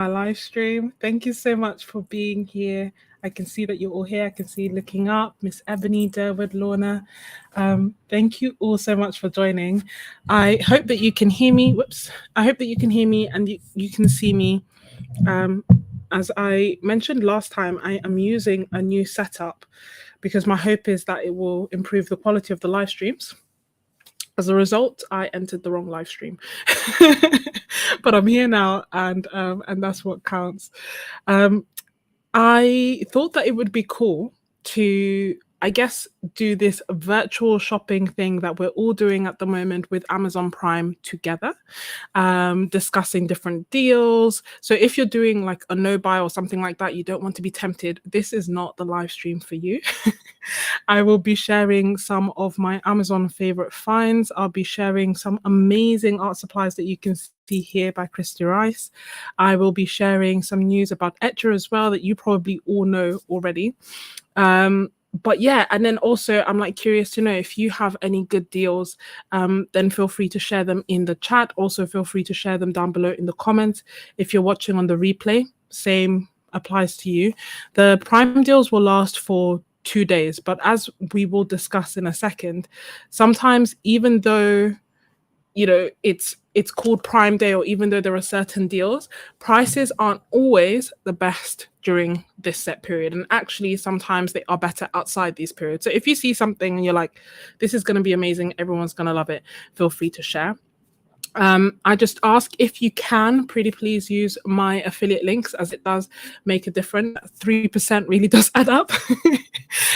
my live stream. Thank you so much for being here. I can see that you're all here. I can see you looking up, Miss Ebony, Derwood, Lorna. Thank you all so much for joining. I hope that you can hear me. Whoops. I hope that you can hear me and you can see me. Um, as I mentioned last time, I am using a new setup because my hope is that it will improve the quality of the live streams. As a result, I entered the wrong live stream, but I'm here now, and that's what counts. Um, I thought that it would be cool to, I guess, do this virtual shopping thing that we're all doing at the moment with Amazon Prime together, discussing different deals. So if you're doing like a no buy or something like that, you don't want to be tempted, this is not the live stream for you. I will be sharing some of my Amazon favorite finds. I'll be sharing some amazing art supplies that you can see here by Kristy Rice. I will be sharing some news about Etcher as well that you probably all know already. But yeah, and then also I'm like curious to know if you have any good deals, then feel free to share them in the chat. Also feel free to share them down below in the comments. If you're watching on the replay, same applies to you. The Prime deals will last for 2 days, but as we will discuss in a second, sometimes even though it's called Prime Day, or even though there are certain deals, prices aren't always the best during this set period, and actually sometimes they are better outside these periods. So if you see something and you're like, this is going to be amazing, everyone's going to love it, feel free to share. I just ask, if you can, pretty please use my affiliate links, as it does make a difference. 3% really does add up.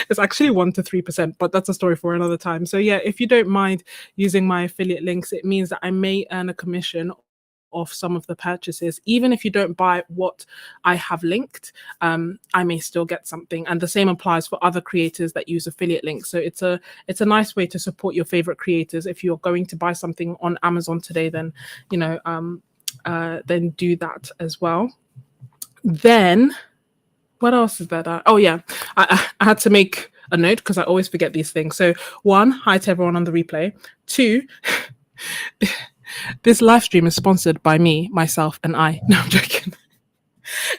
It's actually 1 to 3%, but that's a story for another time. So yeah, if you don't mind using my affiliate links, it means that I may earn a commission off some of the purchases. Even if you don't buy what I have linked, I may still get something. And the same applies for other creators that use affiliate links. So it's a nice way to support your favorite creators. If you're going to buy something on Amazon today, then then do that as well. Then what else is there? Oh yeah, I had to make a note because I always forget these things. So 1, hi to everyone on the replay. 2, this live stream is sponsored by me, myself, and I. No, I'm joking.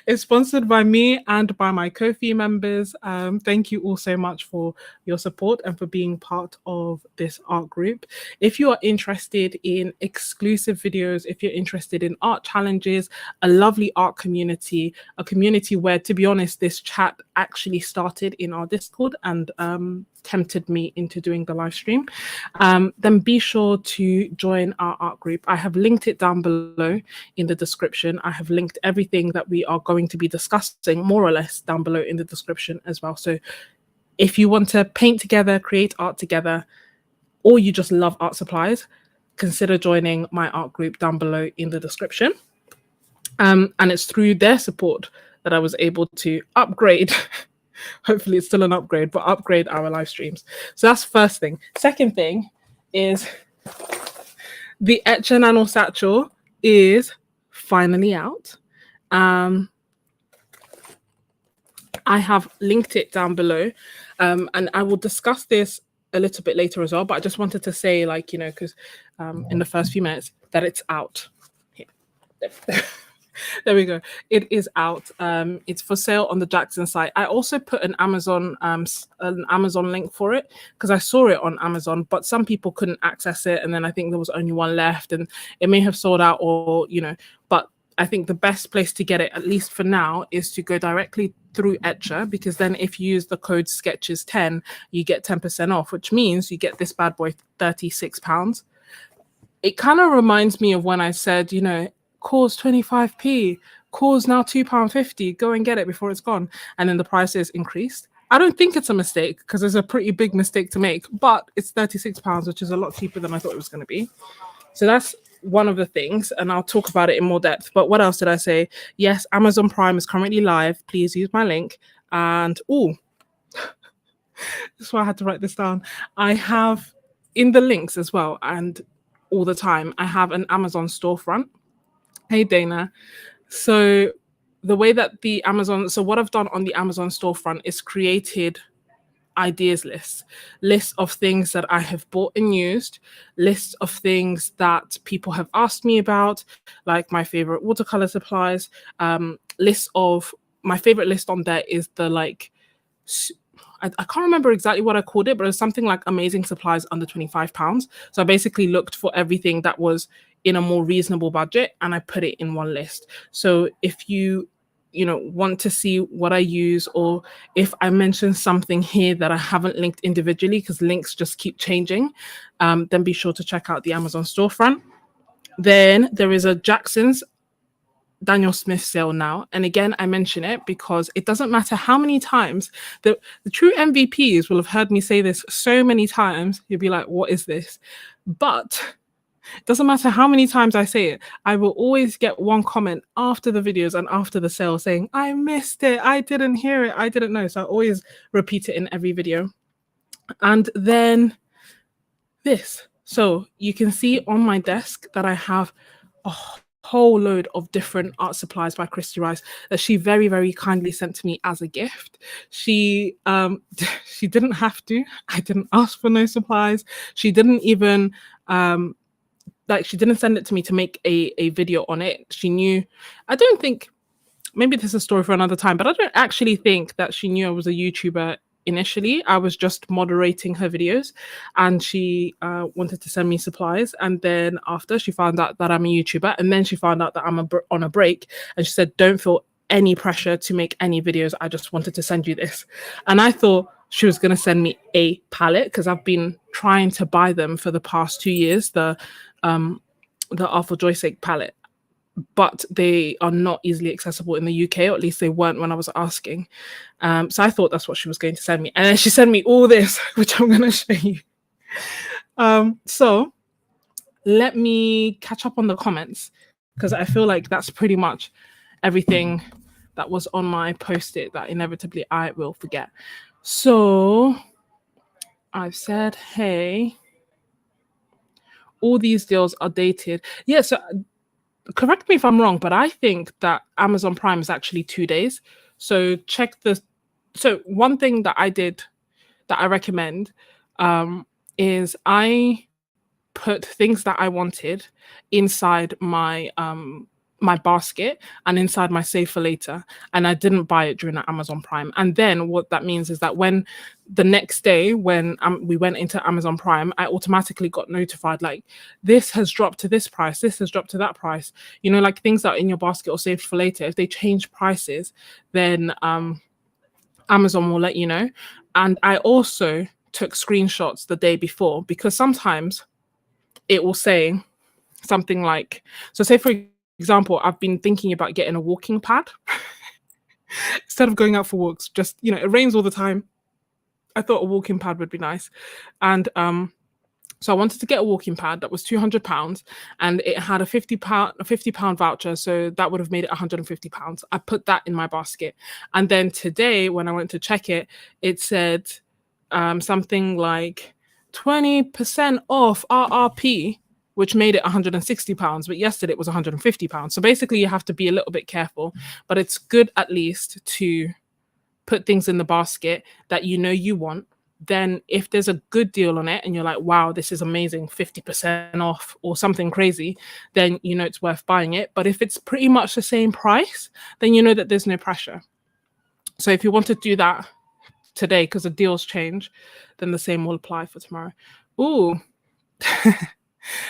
It's sponsored by me and by my Ko-fi members. Thank you all so much for your support and for being part of this art group. If you are interested in exclusive videos, if you're interested in art challenges, a lovely art community, a community where, to be honest, this chat actually started in our Discord and tempted me into doing the live stream, then be sure to join our art group. I have linked it down below in the description. I have linked everything that we are going to be discussing more or less down below in the description as well. So if you want to paint together, create art together, or you just love art supplies, consider joining my art group down below in the description. And it's through their support that I was able to upgrade hopefully it's still an upgrade, but upgrade our live streams. So that's first thing. Second thing is the Etcher Nano Satchel is finally out. I have linked it down below, and I will discuss this a little bit later as well, but I just wanted to say, like, because in the first few minutes that it's out. Here. There we go. It is out. It's for sale on the Jackson site. I also put an Amazon link for it because I saw it on Amazon, but some people couldn't access it, and then I think there was only one left, and it may have sold out, or but I think the best place to get it, at least for now, is to go directly through Etcher, because then if you use the code Sketches10, you get 10% off, which means you get this bad boy £36. It kind of reminds me of when I said, cause 25p, cause now £2.50, go and get it before it's gone, and then the price is increased. I don't think it's a mistake, because it's a pretty big mistake to make, but it's £36, which is a lot cheaper than I thought it was going to be. So that's one of the things, and I'll talk about it in more depth. But what else did I say? Yes, Amazon Prime is currently live. Please use my link. And that's why I had to write this down. I have in the links as well, and all the time, I have an Amazon storefront. Hey, Dana. So the way that so what I've done on the Amazon storefront is created ideas lists of things that I have bought and used, lists of things that people have asked me about, like my favorite watercolor supplies, lists of my favorite list on there is the like I can't remember exactly what I called it, but it was something like amazing supplies under £25. So I basically looked for everything that was in a more reasonable budget and I put it in one list. So if you want to see what I use, or if I mention something here that I haven't linked individually because links just keep changing, then be sure to check out the Amazon storefront. Then there is a Jackson's Daniel Smith sale now. And again, I mention it because it doesn't matter how many times the true MVPs will have heard me say this so many times. You'll be like, what is this? But it doesn't matter how many times I say it, I will always get one comment after the videos and after the sale saying, I missed it, I didn't hear it, I didn't know. So I always repeat it in every video. And then this. So you can see on my desk that I have a whole load of different art supplies by Kristy Rice that she very, very kindly sent to me as a gift. She she didn't have to. I didn't ask for no supplies. She didn't even she didn't send it to me to make a video on it. She knew, I don't think, maybe this is a story for another time, but I don't actually think that she knew I was a YouTuber initially. I was just moderating her videos and she wanted to send me supplies. And then after, she found out that I'm a YouTuber, and then she found out that I'm on a break, and she said, don't feel any pressure to make any videos. I just wanted to send you this. And I thought she was going to send me a palette because I've been trying to buy them for the past 2 years, the Art for Joy's Sake palette, but they are not easily accessible in the UK, or at least they weren't when I was asking. So I thought that's what she was going to send me. And then she sent me all this, which I'm going to show you. So let me catch up on the comments, because I feel like that's pretty much everything that was on my post-it that inevitably I will forget. So I've said, hey, all these deals are dated. Yeah, so correct me if I'm wrong, but I think that Amazon Prime is actually 2 days. So check the. So one thing that I did that I recommend is I put things that I wanted inside my my basket and inside my save for later, and I didn't buy it during the Amazon Prime. And then what that means is that when the next day when we went into Amazon Prime, I automatically got notified, like, this has dropped to this price, this has dropped to that price, like things that are in your basket or saved for later. If they change prices, then Amazon will let you know. And I also took screenshots the day before, because sometimes it will say something like, so say for example, I've been thinking about getting a walking pad instead of going out for walks. Just, it rains all the time. I thought a walking pad would be nice. And so I wanted to get a walking pad that was £200, and it had a £50 voucher. So that would have made it £150. I put that in my basket. And then today, when I went to check it, it said something like 20% off RRP, which made it £160, but yesterday it was £150. So basically you have to be a little bit careful, but it's good at least to put things in the basket that you want. Then if there's a good deal on it and you're like, wow, this is amazing, 50% off or something crazy, then it's worth buying it. But if it's pretty much the same price, then you know that there's no pressure. So if you want to do that today because the deals change, then the same will apply for tomorrow. Ooh.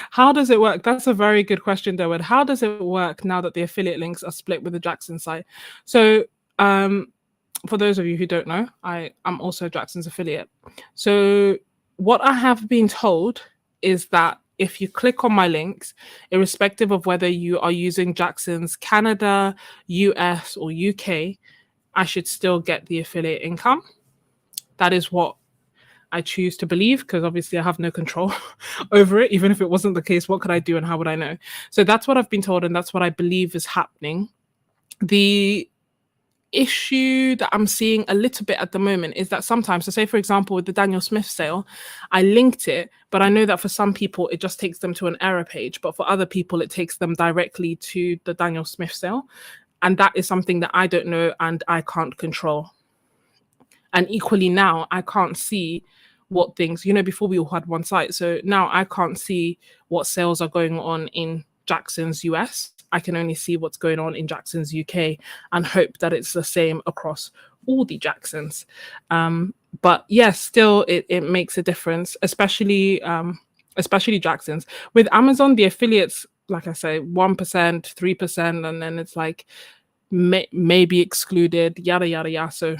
How does it work? That's a very good question, Derwood. How does it work now that the affiliate links are split with the Jackson site? So for those of you who don't know, I'm also Jackson's affiliate. So what I have been told is that if you click on my links, irrespective of whether you are using Jackson's Canada, US, or UK, I should still get the affiliate income. That is what I choose to believe, because obviously I have no control over it. Even if it wasn't the case, what could I do and how would I know? So that's what I've been told, and that's what I believe is happening. The issue that I'm seeing a little bit at the moment is that sometimes, so say for example with the Daniel Smith sale, I linked it, but I know that for some people it just takes them to an error page, but for other people it takes them directly to the Daniel Smith sale. And that is something that I don't know and I can't control. And equally now, I can't see what things, before we all had one site. So now I can't see what sales are going on in Jackson's US. I can only see what's going on in Jackson's UK and hope that it's the same across all the Jacksons. But yes, still it makes a difference, especially Jackson's. With Amazon, the affiliates, like I say, 1%, 3%, and then it's like maybe excluded, yada yada yada. So,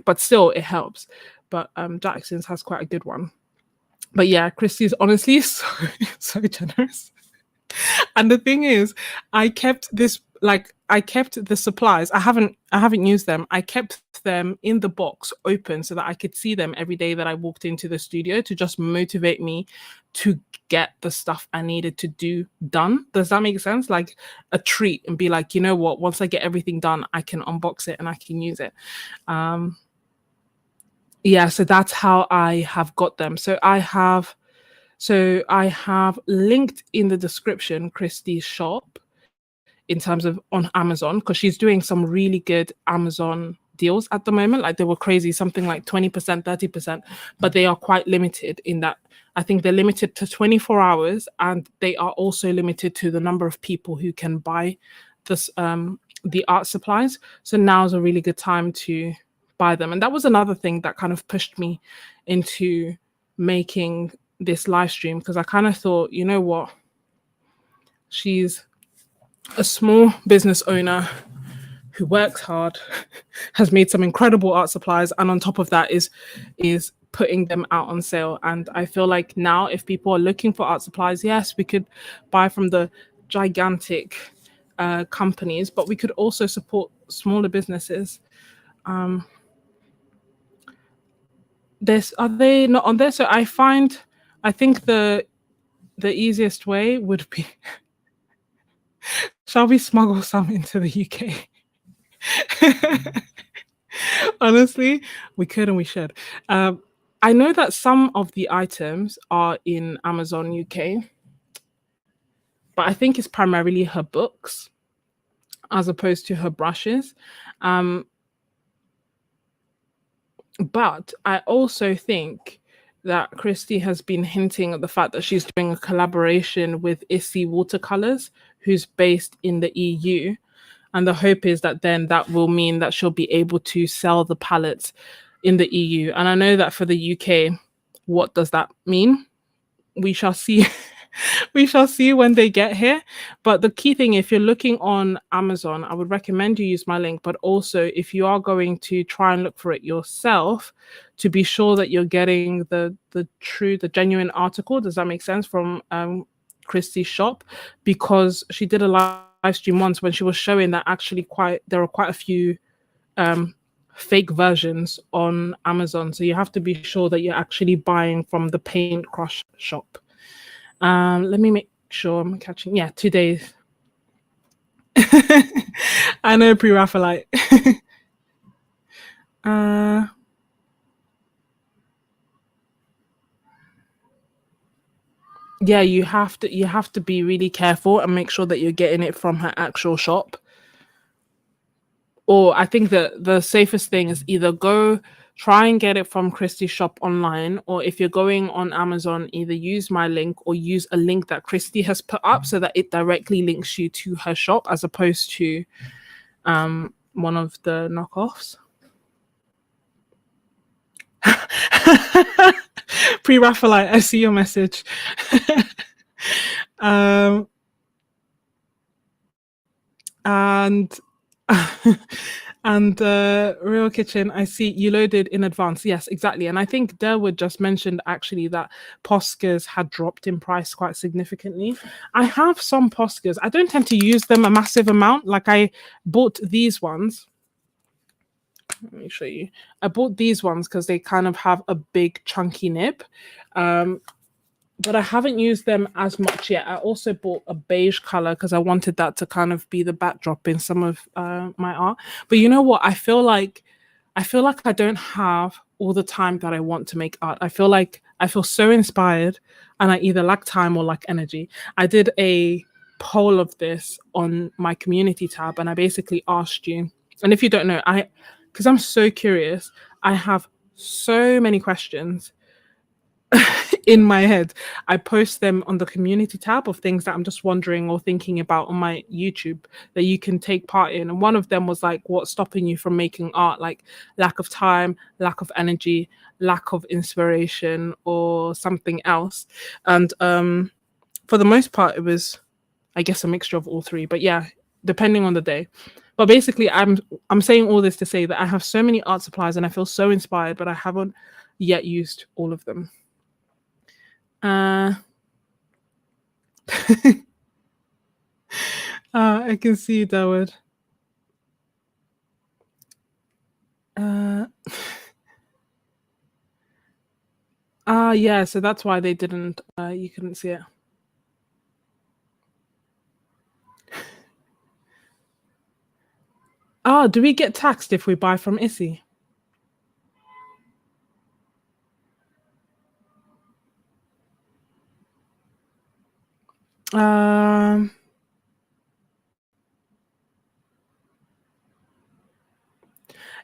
but still, it helps. But Jackson's has quite a good one. But yeah, Kristy's honestly so generous. And the thing is, I kept the supplies. I haven't used them. I kept them in the box open so that I could see them every day that I walked into the studio to just motivate me to get the stuff I needed to do done. Does that make sense? Like a treat, and be like, you know what, once I get everything done, I can unbox it and I can use it. Yeah, so that's how I have got them. So I have linked in the description Kristy's shop in terms of on Amazon, because she's doing some really good Amazon deals at the moment. Like they were crazy, something like 20%, 30%, but they are quite limited in that. I think they're limited to 24 hours, and they are also limited to the number of people who can buy this the art supplies. So now's a really good time to buy them. And that was another thing that kind of pushed me into making this live stream, because I kind of thought, you know what, she's a small business owner who works hard, has made some incredible art supplies, and on top of that is putting them out on sale. And I feel like now, if people are looking for art supplies, yes, we could buy from the gigantic companies, but we could also support smaller businesses. Are they not on there? So I think the easiest way would be, shall we smuggle some into the UK? Honestly, we could and we should. I know that some of the items are in Amazon UK, but I think it's primarily her books as opposed to her brushes. But I also think that Kristy has been hinting at the fact that she's doing a collaboration with Issy Watercolors, who's based in the EU. And the hope is that then that will mean that she'll be able to sell the palettes in the EU. And I know that for the UK, what does that mean? We shall see. We shall see when they get here. But the key thing, if you're looking on Amazon, I would recommend you use my link. But also, if you are going to try and look for it yourself, to be sure that you're getting the genuine article. Does that make sense? From Kristy's shop, because she did a live stream once when she was showing that actually there are quite a few fake versions on Amazon. So you have to be sure that you're actually buying from the Paint Crush shop. Let me make sure I'm catching. Yeah, 2 days. I know, pre-Raphaelite. Yeah, you have to be really careful and make sure that you're getting it from her actual shop. Or I think that the safest thing is either try and get it from Kristy's shop online, or if you're going on Amazon, either use my link or use a link that Kristy has put up so that it directly links you to her shop as opposed to one of the knockoffs. Pre-Raphaelite, I see your message. And Real Kitchen, I see you loaded in advance. Yes, exactly. And I think Derwood just mentioned actually that Poscas had dropped in price quite significantly. I have some Poscas. I don't tend to use them a massive amount. Like I bought these ones. Let me show you. I bought these ones because they kind of have a big chunky nib. But I haven't used them as much yet. I also bought a beige color because I wanted that to kind of be the backdrop in some of my art. But you know what? I feel like I don't have all the time that I want to make art. I feel so inspired, and I either lack time or lack energy. I did a poll of this on my community tab, and I basically asked you. And if you don't know, because I'm so curious, I have so many questions in my head. I post them on the community tab of things that I'm just wondering or thinking about on my YouTube that you can take part in. And one of them was like, what's stopping you from making art? Like lack of time, lack of energy, lack of inspiration, or something else. And for the most part, it was, I guess, a mixture of all three. But yeah, depending on the day. But basically, I'm saying all this to say that I have so many art supplies and I feel so inspired, but I haven't yet used all of them. I can see you, Dawood. Yeah, so that's why they didn't, you couldn't see it. Do we get taxed if we buy from Issy?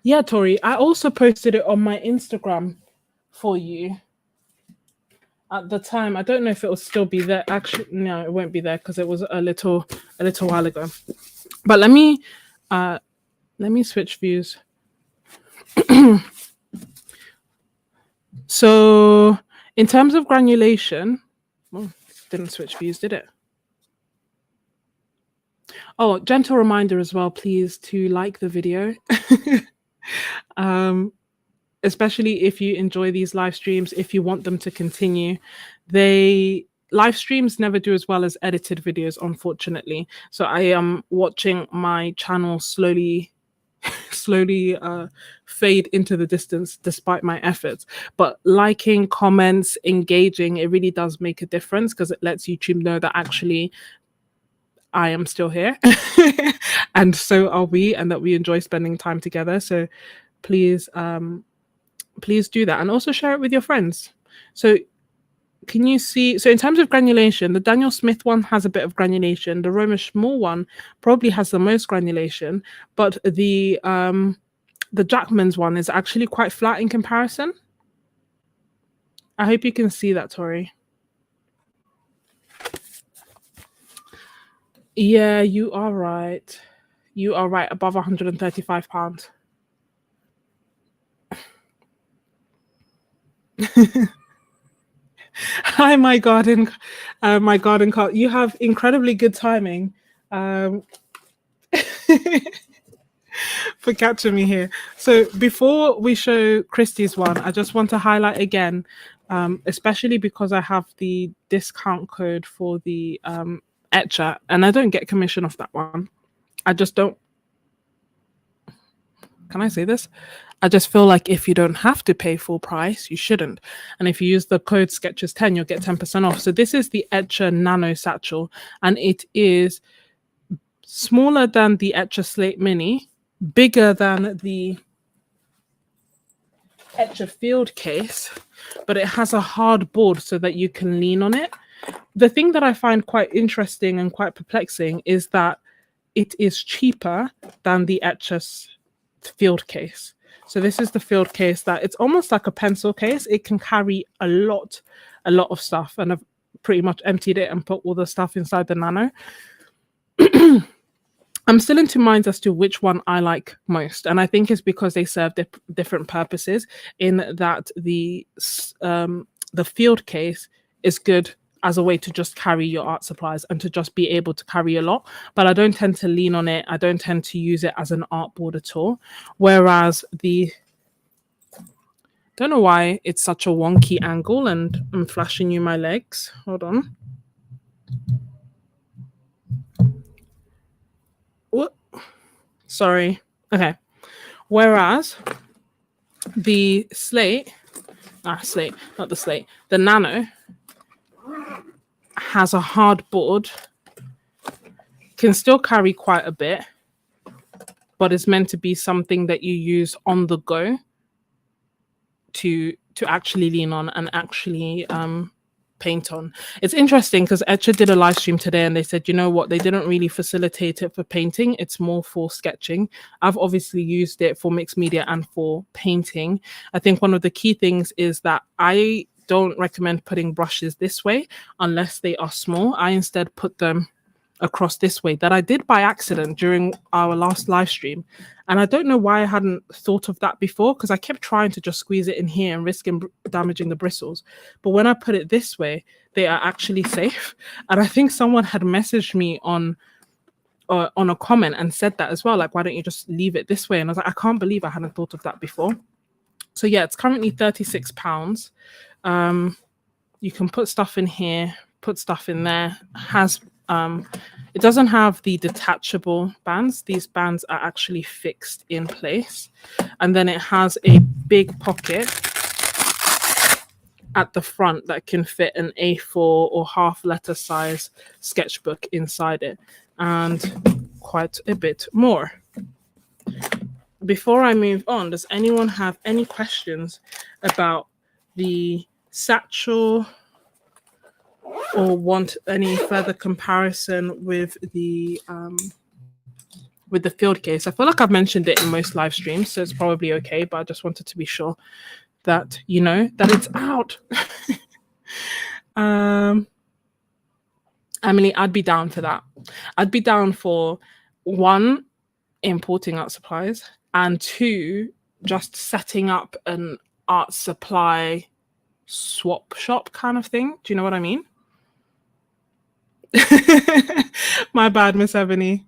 Yeah, Tori, I also posted it on my Instagram for you at the time. I don't know if it will still be there. Actually, no, it won't be there because it was a little while ago. But let me switch views. So in terms of granulation, didn't switch views, did it? Oh, gentle reminder as well, please, to like the video. Especially if you enjoy these live streams, if you want them to continue. Live streams never do as well as edited videos, unfortunately. So I am watching my channel slowly fade into the distance despite my efforts. But liking, comments, engaging, it really does make a difference because it lets YouTube know that actually I am still here and so are we, and that we enjoy spending time together. So please do that, and also share it with your friends. So can you see, so in terms of granulation, the Daniel Smith one has a bit of granulation, the Roma Schmall one probably has the most granulation, but the Jackman's one is actually quite flat in comparison. I hope you can see that, Tori. Yeah, you are right. You are right, above £135. Hi, my garden cart. You have incredibly good timing for catching me here. So before we show Kristy's one, I just want to highlight again, especially because I have the discount code for the Etcher, and I don't get commission off that one. I just don't. Can I say this? I just feel like if you don't have to pay full price, you shouldn't. And if you use the code Sketches10, you'll get 10% off. So this is the Etcher Nano Satchel, and it is smaller than the Etcher Slate Mini, bigger than the Etcher Field Case, but it has a hard board so that you can lean on it. The thing that I find quite interesting and quite perplexing is that it is cheaper than the Etcher Field Case. So this is the field case that it's almost like a pencil case. It can carry a lot of stuff, and I've pretty much emptied it and put all the stuff inside the Nano. I'm still in two minds as to which one I like most, and I think it's because they serve different purposes. In that the field case is good as a way to just carry your art supplies and to just be able to carry a lot, but I don't tend to lean on it. I don't tend to use it as an art board at all. Whereas don't know why it's such a wonky angle, and I'm flashing you my legs. Hold on. What? Sorry. Okay. Whereas the the Nano has a hard board, can still carry quite a bit, but is meant to be something that you use on the go to actually lean on and actually paint on. It's interesting because Etcher did a live stream today and they said, you know what, they didn't really facilitate it for painting. It's more for sketching. I've obviously used it for mixed media and for painting. I think one of the key things is that I don't recommend putting brushes this way unless they are small. I instead put them across this way. That I did by accident during our last live stream. And I don't know why I hadn't thought of that before, because I kept trying to just squeeze it in here and risking damaging the bristles. But when I put it this way, they are actually safe. And I think someone had messaged me on a comment and said that as well. Like, why don't you just leave it this way? And I was like, I can't believe I hadn't thought of that before. So yeah, it's currently £36. You can put stuff in here, put stuff in there. It doesn't have the detachable bands. These bands are actually fixed in place. And then it has a big pocket at the front that can fit an A4 or half letter size sketchbook inside it, and quite a bit more. Before I move on, does anyone have any questions about the satchel or want any further comparison with the field case? I feel like I've mentioned it in most live streams, so it's probably okay, but I just wanted to be sure that you know that it's out. Emily, I'd be down for that. I'd be down for 1, importing art supplies, and 2, just setting up an art supply swap shop kind of thing. Do you know what I mean? My bad, Miss Ebony.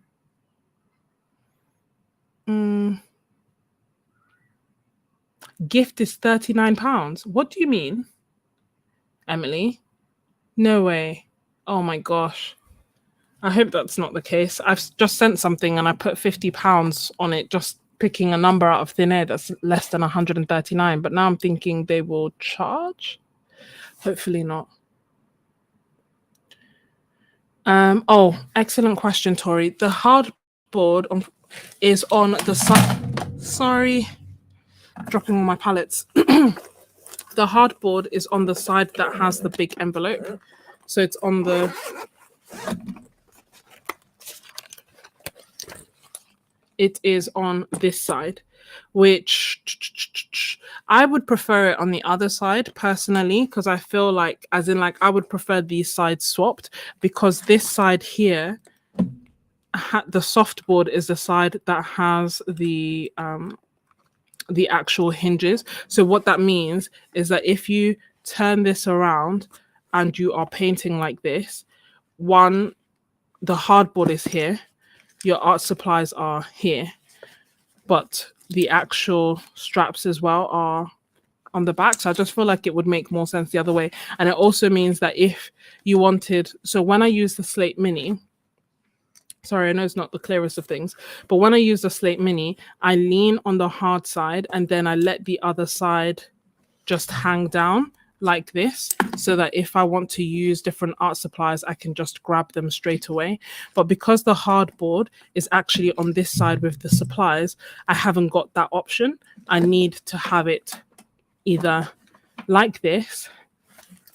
Gift is £39. What do you mean, Emily? No way. Oh my gosh. I hope that's not the case. I've just sent something and I put £50 on it, just picking a number out of thin air that's less than 139. But now I'm thinking they will charge. Hopefully not. Oh, excellent question, Tori. The hardboard is on the side. Sorry, dropping all my palettes. The hardboard is on the side that has the big envelope. So it's on the... It is on this side, which I would prefer it on the other side personally, because I feel like, as in like, I would prefer these sides swapped, because this side here, the softboard is the side that has the actual hinges. So what that means is that if you turn this around and you are painting like this, the hardboard is here, your art supplies are here, but the actual straps as well are on the back. So I just feel like it would make more sense the other way. And it also means that if you wanted, so when I use the Slate Mini, sorry, I know it's not the clearest of things, but when I use the Slate Mini, I lean on the hard side and then I let the other side just hang down like this, so that if I want to use different art supplies, I can just grab them straight away. But because the hardboard is actually on this side with the supplies, I haven't got that option. I need to have it either like this,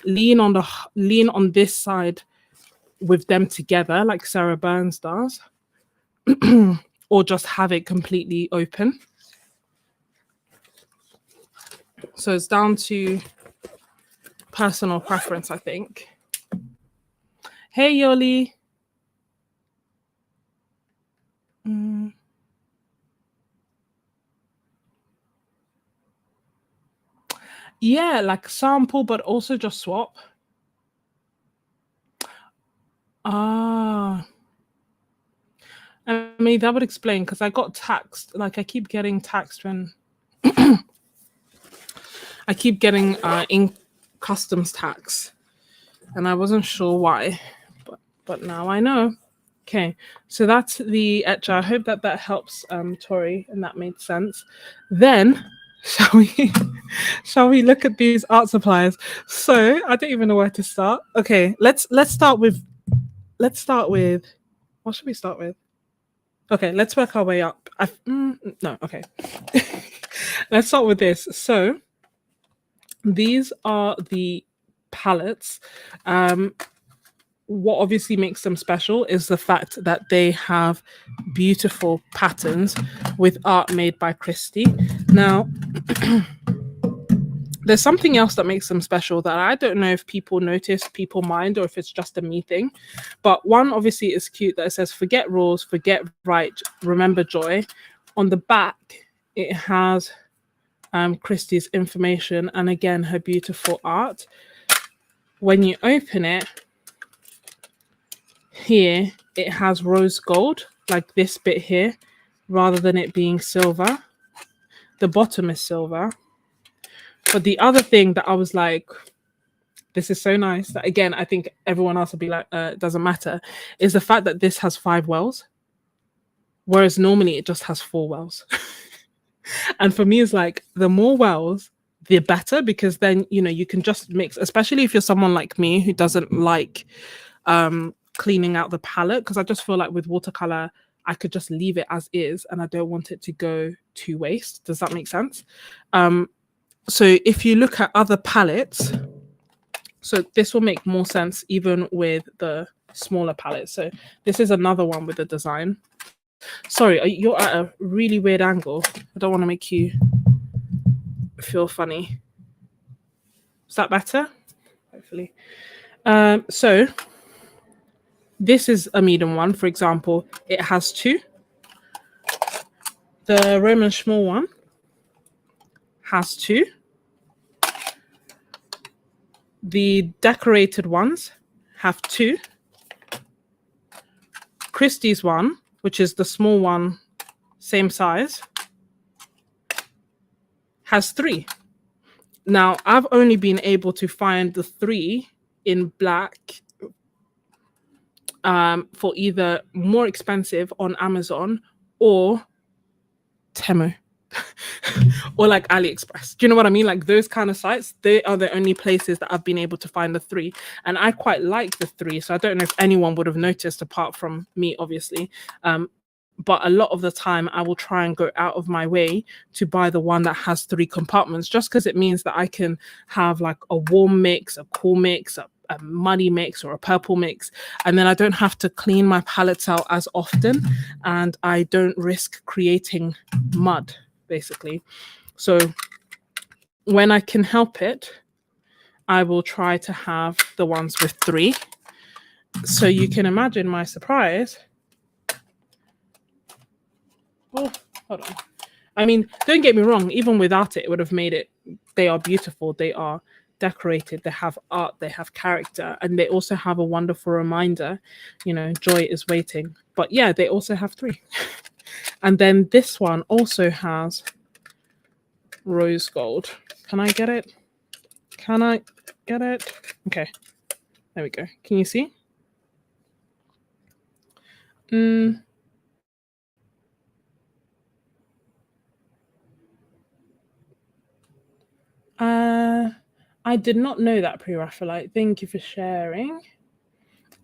lean on this side with them together like Sarah Burns does, or just have it completely open. So it's down to personal preference, I think. Hey, Yoli. Yeah, like sample, but also just swap. I mean, that would explain, because I got taxed. Like, I keep getting taxed when I keep getting in customs tax, and I wasn't sure why, but now I know. Okay, so that's the etcher. I hope that helps, Tori, and that made sense. Then shall we look at these art supplies? So I don't even know where to start. Okay, let's start with what should we start with? Okay, let's work our way up. No, okay. Let's start with this. So these are the palettes, what obviously makes them special is the fact that they have beautiful patterns with art made by Kristy. Now, there's something else that makes them special that I don't know if people notice, people mind, or if it's just a me thing. But one obviously is cute that it says, forget rules, forget right, remember joy. On the back, it has Kristy's information and again, her beautiful art. When you open it, here, it has rose gold, like this bit here, rather than it being silver. The bottom is silver. But the other thing that I was like, this is so nice, that again, I think everyone else will be like, it doesn't matter, is the fact that this has 5 wells, whereas normally it just has 4 wells. And for me, it's like, the more wells, the better, because then, you know, you can just mix, especially if you're someone like me who doesn't like cleaning out the palette, because I just feel like with watercolor, I could just leave it as is and I don't want it to go to waste. Does that make sense? So if you look at other palettes, so this will make more sense even with the smaller palettes. So this is another one with the design. Sorry, you're at a really weird angle. I don't want to make you feel funny. Is that better? Hopefully. So this is a medium one, for example. It has 2. The Roman Schmall one has 2. The decorated ones have 2. Kristy's one, which is the small one, same size, has 3. Now, I've only been able to find the 3 in black for either more expensive on Amazon or Temu. Or like AliExpress. Do you know what I mean? Like those kind of sites, they are the only places that I've been able to find the 3. And I quite like the 3. So I don't know if anyone would have noticed apart from me, obviously. But a lot of the time I will try and go out of my way to buy the one that has 3 compartments, just because it means that I can have like a warm mix, a cool mix, a muddy mix, or a purple mix, and then I don't have to clean my palettes out as often, and I don't risk creating mud, basically. So when I can help it, I will try to have the ones with 3. So you can imagine my surprise. Oh, hold on. I mean, don't get me wrong, even without it, it would have made it. They are beautiful. They are decorated. They have art. They have character. And they also have a wonderful reminder, you know, joy is waiting. But yeah, they also have 3. And then this one also has rose gold. Can I get it? Can I get it? Okay. There we go. Can you see? I did not know that, Pre-Raphaelite. Thank you for sharing.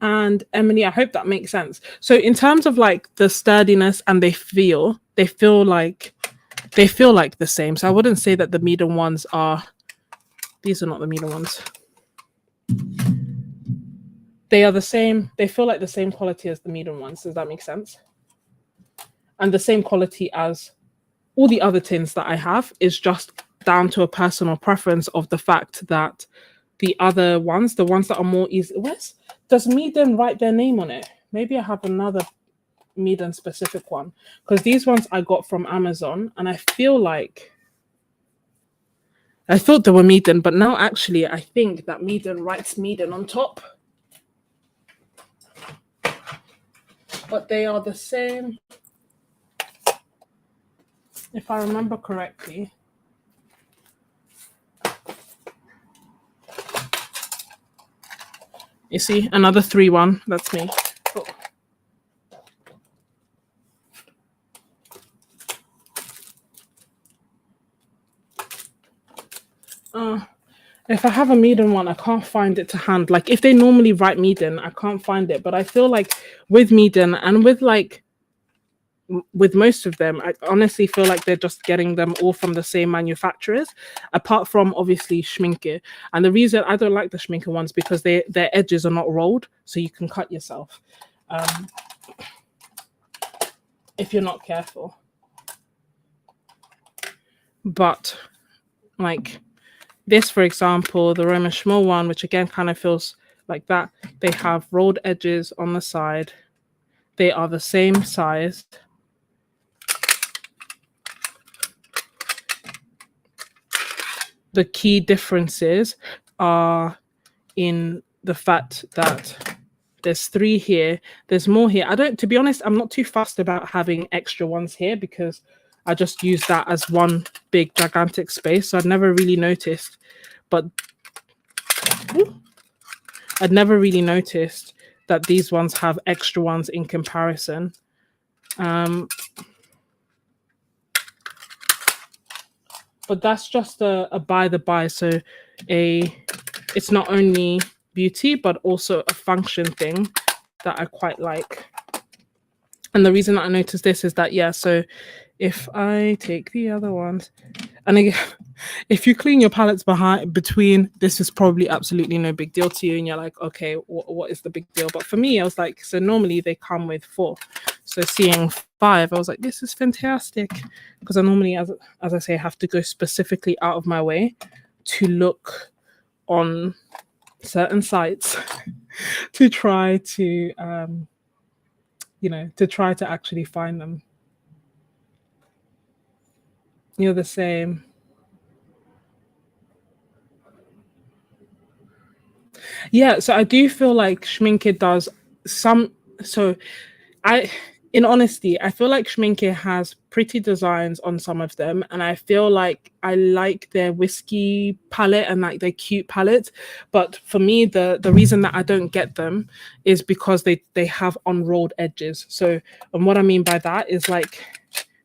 And Emily, I hope that makes sense. So in terms of like the sturdiness, and they feel like the same. So I wouldn't say that the medium ones are, these are not the medium ones. They are the same. They feel like the same quality as the medium ones. Does that make sense? And the same quality as all the other tins that I have, is just down to a personal preference of the fact that the other ones, the ones that are more easy. Does Meaden write their name on it? Maybe I have another Meaden specific one, because these ones I got from Amazon, and I feel like I thought they were Meaden, but now actually I think that Meaden writes Meaden on top. But they are the same, if I remember correctly. You see, another 3-1. That's me. If I have a Meaden one, I can't find it to hand. Like if they normally write Meaden, I can't find it. But I feel like with Meaden and with like with most of them, I honestly feel like they're just getting them all from the same manufacturers, apart from obviously Schminke. And the reason I don't like the Schminke ones because their edges are not rolled, so you can cut yourself if you're not careful. But like this, for example, the Roman Schmull one, which again kind of feels like that, they have rolled edges on the side. They are the same size. The key differences are in the fact that there's 3 here, there's more here. To be honest, I'm not too fussed about having extra ones here because I just use that as one big gigantic space. So I'd never really noticed, but I'd never really noticed that these ones have extra ones in comparison. But that's just a by the by. So it's not only beauty, but also a function thing that I quite like. And the reason that I noticed this is that, yeah, so if I take the other ones, and again, if you clean your palettes between, this is probably absolutely no big deal to you. And you're like, okay, what is the big deal? But for me, I was like, so normally they come with 4. So seeing 5, I was like, this is fantastic. Because I normally, as I say, have to go specifically out of my way to look on certain sites to try to, to try to actually find them. You're the same. Yeah, so I do feel like Schminke does some. So in honesty, I feel like Schminke has pretty designs on some of them, and I feel like I like their whiskey palette and like their cute palette. But for me, the reason that I don't get them is because they have unrolled edges. So, and what I mean by that is like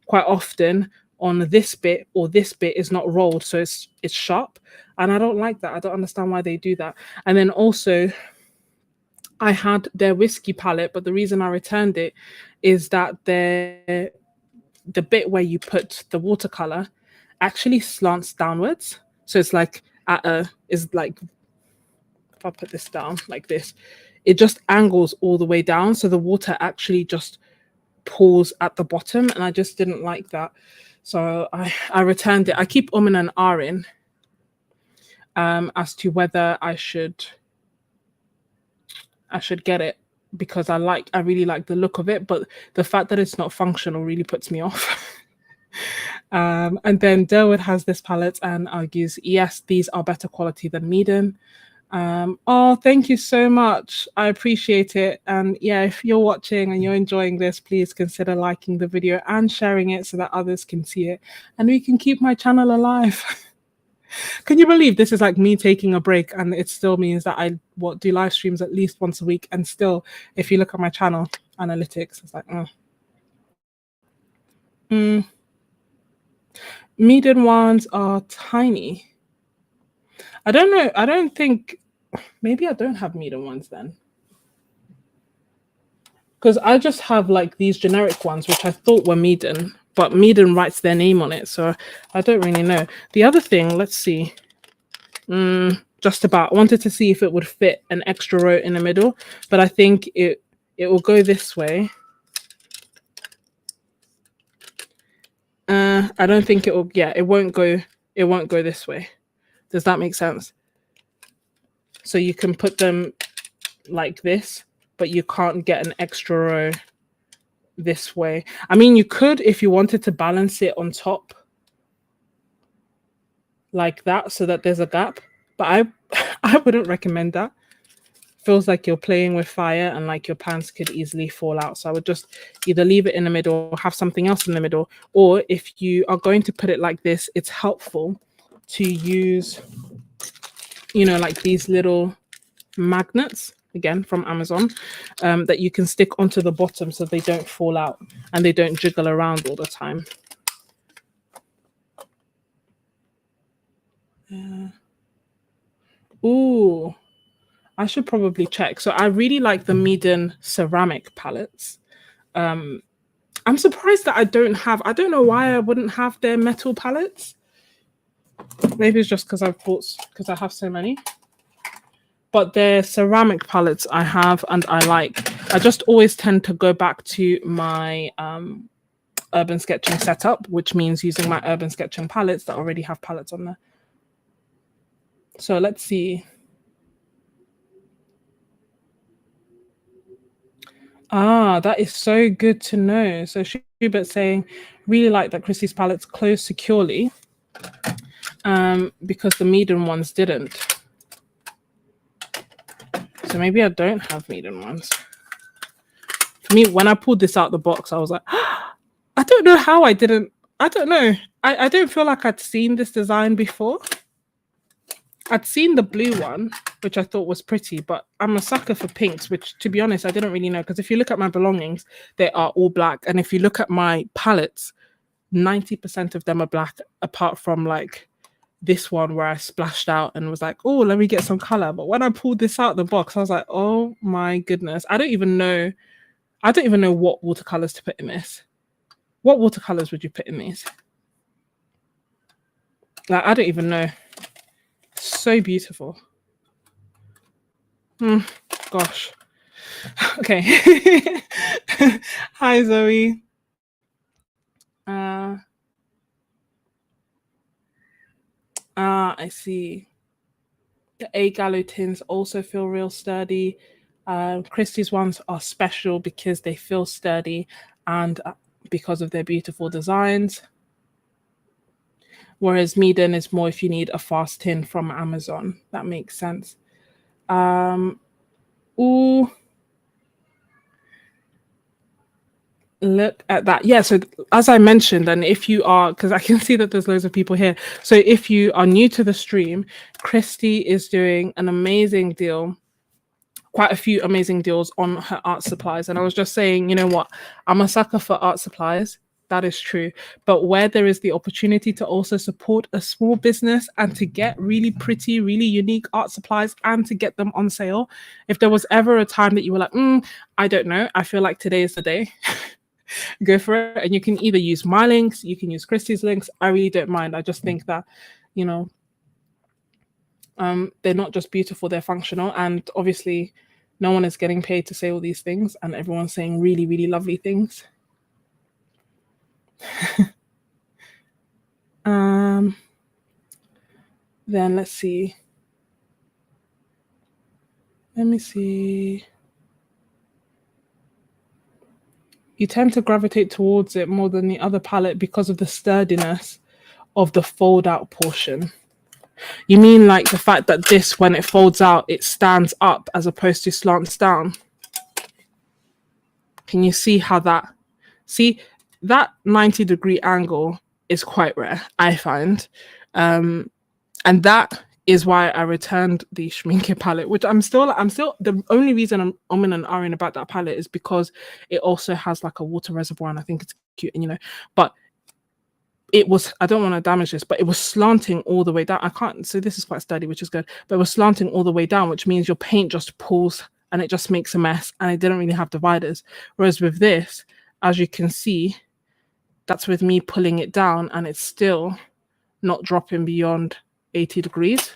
quite often on this bit or this bit is not rolled, so it's sharp, and I don't like that. I don't understand why they do that. And then also I had their whiskey palette, but the reason I returned it is that the bit where you put the watercolor actually slants downwards, so it's like if I put this down like this, it just angles all the way down, so the water actually just pools at the bottom, and I just didn't like that. So I returned it. I keep and ahhing as to whether I should get it, because I really like the look of it, but the fact that it's not functional really puts me off. And then Derwood has this palette and argues, yes, these are better quality than Meaden. Oh, thank you so much. I appreciate it. And yeah, if you're watching and you're enjoying this, please consider liking the video and sharing it so that others can see it and we can keep my channel alive. Can you believe this is like me taking a break, and it still means that I do live streams at least once a week, and still, if you look at my channel analytics, it's like, Meaden ones are tiny. I don't know. I don't think, maybe I don't have Meaden ones then, because I just have like these generic ones, which I thought were Meaden, but Meaden writes their name on it, so I don't really know. The other thing, let's see. Just about, I wanted to see if it would fit an extra row in the middle, but I think it will go this way. I don't think it will. Yeah, it won't go this way. Does that make sense? So you can put them like this, but you can't get an extra row this way. I mean, you could if you wanted to balance it on top like that so that there's a gap, but I wouldn't recommend that. Feels like you're playing with fire and like your pants could easily fall out. So I would just either leave it in the middle or have something else in the middle, or if you are going to put it like this, it's helpful to use, like these little magnets, again from Amazon, that you can stick onto the bottom so they don't fall out and they don't jiggle around all the time. Ooh, I should probably check. So I really like the Meaden ceramic palettes. I'm surprised that I don't know why I wouldn't have their metal palettes. Maybe it's just because I have so many. But their ceramic palettes I have and I like. I just always tend to go back to my urban sketching setup, which means using my urban sketching palettes that already have palettes on there. So let's see. That is so good to know. So Schubert saying, really like that Kristy's palettes close securely, because the Meaden ones didn't. So maybe I don't have Meaden ones. For me, when I pulled this out the box, I was like, I don't know how I didn't. I don't know. I don't feel like I'd seen this design before. I'd seen the blue one, which I thought was pretty, but I'm a sucker for pinks, which, to be honest, I didn't really know. Because if you look at my belongings, they are all black. And if you look at my palettes, 90% of them are black, apart from like this one where I splashed out and was like, oh, let me get some color. But when I pulled this out the box, I was like, oh my goodness. I don't even know what watercolors to put in this. What watercolors would you put in these? Like, I don't even know. So beautiful. Gosh. Okay. Hi, Zoe. I see. The A Gallo tins also feel real sturdy. Kristy's ones are special because they feel sturdy and because of their beautiful designs. Whereas Meaden is more if you need a fast tin from Amazon. That makes sense. Ooh. Look at that. Yeah, so as I mentioned, and if you are, because I can see that there's loads of people here. So if you are new to the stream, Kristy is doing an amazing deal, quite a few amazing deals on her art supplies. And I was just saying, you know what? I'm a sucker for art supplies. That is true. But where there is the opportunity to also support a small business and to get really pretty, really unique art supplies and to get them on sale, if there was ever a time that you were like, I don't know, I feel like today is the day. Go for it. And you can either use my links, you can use Kristy's links. I really don't mind. I just think that, you know, they're not just beautiful, they're functional. And obviously, no one is getting paid to say all these things, and everyone's saying really, really lovely things. Then let's see. Let me see. You tend to gravitate towards it more than the other palette because of the sturdiness of the fold out portion. You mean like the fact that this, when it folds out, it stands up as opposed to slants down? Can you see how that? See, that 90-degree angle is quite rare, I find. And that is why I returned the Schminke palette, which I'm still the only reason I'm umming and ahhing about that palette is because it also has like a water reservoir and I think it's cute, and but it was, I don't want to damage this, but it was slanting all the way down. I can't, so this is quite sturdy, which is good, but it was slanting all the way down, which means your paint just pulls and it just makes a mess, and it didn't really have dividers. Whereas with this, as you can see, that's with me pulling it down and it's still not dropping beyond 80 degrees.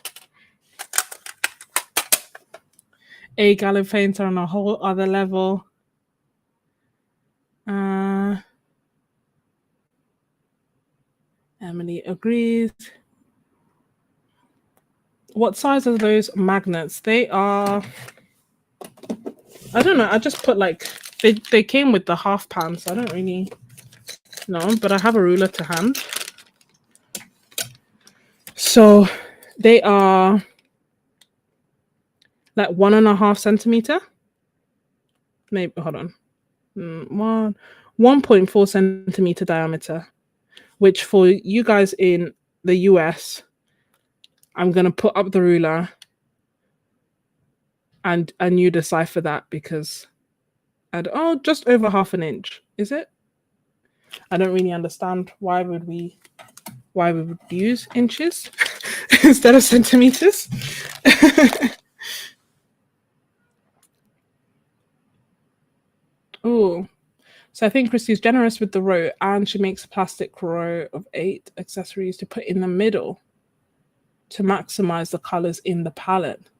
A Gallo paints are on a whole other level. Emily agrees. What size are those magnets? They are, I don't know, I just put like, they came with the half pan, so I don't really know, but I have a ruler to hand. So they are like 1.5 centimeter. Maybe, hold on. 1.4 centimeter diameter, which for you guys in the US, I'm going to put up the ruler and you decipher that because just over 1/2 inch. Is it? I don't really understand why we would use inches instead of centimeters. Oh, So I think Kristy's generous with the row, and she makes a plastic row of 8 accessories to put in the middle to maximize the colors in the palette.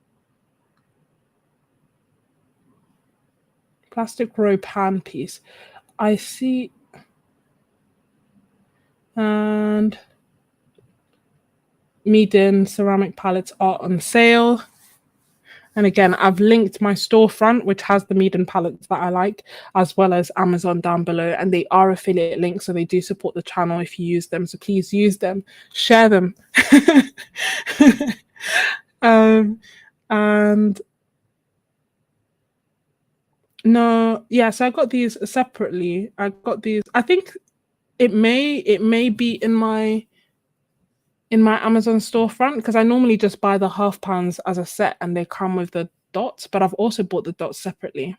Plastic row pan piece. I see. And Meeden ceramic palettes are on sale. And again, I've linked my storefront, which has the Meeden palettes that I like, as well as Amazon down below. And they are affiliate links, so they do support the channel if you use them. So please use them, share them. And no, yeah, so I got these separately. I got these. I think it may be in my Amazon storefront, because I normally just buy the half pans as a set and they come with the dots, but I've also bought the dots separately.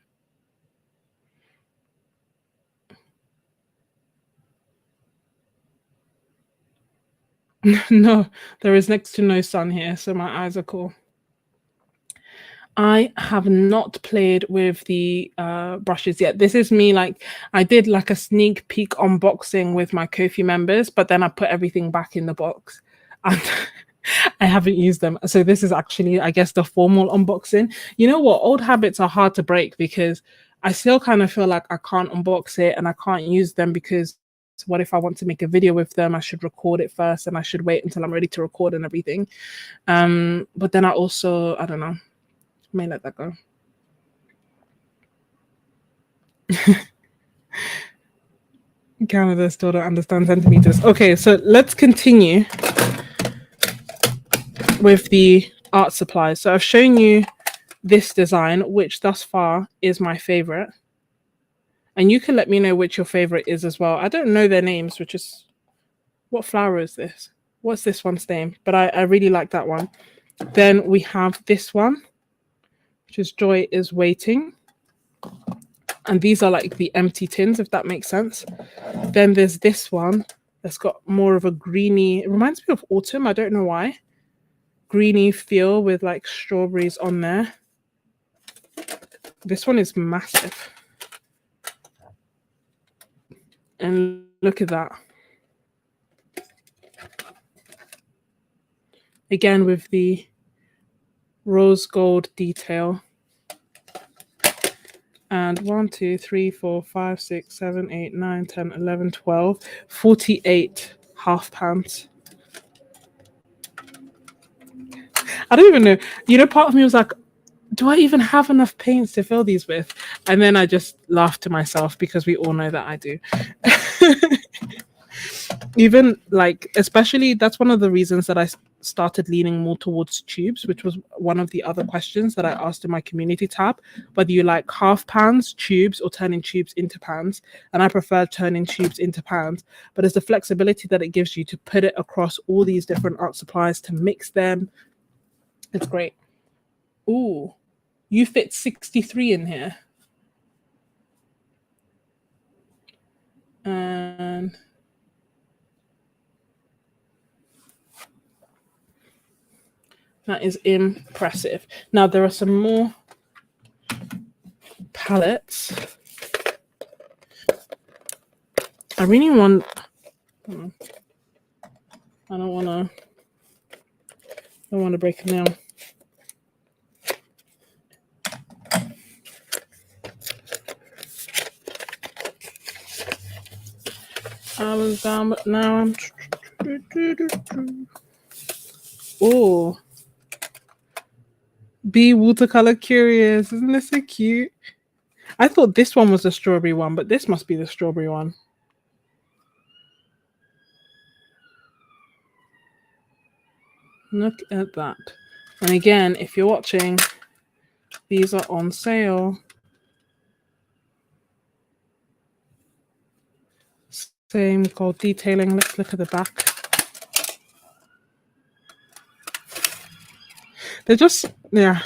No, there is next to no sun here, so my eyes are cool. I have not played with the brushes yet. This is me, like, I did like a sneak peek unboxing with my Ko-fi members, but then I put everything back in the box. And I haven't used them. So this is actually, I guess, the formal unboxing. You know what? Old habits are hard to break, because I still kind of feel like I can't unbox it and I can't use them, because what if I want to make a video with them? I should record it first and I should wait until I'm ready to record and everything. But then I also, I don't know, may let that go. Canada still don't understand centimeters. Okay, so let's continue with the art supplies. So I've shown you this design, which thus far is my favorite. And you can let me know which your favorite is as well. I don't know their names, which is, what flower is this? What's this one's name? But I really like that one. Then we have this one, which is Joy is Waiting. And these are like the empty tins, if that makes sense. Then there's this one that's got more of a greeny, it reminds me of autumn, I don't know why. Greeny feel with like strawberries on there. This one is massive. And look at that. Again with the rose gold detail. And 1, 2, 3, 4, 5, 6, 7, 8, 9, 10, 11, 12, 48 half pans. I don't even know. You know, part of me was like, do I even have enough paints to fill these with? And then I just laughed to myself, because we all know that I do. Even like, especially, that's one of the reasons that I started leaning more towards tubes, which was one of the other questions that I asked in my community tab, whether you like half pans, tubes, or turning tubes into pans. And I prefer turning tubes into pans, but it's the flexibility that it gives you to put it across all these different art supplies, to mix them. It's great. Ooh, you fit 63 in here. And that is impressive. Now there are some more palettes. I really want, I don't want to break a nail. I was down, but now I'm. Oh, be watercolor curious. Isn't this so cute? I thought this one was the strawberry one, but this must be the strawberry one. Look at that. And again, if you're watching, these are on sale. Same gold detailing. Let's look at the back. They're just, yeah,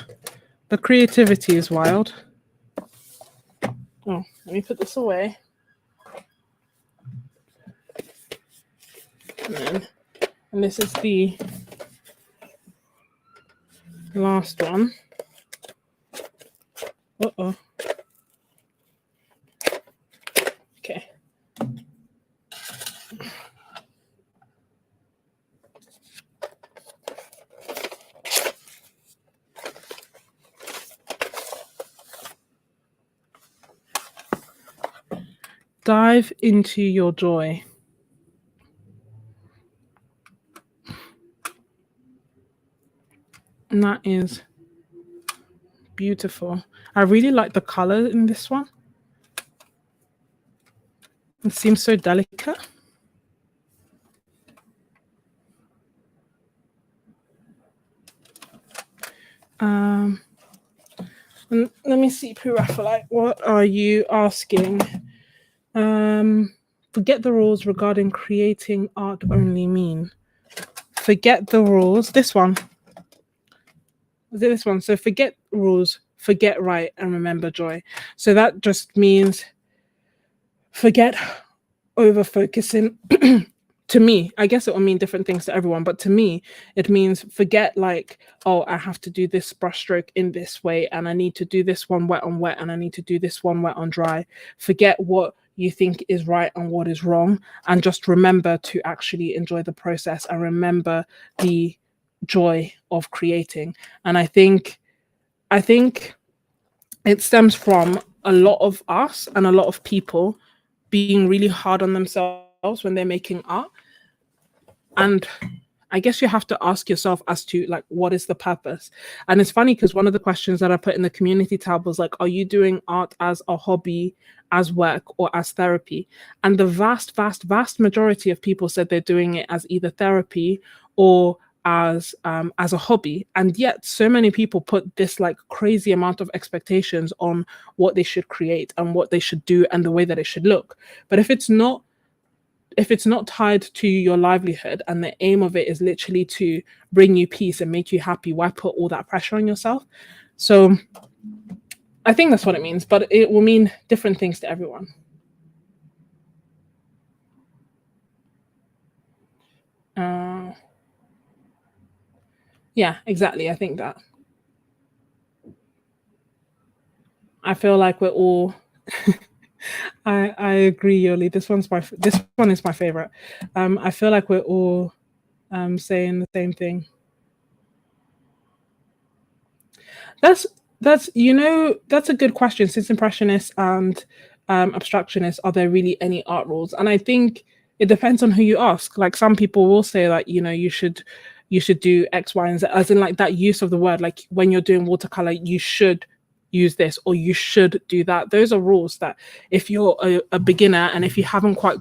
the creativity is wild. Oh, let me put this away. And this is the last one. Uh-oh. dive into your joy. And that is beautiful. I really like the color in this one. It seems so delicate. Let me see, Purafalite, what are you asking? Forget the rules regarding creating art only mean. Forget the rules. This one. Is it this one? So forget rules, forget right, and remember joy. So that just means forget over focusing. To me, I guess it will mean different things to everyone, but to me, it means forget like, oh, I have to do this brush stroke in this way, and I need to do this one wet on wet, and I need to do this one wet on dry. Forget what you think is right and what is wrong, and just remember to actually enjoy the process and remember the joy of creating. And I think it stems from a lot of us and a lot of people being really hard on themselves when they're making art. And I guess you have to ask yourself as to like, what is the purpose? And it's funny because one of the questions that I put in the community tab was like, are you doing art as a hobby, as work, or as therapy? And the vast majority of people said they're doing it as either therapy or as a hobby. And yet so many people put this like crazy amount of expectations on what they should create and what they should do and the way that it should look. But if it's not tied to your livelihood and the aim of it is literally to bring you peace and make you happy, why put all that pressure on yourself? So I think that's what it means, but it will mean different things to everyone. Yeah, exactly. I think that. I feel like we're all I agree, Yoli. This one is my favorite. I feel like we're all saying the same thing. That's that's a good question. Since impressionists and abstractionists, are there really any art rules? And I think it depends on who you ask. Like some people will say that you should do X, Y, and Z, as in like that use of the word. Like when you're doing watercolor, you should use this or you should do that. Those are rules that if you're a beginner and if you haven't quite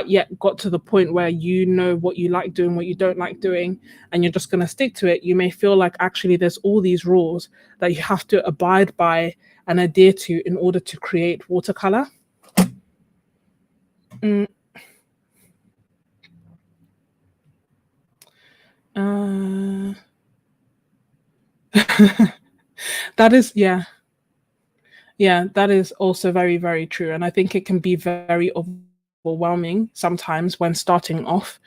yet got to the point where you know what you like doing, what you don't like doing, and you're just going to stick to it, you may feel like actually there's all these rules that you have to abide by and adhere to in order to create watercolor. That is, yeah, that is also very, very true. And I think it can be very overwhelming sometimes when starting off,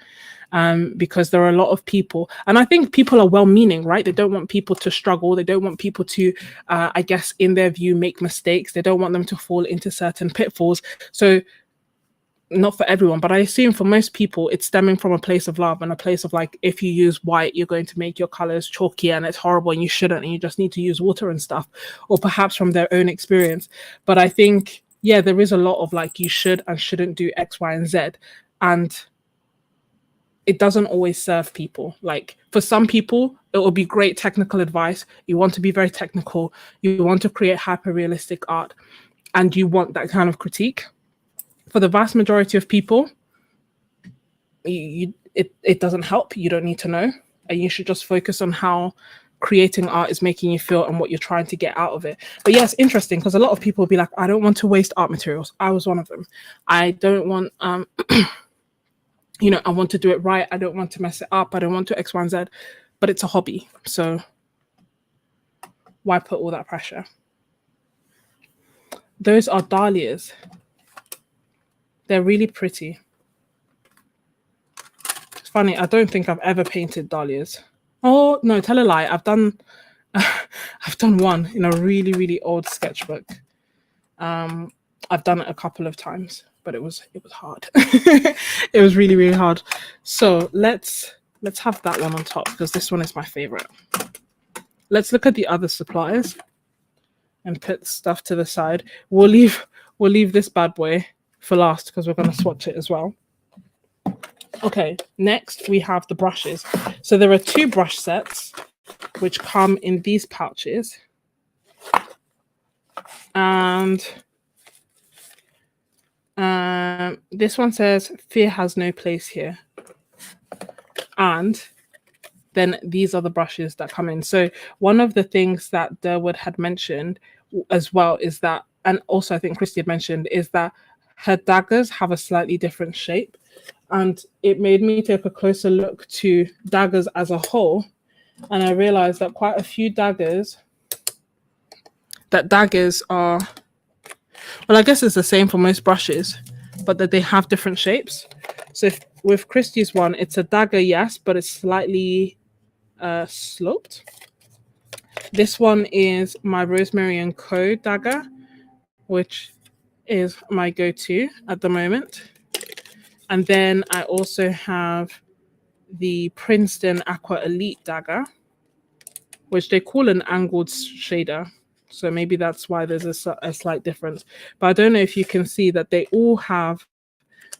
because there are a lot of people. And I think people are well meaning, right? They don't want people to struggle. They don't want people to, I guess, in their view, make mistakes. They don't want them to fall into certain pitfalls. So not for everyone, but I assume for most people, it's stemming from a place of love and a place of like, if you use white, you're going to make your colors chalky and it's horrible and you shouldn't, and you just need to use water and stuff, or perhaps from their own experience. But I think, yeah, there is a lot of like, you should and shouldn't do X, Y, and Z. And it doesn't always serve people. Like for some people, it will be great technical advice. You want to be very technical. You want to create hyper realistic art and you want that kind of critique. For the vast majority of people, it doesn't help. You don't need to know. And you should just focus on how creating art is making you feel and what you're trying to get out of it. But yeah, it's interesting because a lot of people will be like, I don't want to waste art materials. I was one of them. I don't want, I want to do it right. I don't want to mess it up. I don't want to X, Y, and Z. But it's a hobby. So why put all that pressure? Those are dahlias. They're really pretty. It's funny, I don't think I've ever painted dahlias. Oh, no, tell a lie. I've done one in a really, really old sketchbook. I've done it a couple of times, but it was hard. It was really, really hard. So let's have that one on top because this one is my favorite. Let's look at the other supplies and put stuff to the side. We'll leave we'll leave this bad boy for last because we're going to swatch it as well. Okay, next we have the brushes. So there are 2 brush sets which come in these pouches. And this one says, "Fear has no place here." And then these are the brushes that come in. So one of the things that Durwood had mentioned as well is that, and also I think Kristy had mentioned, is that her daggers have a slightly different shape. And it made me take a closer look to daggers as a whole. And I realized that quite a few daggers are, well, I guess it's the same for most brushes, but that they have different shapes. So with Kristy's one, it's a dagger, yes, but it's slightly sloped. This one is my Rosemary & Co. dagger, which is my go-to at the moment. And then I also have the Princeton Aqua Elite dagger, which they call an angled shader. So maybe that's why there's a slight difference. But I don't know if you can see that they all have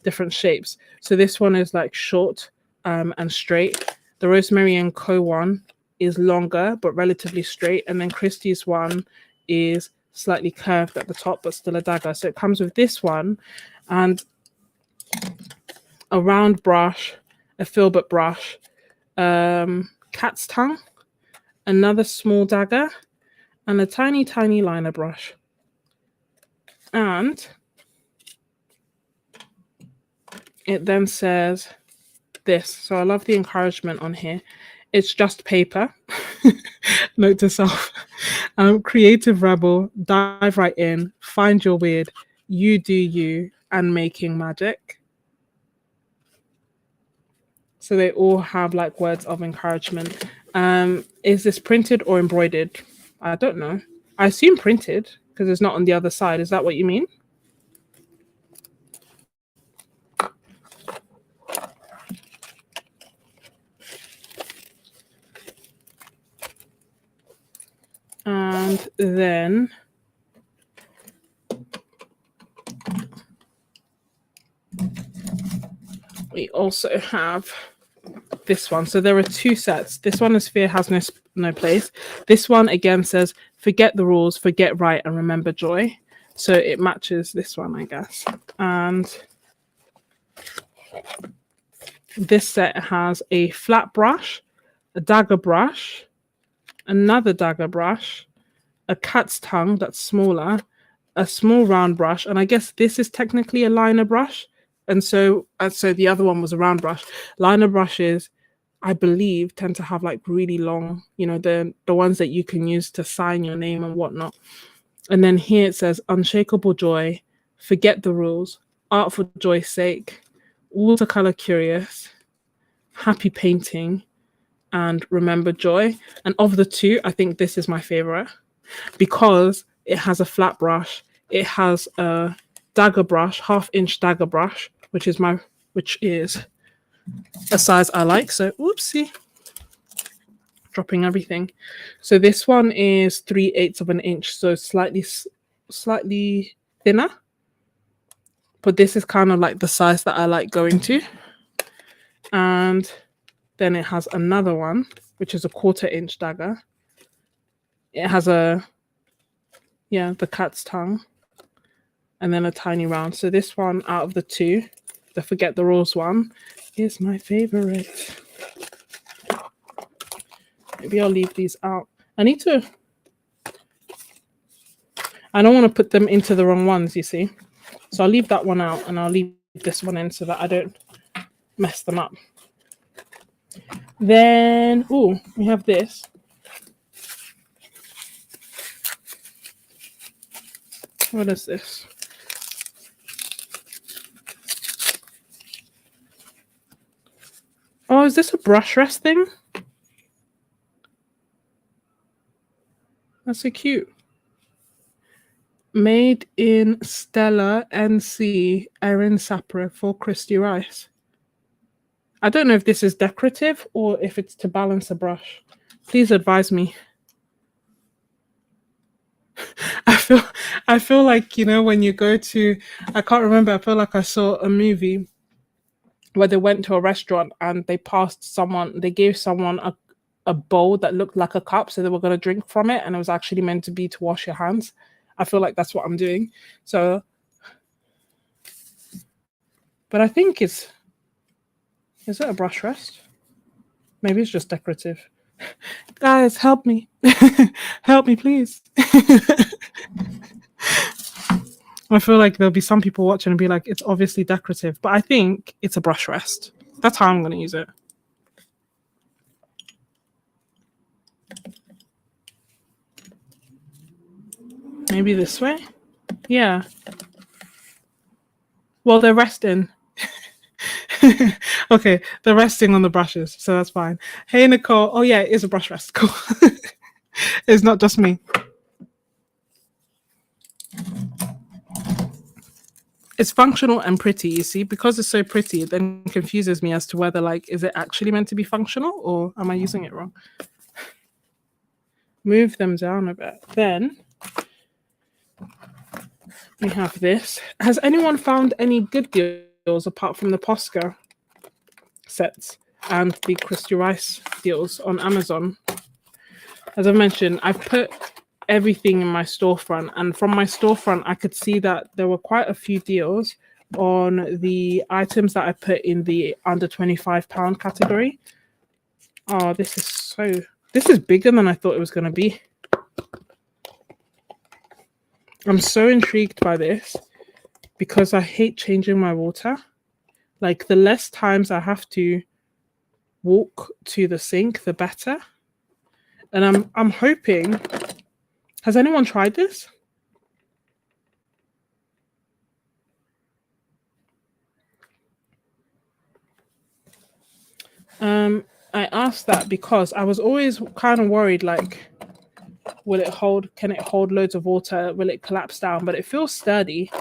different shapes. So this one is like short and straight. The Rosemary & Co. one is longer but relatively straight. And then Kristy's one is slightly curved at the top but still a dagger. So it comes with this one and a round brush, a filbert brush, cat's tongue, another small dagger, and a tiny, tiny liner brush. And it then says this. So I love the encouragement on here. It's just paper. Note to self. Creative rebel, dive right in, find your weird, you do you, and making magic. So they all have like words of encouragement. Is this printed or embroidered? I don't know. I assume printed because it's not on the other side. Is that what you mean? And then we also have this one. So there are 2 sets. This one is Fear Has No Place. This one again says, "Forget the rules, forget right, and remember joy." So it matches this one, I guess. And this set has a flat brush, a dagger brush, another dagger brush, a cat's tongue that's smaller, a small round brush, and I guess this is technically a liner brush. And so the other one was a round brush. Liner brushes, I believe, tend to have like really long, the ones that you can use to sign your name and whatnot. And then here it says, "Unshakable joy, forget the rules, art for joy's sake, watercolor curious, happy painting, and remember joy." And of the 2, I think this is my favorite because it has a flat brush. It has a dagger brush, 1/2-inch dagger brush, which is a size I like. So, whoopsie, dropping everything. So this one is 3/8 of an inch, so slightly thinner. But this is kind of like the size that I like going to. And then it has another one, which is a 1/4-inch dagger. It has the cat's tongue, and then a tiny round. So this one out of the 2, the Forget the Rules one, is my favorite. Maybe I'll leave these out. I don't want to put them into the wrong ones, you see. So I'll leave that one out and I'll leave this one in so that I don't mess them up. Then, we have this. What is this? Oh, is this a brush rest thing? That's so cute. Made in Stella NC, Erin Sapra for Kristy Rice. I don't know if this is decorative or if it's to balance a brush. Please advise me. I I feel like, when you go to, I can't remember, I feel like I saw a movie where they went to a restaurant and they gave someone a bowl that looked like a cup, so they were going to drink from it, and it was actually meant to be to wash your hands. I feel like that's what I'm doing. So, but I think is it a brush rest? Maybe it's just decorative. Guys, help me. Help me, please. I feel like there'll be some people watching and be like, it's obviously decorative, but I think it's a brush rest. That's how I'm going to use it. Maybe this way? Yeah. Well, they're resting. Okay, they're resting on the brushes, so that's fine. Hey, Nicole. Oh, yeah, it is a brush rest. Cool. It's not just me. It's functional and pretty, you see. Because it's so pretty, it then confuses me as to whether, like, is it actually meant to be functional or am I using it wrong? Move them down a bit. Then we have this. Has anyone found any good deals apart from the Posca sets and the Kristy Rice deals on Amazon? As I mentioned, I've put everything in my storefront, and from my storefront I could see that there were quite a few deals on the items that I put in the under £25 category. Oh, this is bigger than I thought it was going to be. I'm so intrigued by this because I hate changing my water. Like, the less times I have to walk to the sink, the better. And I'm hoping. Has anyone tried this? I asked that because I was always kind of worried, like, can it hold loads of water? Will it collapse down? But it feels sturdy.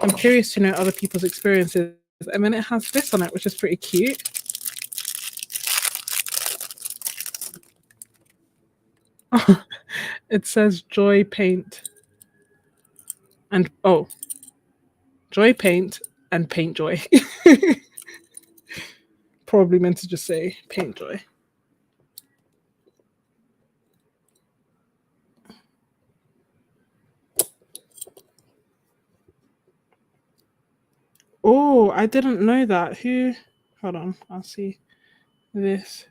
I'm curious to know other people's experiences. And then it has this on it, which is pretty cute. It says Joy Paint. And Joy Paint and Paint Joy. Probably meant to just say Paint Joy. Oh, I didn't know that. Hold on, I'll see this.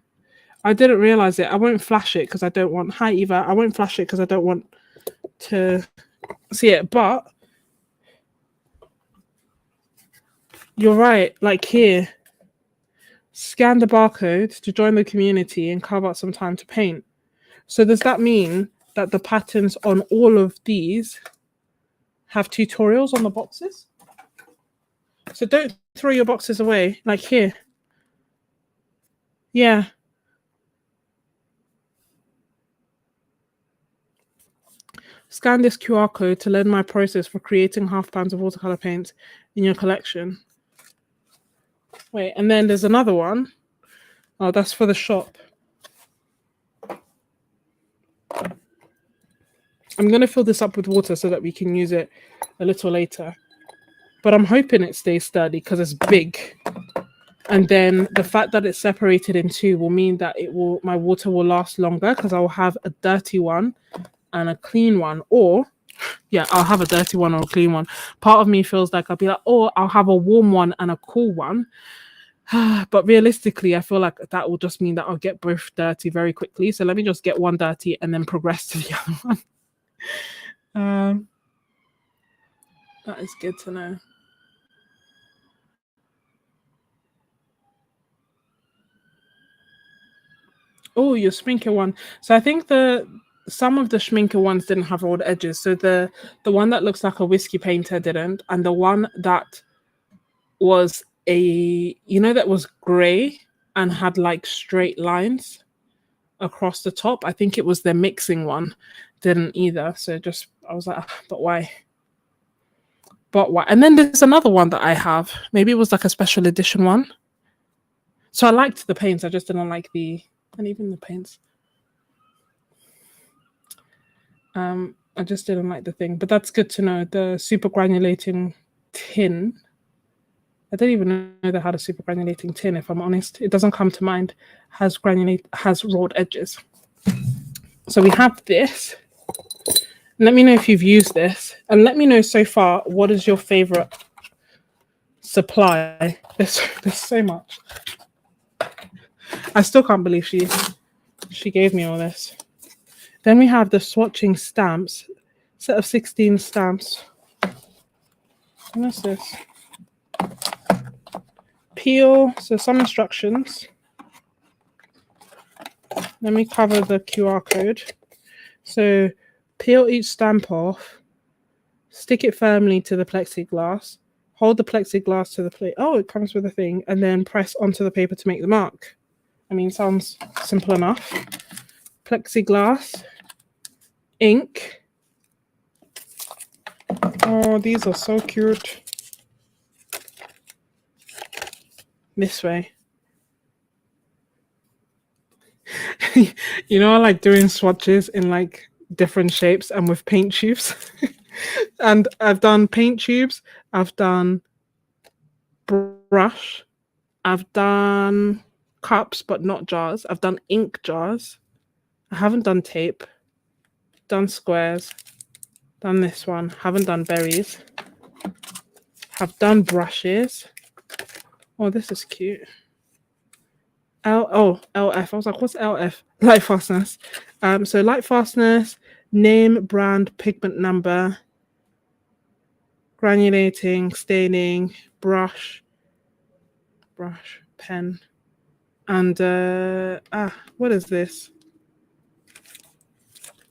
I didn't realize it. I won't flash it because I don't want. Hi, Eva. I won't flash it because I don't want to see it. But you're right. Like, here, scan the barcode to join the community and carve out some time to paint. So does that mean that the patterns on all of these have tutorials on the boxes? So don't throw your boxes away. Like, here. Yeah. Scan this QR code to learn my process for creating half pounds of watercolor paint in your collection. Wait, and then there's another one. Oh, that's for the shop. I'm going to fill this up with water so that we can use it a little later. But I'm hoping it stays sturdy because it's big. And then the fact that it's separated in two will mean that my water will last longer because I will have a dirty one and a clean one. Or, yeah, I'll have a dirty one or a clean one. Part of me feels like I'll be like, I'll have a warm one and a cool one. But realistically, I feel like that will just mean that I'll get both dirty very quickly. So let me just get one dirty and then progress to the other one. That is good to know. Oh, your Schminke one. So I think some of the Schminke ones didn't have rolled edges. So the one that looks like a whiskey painter didn't, and the one that was that was grey and had like straight lines across the top. I think it was the mixing one, didn't either. So I was like, but why? But why? And then there's another one that I have. Maybe it was like a special edition one. So I liked the paints. I just didn't like and even the paints. I just didn't like the thing, but that's good to know. The super granulating tin. I don't even know they had a super granulating tin, if I'm honest. It doesn't come to mind. Has rolled edges. So we have this. Let me know if you've used this, and let me know so far what is your favorite supply. There's so much. I still can't believe she gave me all this. Then we have the swatching stamps, set of 16 stamps. What's this? Peel, so some instructions. Let me cover the QR code. So peel each stamp off, stick it firmly to the plexiglass, hold the plexiglass to the plate. Oh, it comes with a thing, and then press onto the paper to make the mark. I mean, sounds simple enough. Plexiglass, ink. Oh, these are so cute. This way. You know, I like doing swatches in like different shapes and with paint tubes. And I've done paint tubes, I've done brush, I've done cups but not jars, I've done ink jars, I haven't done tape, done squares, done this one, haven't done berries, have done brushes. Oh, this is cute. LF. I was like, what's LF? Light fastness. So light fastness, name, brand, pigment number, granulating, staining, brush, pen, and what is this?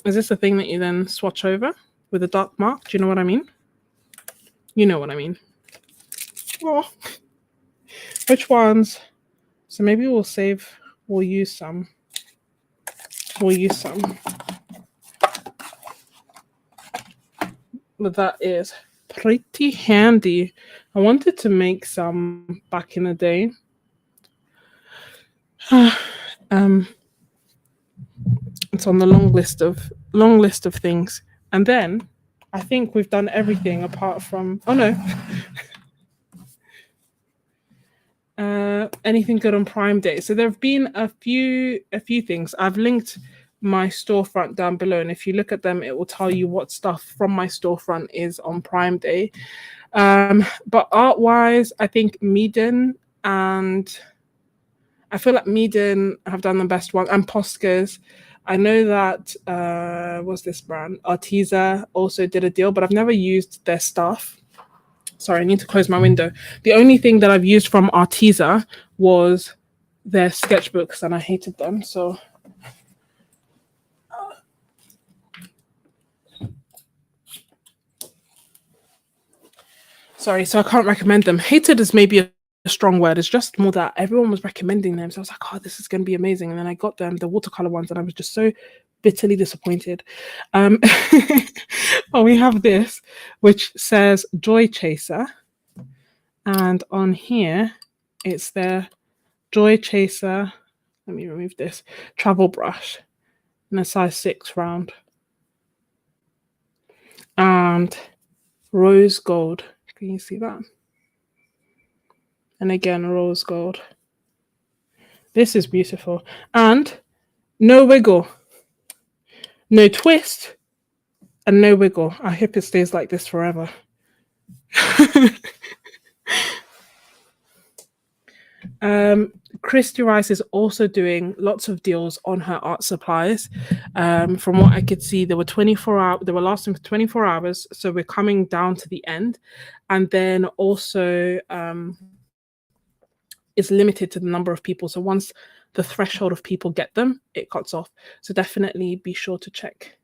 Is this a thing that you then swatch over with a dark mark? Do you know what I mean? You know what I mean. Oh, which ones? So maybe we'll use some. But that is pretty handy. I wanted to make some back in the day. It's on the long list of things. And then I think we've done everything apart from anything good on Prime Day. So there have been a few things. I've linked my storefront down below, and if you look at them, it will tell you what stuff from my storefront is on Prime Day. But art-wise, I think Meaden and I feel like Meaden have done the best one, and Posca's. I know that what's this brand? Arteza also did a deal, but I've never used their stuff. Sorry, I need to close my window. The only thing that I've used from Arteza was their sketchbooks, and I hated them. So sorry, so I can't recommend them. Hated is maybe a strong word. It's just more that everyone was recommending them. So I was like, oh, this is going to be amazing. And then I got them, the watercolor ones, and I was just so bitterly disappointed. Oh, we have this, which says Joy Chaser. And on here, it's their Joy Chaser. Let me remove this. Travel brush in a size 6 round. And rose gold. Can you see that? And again, rose gold. This is beautiful. And no wiggle. No twist. And no wiggle. I hope it stays like this forever. Kristy Rice is also doing lots of deals on her art supplies. From what I could see, they were 24 hours. They were lasting for 24 hours. So we're coming down to the end. And then also it's limited to the number of people. So once the threshold of people get them, it cuts off. So definitely be sure to check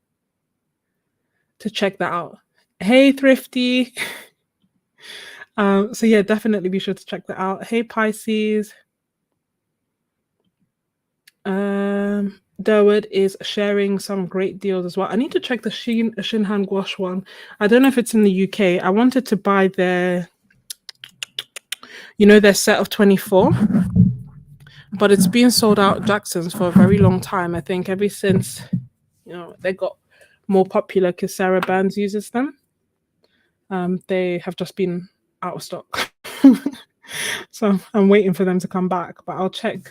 that out. Hey, Thrifty. So yeah, definitely be sure to check that out. Hey, Pisces. Durwood is sharing some great deals as well. I need to check the Shinhan Gouache one. I don't know if it's in the UK. I wanted to buy their set of 24, but it's been sold out at Jackson's for a very long time. I think ever since they got more popular because Sarah Burns uses them. They have just been out of stock. So I'm waiting for them to come back, but I'll check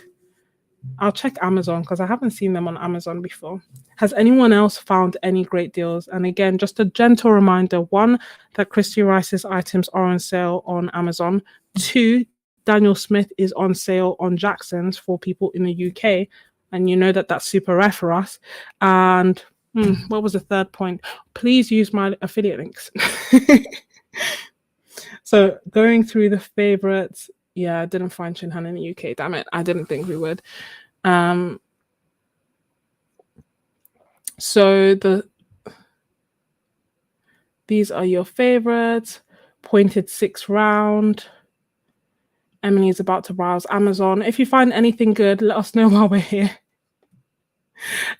Amazon because I haven't seen them on Amazon before. Has anyone else found any great deals? And again, just a gentle reminder: one, that Kristy Rice's items are on sale on Amazon. Two, Daniel Smith is on sale on Jackson's for people in the UK. And you know that that's super rare for us. And what was the third point? Please use my affiliate links. So going through the favorites, yeah, I didn't find Chinhan in the UK. Damn it, I didn't think we would. So these are your favorites. Pointed 6 round. Emily is about to browse Amazon. If you find anything good, let us know while we're here.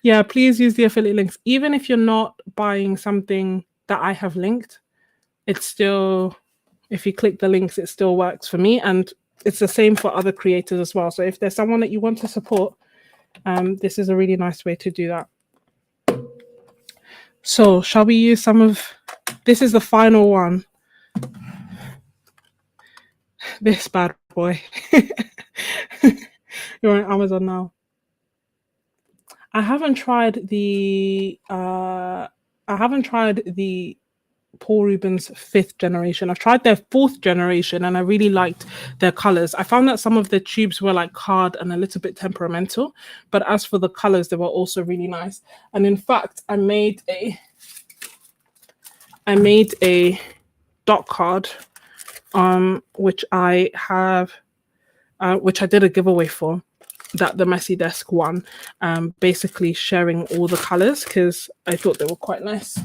Yeah, please use the affiliate links. Even if you're not buying something that I have linked, it's still, if you click the links, it still works for me. And it's the same for other creators as well. So if there's someone that you want to support, this is a really nice way to do that. So shall we use some of, this is the final one. This bad boy. You're on Amazon now. I haven't tried the Paul Rubens 5th generation. I've tried their 4th generation and I really liked their colors. I found that some of the tubes were like hard and a little bit temperamental, but as for the colors, they were also really nice. And in fact, I made a dot card, which I have, which I did a giveaway for, that the Messy Desk won, basically sharing all the colors because I thought they were quite nice.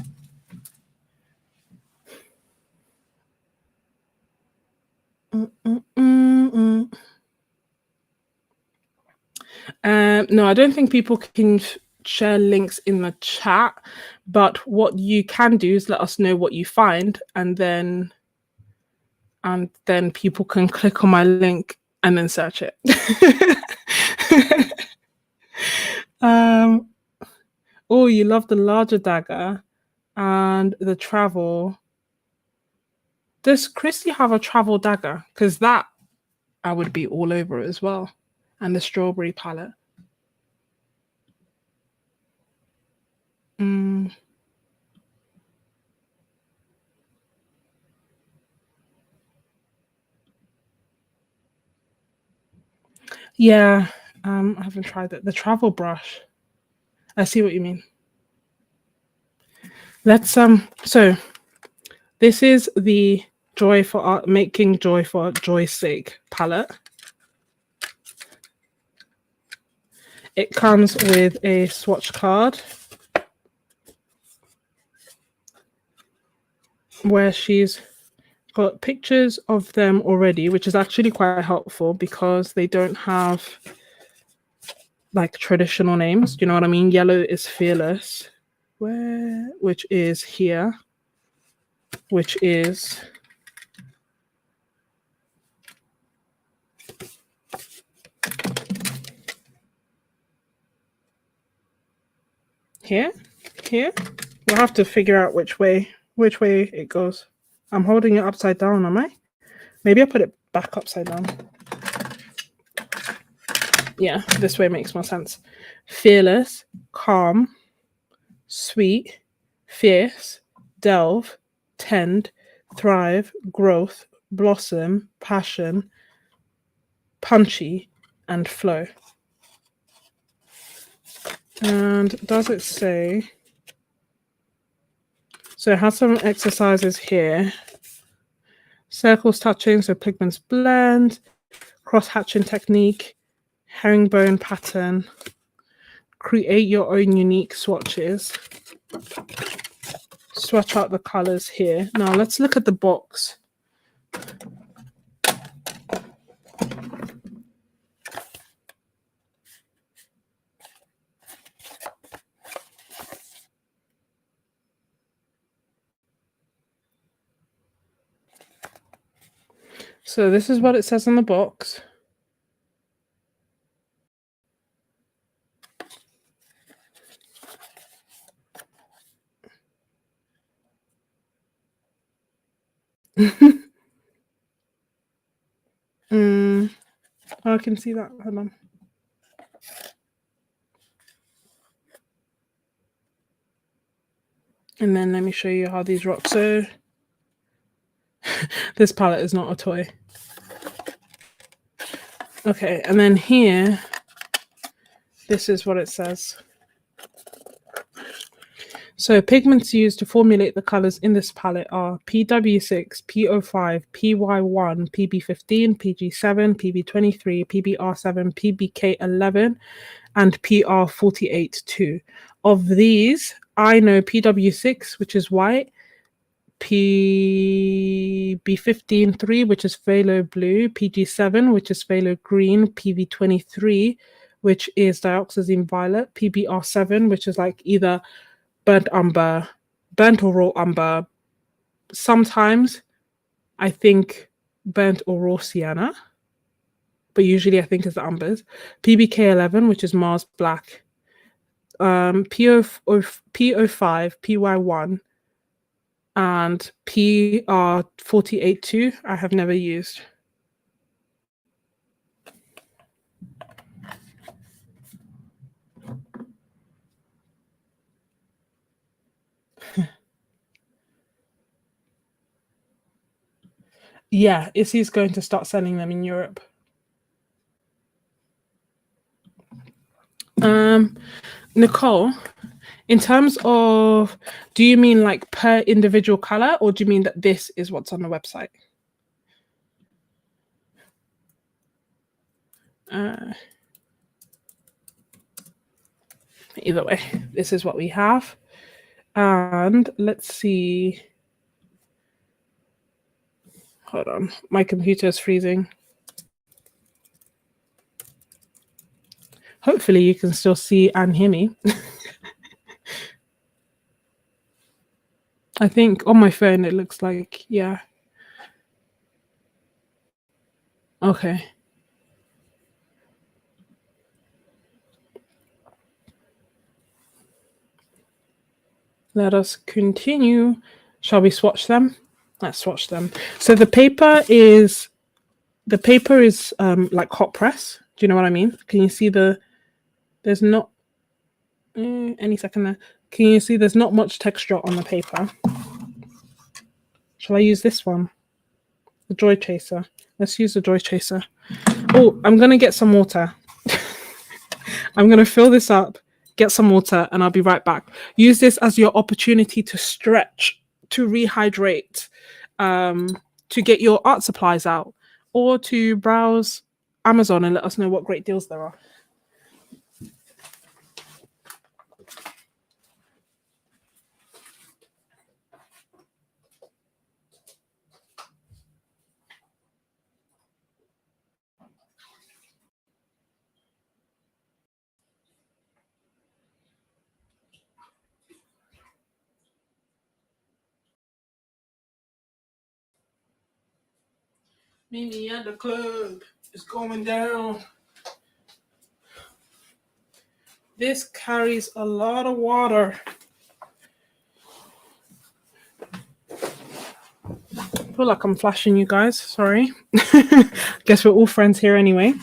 No, I don't think people can share links in the chat, but what you can do is let us know what you find, and then people can click on my link and then search it. Oh, you love the larger dagger and the travel. Does Kristy have a travel dagger? Because that I would be all over as well. And the strawberry palette. Yeah, I haven't tried it. The travel brush. I see what you mean. Let's so this is the Joy for Art, Making Joy for Joy's Sake palette. It comes with a swatch card where she's got pictures of them already, which is actually quite helpful because they don't have like traditional names. Do you know what I mean? Yellow is Fearless, which is here, which is here. We'll have to figure out which way it goes. I'm holding it upside down, am I? Maybe I'll put it back upside down. Yeah, this way makes more sense. Fearless, Calm, Sweet, Fierce, Delve, Tend, Thrive, Growth, Blossom, Passion, Punchy, and Flow. And does it say? So it has some exercises here. Circles touching, so pigments blend, cross-hatching technique, herringbone pattern, create your own unique swatches, swatch out the colors here. Now let's look at the box. So this is what it says on the box. Oh, I can see that. Hold on. And then let me show you how these rock. So this palette is not a toy. Okay, and then here, this is what it says. So pigments used to formulate the colors in this palette are PW6, P05, PY1, PB15, PG7, PB23, PBR7, PBK11, and PR48-2. Of these, I know PW6, which is white, PB15-3, which is phthalo blue, PG7, which is phthalo green, PV23, which is dioxazine violet, PBR7, which is like either burnt umber, burnt or raw umber. Sometimes I think burnt or raw sienna, but usually I think it's the umbers. PBK11, which is Mars black, P05, PY1, and PR48-2 I have never used. Yeah, Issy's going to start selling them in Europe. Nicole, in terms of, do you mean like per individual color, or do you mean that this is what's on the website? Either way, this is what we have. And let's see. Hold on, my computer is freezing. Hopefully you can still see and hear me. I think on my phone it looks like, yeah. Okay. Let us continue. Shall we swatch them? Let's swatch them. So the paper is like hot press. Do you know what I mean? Can you see there's not any second there. Can you see there's not much texture on the paper? Shall I use this one? The Joy Chaser. Let's use the Joy Chaser. Oh, I'm gonna get some water. I'm gonna fill this up, get some water, and I'll be right back. Use this as your opportunity to stretch, to rehydrate, to get your art supplies out, or to browse Amazon and let us know what great deals there are. Meet me at the club. It's going down. This carries a lot of water. I feel like I'm flashing you guys. Sorry. Guess we're all friends here anyway.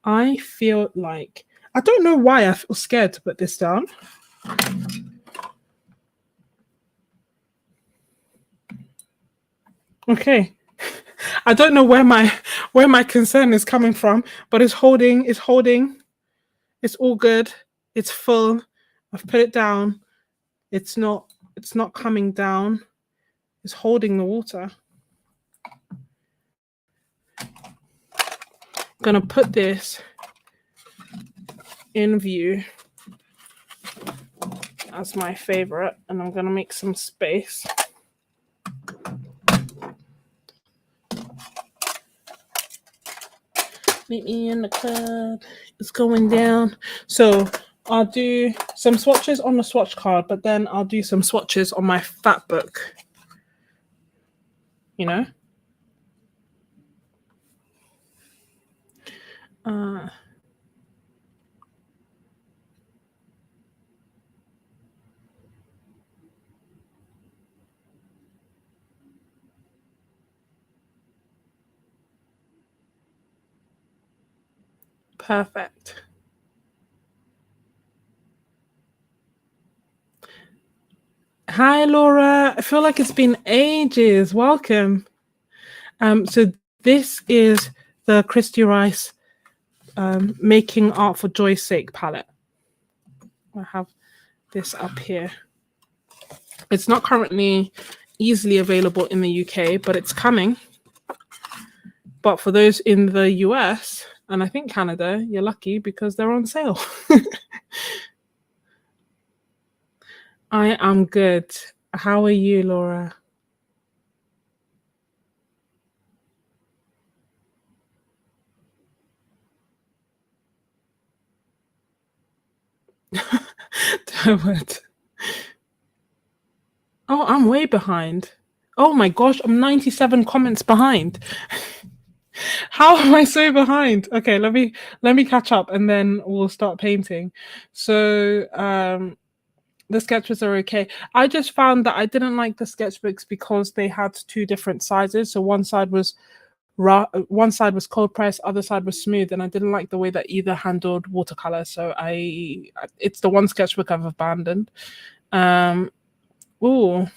I feel like, I don't know why I feel scared to put this down. Okay. I don't know where my concern is coming from, but it's holding. It's all good. It's full. I've put it down. It's not coming down. It's holding the water. I'm gonna put this in view as my favorite, and I'm gonna make some space. Meet me in the club. It's going down. So I'll do some swatches on the swatch card, but then I'll do some swatches on my fat book. You know? Perfect. Hi, Laura. I feel like it's been ages. Welcome. So this is the Kristy Rice Making Art for Joy's Sake palette. I have this up here. It's not currently easily available in the UK, but it's coming. But for those in the US and I think Canada, you're lucky because they're on sale. I am good. How are you, Laura? Derwent. Oh, I'm way behind. Oh my gosh, I'm 97 comments behind. How am I so behind? Okay, let me catch up and then we'll start painting. So the sketches are okay. I just found that I didn't like the sketchbooks because they had two different sizes. So one side was one side was cold press, other side was smooth, and I didn't like the way that either handled watercolor. So it's the one sketchbook I've abandoned. Ooh.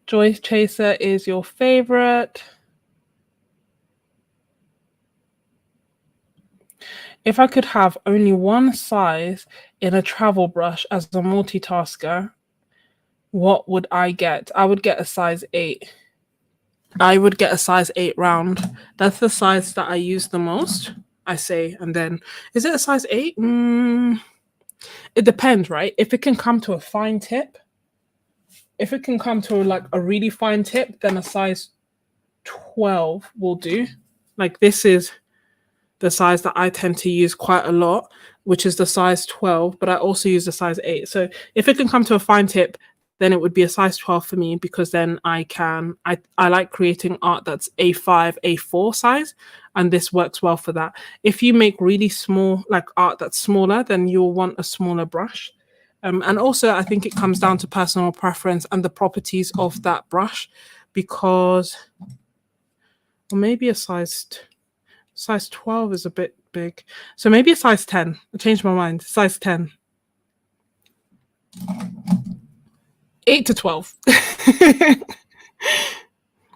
Joy Chaser is your favorite. If I could have only one size in a travel brush as a multitasker, what would I get? I would get a size 8. I would get a size 8 round. That's the size that I use the most, I say. And then, is it a size 8? It depends, right? If it can come to a fine tip, if it can come to like a really fine tip, then a size 12 will do. Like this is the size that I tend to use quite a lot, which is the size 12, but I also use the size 8. So if it can come to a fine tip, then it would be a size 12 for me because then I like creating art that's A5, A4 size, and this works well for that. If you make really small, like art that's smaller, then you'll want a smaller brush. And also, I think it comes down to personal preference and the properties of that brush because, or maybe a size 12 is a bit big. So maybe a size 10. I changed my mind. Size 10. 8 to 12.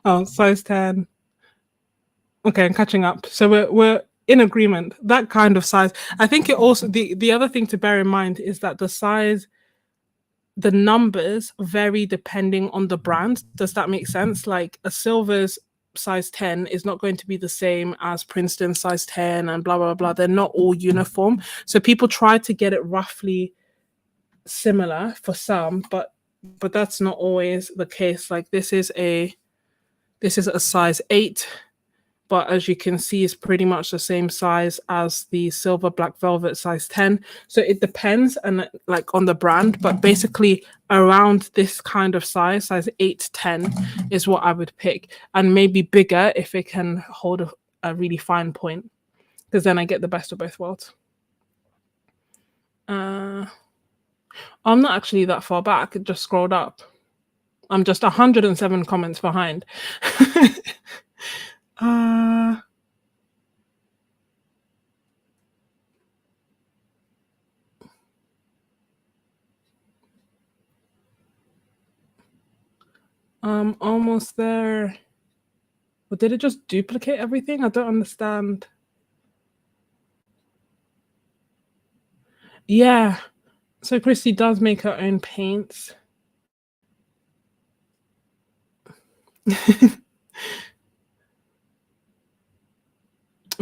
Oh, size 10. Okay, I'm catching up. So we're in agreement. That kind of size. I think it also the other thing to bear in mind is that the numbers vary depending on the brand. Does that make sense? Like a Silver's size 10 is not going to be the same as Princeton size 10 and blah blah blah. They're not all uniform. So people try to get it roughly similar for some, but that's not always the case. Like this is a size 8, but as you can see, it's pretty much the same size as the Silver Black Velvet size 10. So it depends and like on the brand, but basically around this kind of size 8, 10 is what I would pick, and maybe bigger if it can hold a really fine point, because then I get the best of both worlds. I'm not actually that far back. It just scrolled up. I'm just 107 comments behind. I'm almost there. But did it just duplicate everything? I don't understand. Yeah. So Kristy does make her own paints.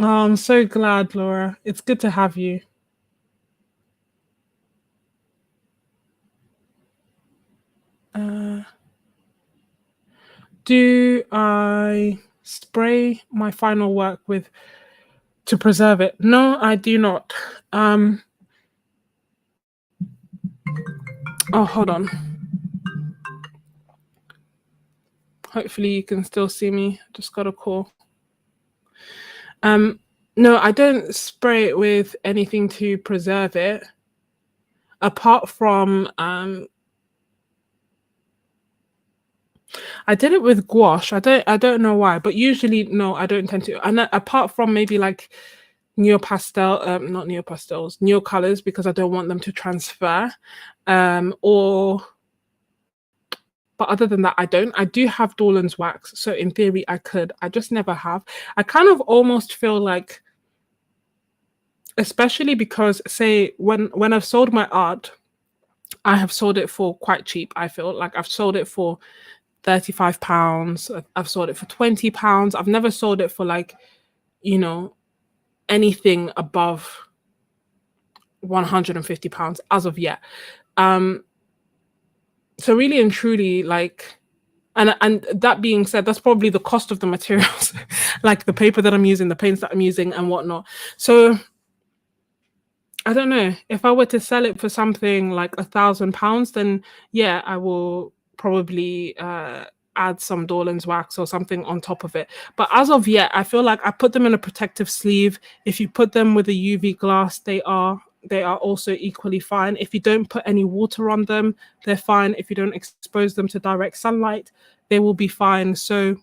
Oh, I'm so glad, Laura. It's good to have you. Do I spray my final work with to preserve it? No, I do not. Oh, hold on. Hopefully you can still see me. Just got a call. No, I don't spray it with anything to preserve it. Apart from I did it with gouache. I don't know why, but usually no, I don't tend to. And apart from maybe like not neo pastels, neo colors, because I don't want them to transfer. Or but other than that, I don't. I do have Dorland's wax, so in theory I could. I just never have. I kind of almost feel like, especially because say when I've sold my art, I have sold it for quite cheap. I feel like I've sold it for £35. I've sold it for £20. I've never sold it for like, you know, anything above £150 as of yet. So really and truly, like, and that being said, that's probably the cost of the materials, like the paper that I'm using, the paints that I'm using, and whatnot. So I don't know, if I were to sell it for something like £1,000, then yeah, I will probably add some Dorland's wax or something on top of it. But as of yet, I feel like I put them in a protective sleeve. If you put them with a UV glass, they are also equally fine. If you don't put any water on them, they're fine. If you don't expose them to direct sunlight, they will be fine. So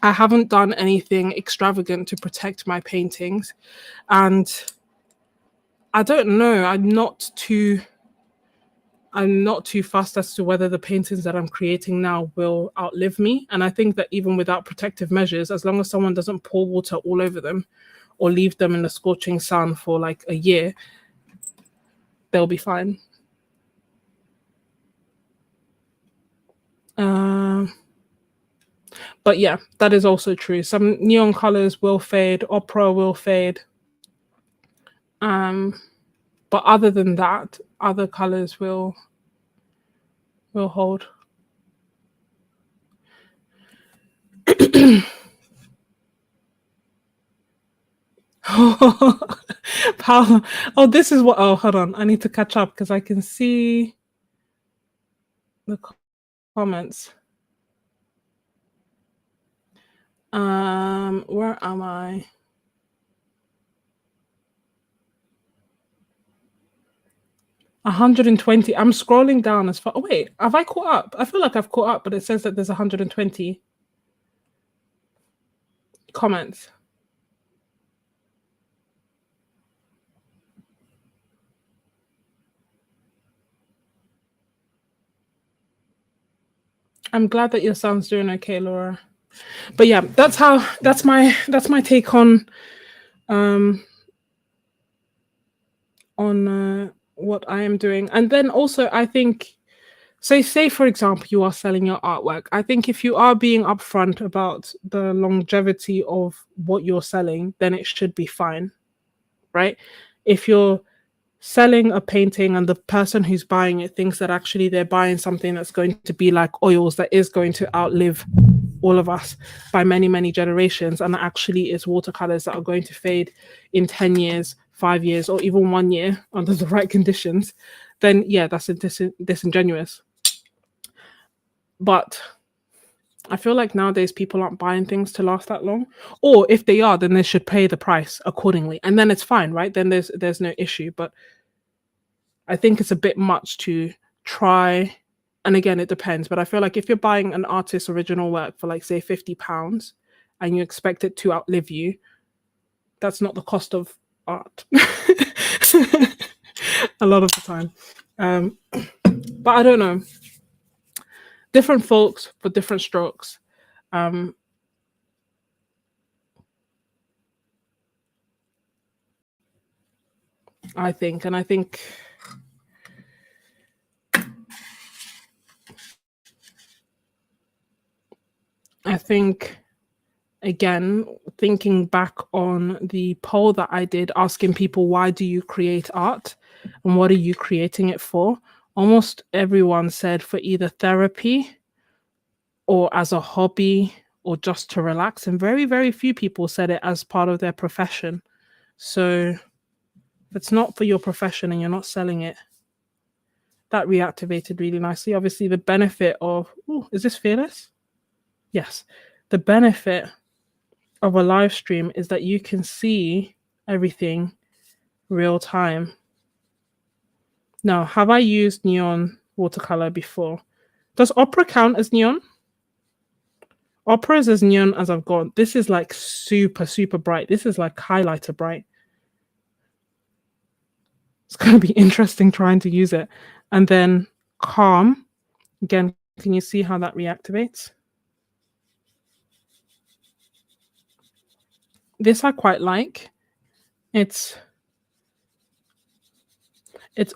I haven't done anything extravagant to protect my paintings. And I don't know, I'm not too fussed as to whether the paintings that I'm creating now will outlive me. And I think that even without protective measures, as long as someone doesn't pour water all over them or leave them in the scorching sun for like a year, they'll be fine. But yeah, that is also true. Some neon colors will fade, opera will fade. But other than that, other colors will hold. Paolo, oh, this is what. Oh, hold on. I need to catch up because I can see the comments. Where am I? $120. I'm scrolling down as far. Oh, wait, have I caught up? I feel like I've caught up, but it says that there's 120 comments. I'm glad that your son's doing okay, Laura. But yeah, that's my take on what I am doing. And then also I think, so say for example you are selling your artwork. I think if you are being upfront about the longevity of what you're selling, then it should be fine, right? If you're selling a painting and the person who's buying it thinks that actually they're buying something that's going to be like oils, that is going to outlive all of us by many, many generations, and actually is watercolors that are going to fade in 10 years, 5 years, or even 1 year under the right conditions, then yeah, that's disingenuous. But I feel like nowadays people aren't buying things to last that long, or if they are, then they should pay the price accordingly, and then it's fine, right? Then there's no issue. But I think it's a bit much to try. And again, it depends. But I feel like if you're buying an artist's original work for like say £50 and you expect it to outlive you, that's not the cost of art. A lot of the time. But I don't know. Different folks for different strokes. I think, and I think again, thinking back on the poll that I did asking people, why do you create art and what are you creating it for? Almost everyone said for either therapy or as a hobby or just to relax. And very, very few people said it as part of their profession. So if it's not for your profession and you're not selling it, that reactivated really nicely. Obviously, the benefit of, is this Fearless? Yes. The benefit of a live stream is that you can see everything real time. Now, have I used neon watercolor before? Does opera count as neon? Opera is as neon as I've got. This is like super, super bright. This is like highlighter bright. It's going to be interesting trying to use it. And then Calm. Again, can you see how that reactivates? This I quite like. It's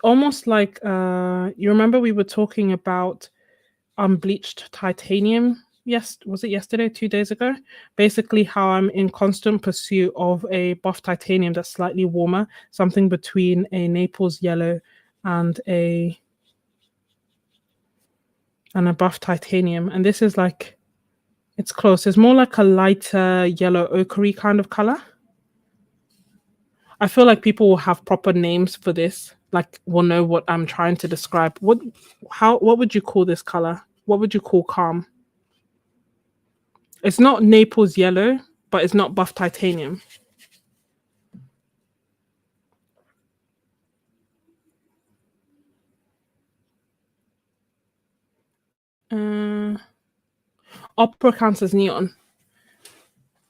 almost like you remember we were talking about unbleached titanium. Yes, was it yesterday, 2 days ago? Basically, how I'm in constant pursuit of a buff titanium that's slightly warmer, something between a Naples yellow and a buff titanium. And this is like, it's close. It's more like a lighter yellow ochre kind of color. I feel like people will have proper names for this, like will know what I'm trying to describe. What would you call this color? What would you call Calm? It's not Naples yellow, but it's not buff titanium. Opera counts as neon.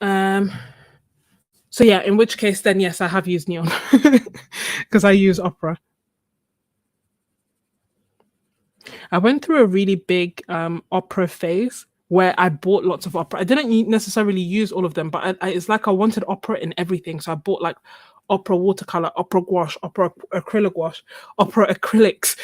So yeah, in which case then yes, I have used neon because I use opera. I went through a really big opera phase where I bought lots of opera. I didn't necessarily use all of them, but it's like I wanted opera in everything. So I bought like opera watercolor, opera gouache, opera acrylic gouache, opera acrylics.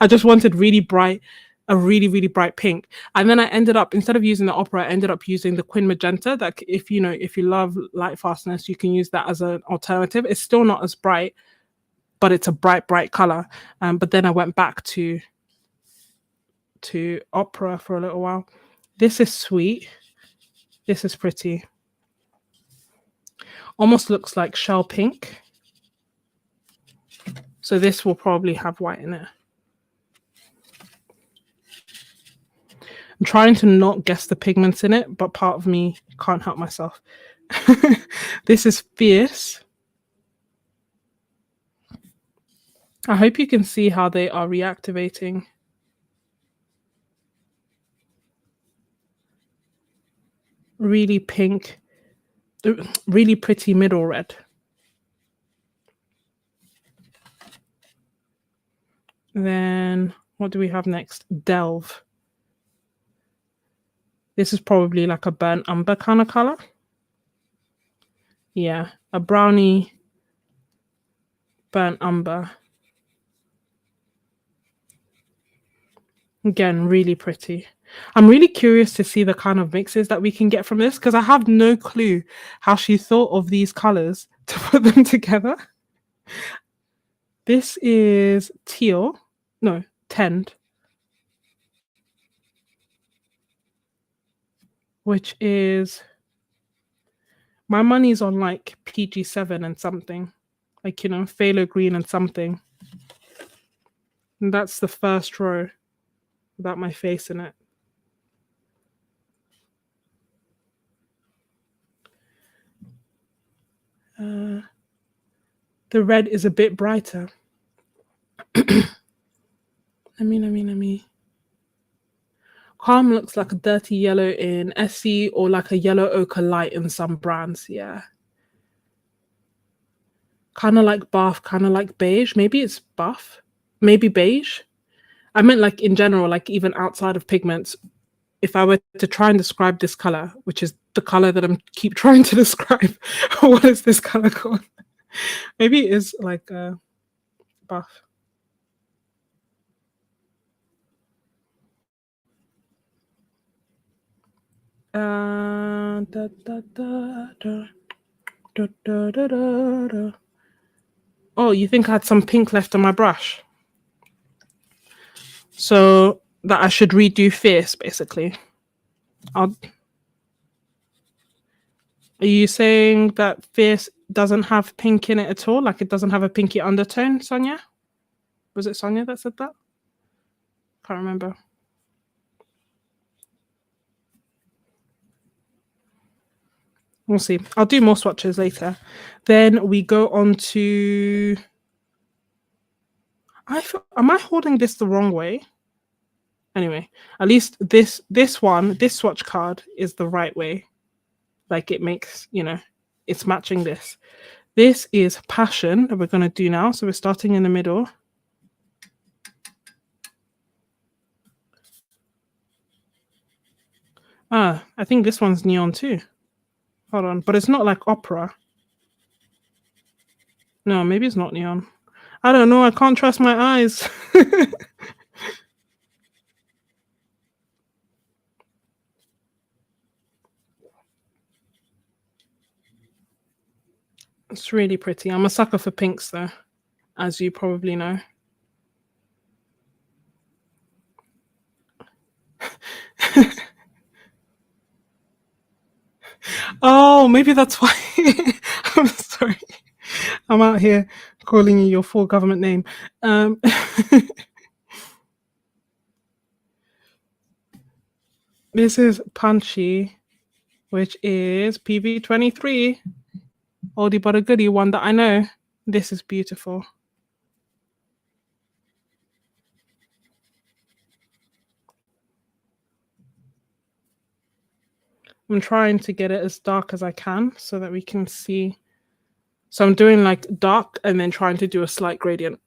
I just wanted really bright, a really, really bright pink. And then I ended up, instead of using the opera, I ended up using the Quin Magenta. That if you love light fastness, you can use that as an alternative. It's still not as bright, but it's a bright, bright color. But then I went back to opera for a little while. This is sweet. This is pretty. Almost looks like shell pink. So this will probably have white in it. I'm trying to not guess the pigments in it, but part of me can't help myself. This is Fierce. I hope you can see how they are reactivating. Really pink, really pretty middle red. Then what do we have next? Delve. This is probably like a burnt umber kind of color. Yeah, a brownie burnt umber. Again, really pretty. I'm really curious to see the kind of mixes that we can get from this because I have no clue how she thought of these colors to put them together. This is teal. No, Tend. Which is, my money's on like PG7 and something. Like, phthalo green and something. And that's the first row without my face in it. The red is a bit brighter. Let me. Calm looks like a dirty yellow in Essie or like a yellow ochre light in some brands. Yeah. Kind of like buff, kind of like beige. Maybe it's buff. Maybe beige. I meant like in general, like even outside of pigments, if I were to try and describe this color, which is the color that I'm keep trying to describe, what is this color called? Maybe it is like buff. Oh, you think I had some pink left on my brush? So that I should redo Fierce, basically. Are you saying that Fierce doesn't have pink in it at all? Like it doesn't have a pinky undertone, Sonia? Was it Sonia that said that? Can't remember. We'll see. I'll do more swatches later. Then we go on to... am I holding this the wrong way? Anyway, at least this swatch card is the right way. Like it makes, it's matching this. This is Passion that we're going to do now. So we're starting in the middle. Ah, I think this one's neon too. Hold on, but it's not like opera. No, maybe it's not neon. I don't know. I can't trust my eyes. It's really pretty. I'm a sucker for pinks though, as you probably know. Oh, maybe that's why. I'm sorry. I'm out here calling you your full government name. This is Punchy, which is PV23. Oldie but a goodie, one that I know. This is beautiful. I'm trying to get it as dark as I can so that we can see. So I'm doing like dark and then trying to do a slight gradient.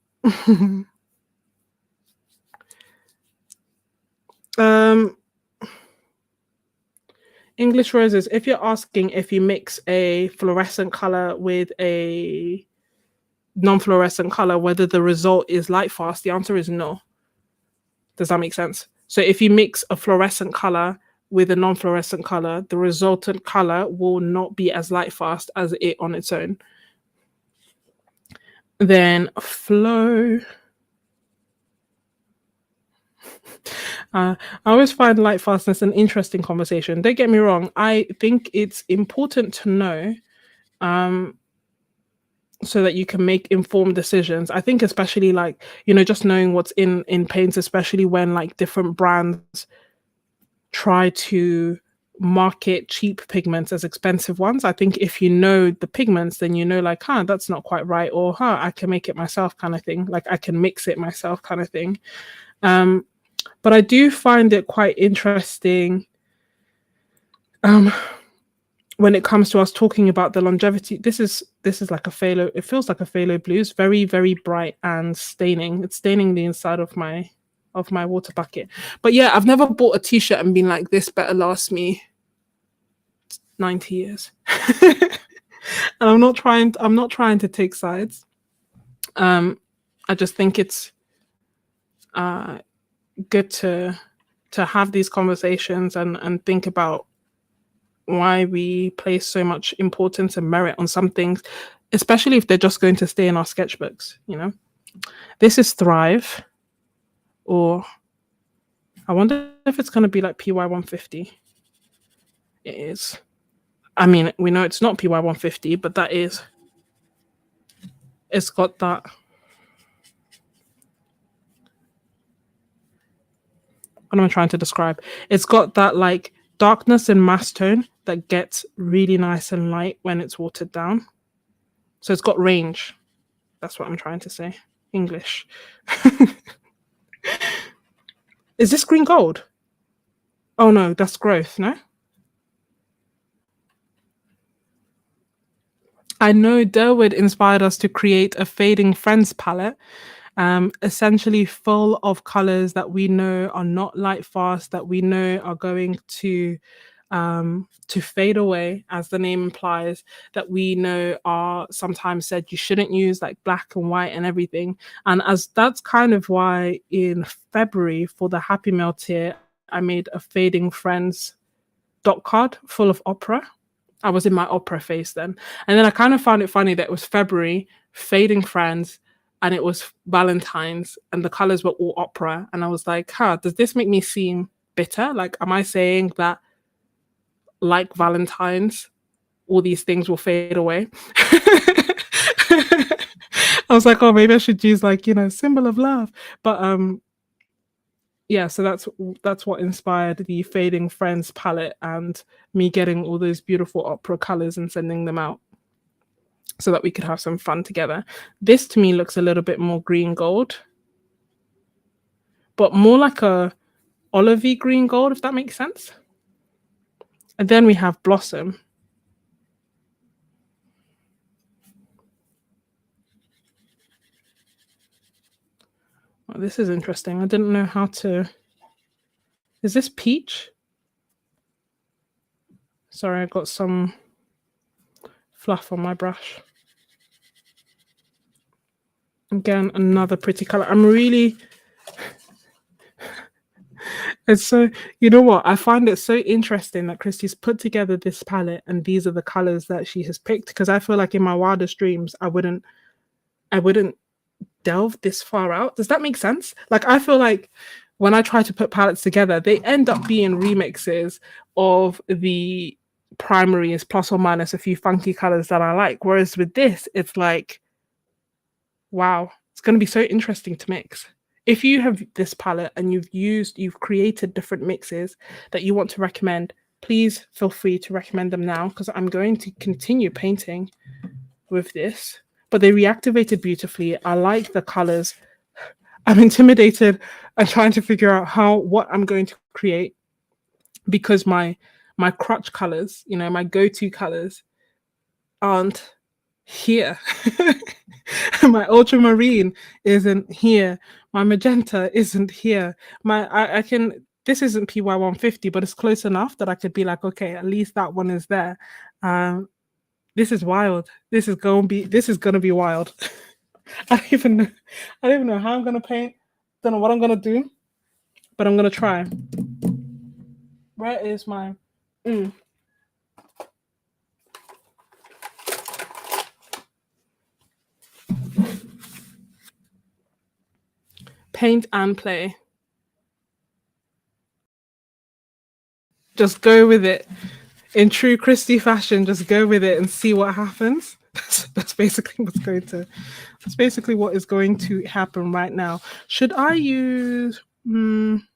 English roses, if you're asking if you mix a fluorescent color with a non-fluorescent color, whether the result is light fast, the answer is no. Does that make sense? So if you mix a fluorescent color with a non-fluorescent color, the resultant color will not be as light fast as it on its own. Then flow. I always find light fastness an interesting conversation. Don't get me wrong. I think it's important to know so that you can make informed decisions. I think especially like, just knowing what's in paints, especially when like different brands try to market cheap pigments as expensive ones. I think if you know the pigments, then like, that's not quite right, or I can make it myself kind of thing. Like I can mix it myself kind of thing. But I do find it quite interesting when it comes to us talking about the longevity. This is like a phthalo. It feels like a phthalo blue. It's very, very bright and staining. It's staining the inside of my water bucket. But yeah, I've never bought a t-shirt and been like, this better last me 90 years. And I'm not trying to take sides. I just think it's good to have these conversations and think about why we place so much importance and merit on some things, especially if they're just going to stay in our sketchbooks. This is Thrive, or I wonder if it's going to be like PY150. It is. I mean, we know it's not PY150, but that is. It's got that. What am I trying to describe? It's got that like darkness and mass tone that gets really nice and light when it's watered down. So it's got range. That's what I'm trying to say. English. Is this green gold? Oh no, that's growth, no? I know Derwood inspired us to create a Fading Friends palette, essentially full of colors that we know are not light fast, that we know are going to fade away, as the name implies, that we know are sometimes said you shouldn't use, like black and white and everything. And as that's kind of why in February for the Happy Mail tier, I made a Fading Friends dot card full of opera. I was in my opera phase then. And then I kind of found it funny that it was February, Fading Friends, and it was Valentine's, and the colors were all opera. And I was like, does this make me seem bitter? Like, am I saying that, like Valentine's, all these things will fade away? I was like, oh, maybe I should use like, symbol of love. But yeah, so that's what inspired the Fading Friends palette and me getting all those beautiful opera colors and sending them out so that we could have some fun together. This to me looks a little bit more green gold, but more like a olivey green gold, if that makes sense. And then we have Blossom. Oh, this is interesting. I didn't know how to... Is this peach? Sorry, I got some fluff on my brush. Again, another pretty color. I'm really... And so, you know what? I find it so interesting that Kristy's put together this palette and these are the colors that she has picked, because I feel like in my wildest dreams, I wouldn't delve this far out. Does that make sense? Like, I feel like when I try to put palettes together, they end up being remixes of the primaries plus or minus a few funky colors that I like. Whereas with this, it's like, wow, it's going to be so interesting to mix. If you have this palette and you've created different mixes that you want to recommend, please feel free to recommend them now, because I'm going to continue painting with this. But they reactivated beautifully. I like the colors. I'm intimidated and trying to figure out what I'm going to create, because my crutch colors, you know, my go-to colors aren't here. My ultramarine isn't here. My magenta isn't here. I can... This isn't PY 150, but it's close enough that I could be like, okay, at least that one is there. This is wild. This is gonna be wild. I don't even know how I'm gonna paint. Don't know what I'm gonna do, but I'm gonna try. Where is my paint and play? Just go with it. In true Kristy fashion, just go with it and see what happens. That's basically what is going to happen right now. Should I use I'm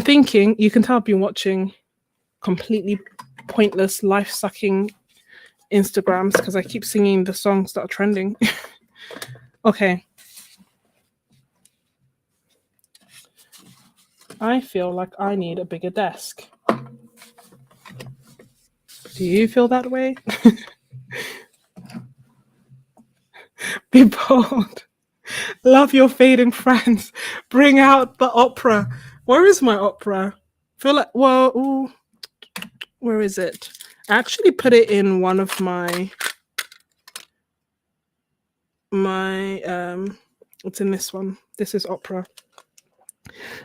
thinking, you can tell I've been watching completely pointless, life-sucking Instagrams because I keep singing the songs that are trending. Okay. I feel like I need a bigger desk. Do you feel that way? Be bold. Love your fading friends. Bring out the opera. Where is my opera? Feel like, well, ooh, where is it? I actually put it in one of my it's in this one. This is opera.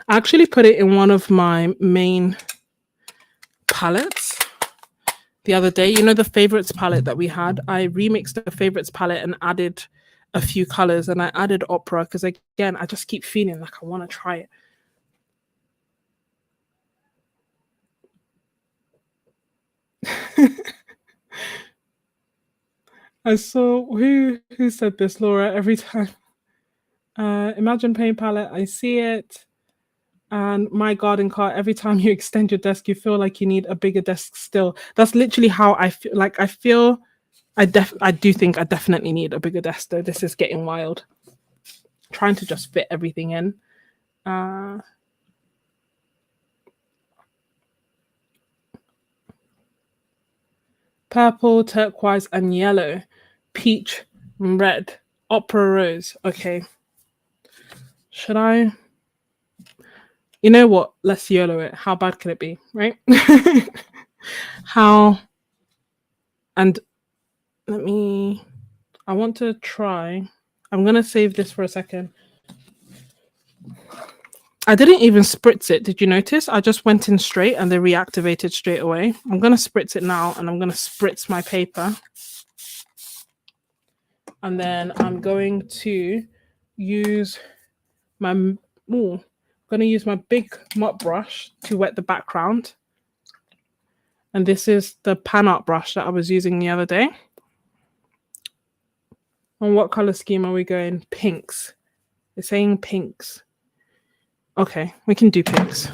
I actually put it in one of my main palettes the other day. You know, the favorites palette that we had? I remixed the favorites palette and added a few colors, and I added opera because, again, I just keep feeling like I want to try it. I saw who said this, Laura, every time. Imagine Paint palette, I see it. And my garden cart, every time you extend your desk, you feel like you need a bigger desk still. That's literally how I feel. Like, I feel I do think I definitely need a bigger desk, though. This is getting wild. Trying to just fit everything in. Purple, turquoise, and yellow. Peach, red, opera rose. Okay. Should I? You know what? Let's YOLO it. How bad can it be, right? How? And I want to try. I'm going to save this for a second. I didn't even spritz it. Did you notice? I just went in straight and they reactivated straight away. I'm going to spritz it now, and I'm going to spritz my paper. And then I'm going to use my big mop brush to wet the background. And this is the pan art brush that I was using the other day. On what color scheme are we going? Pinks. It's saying pinks. Okay, we can do pinks.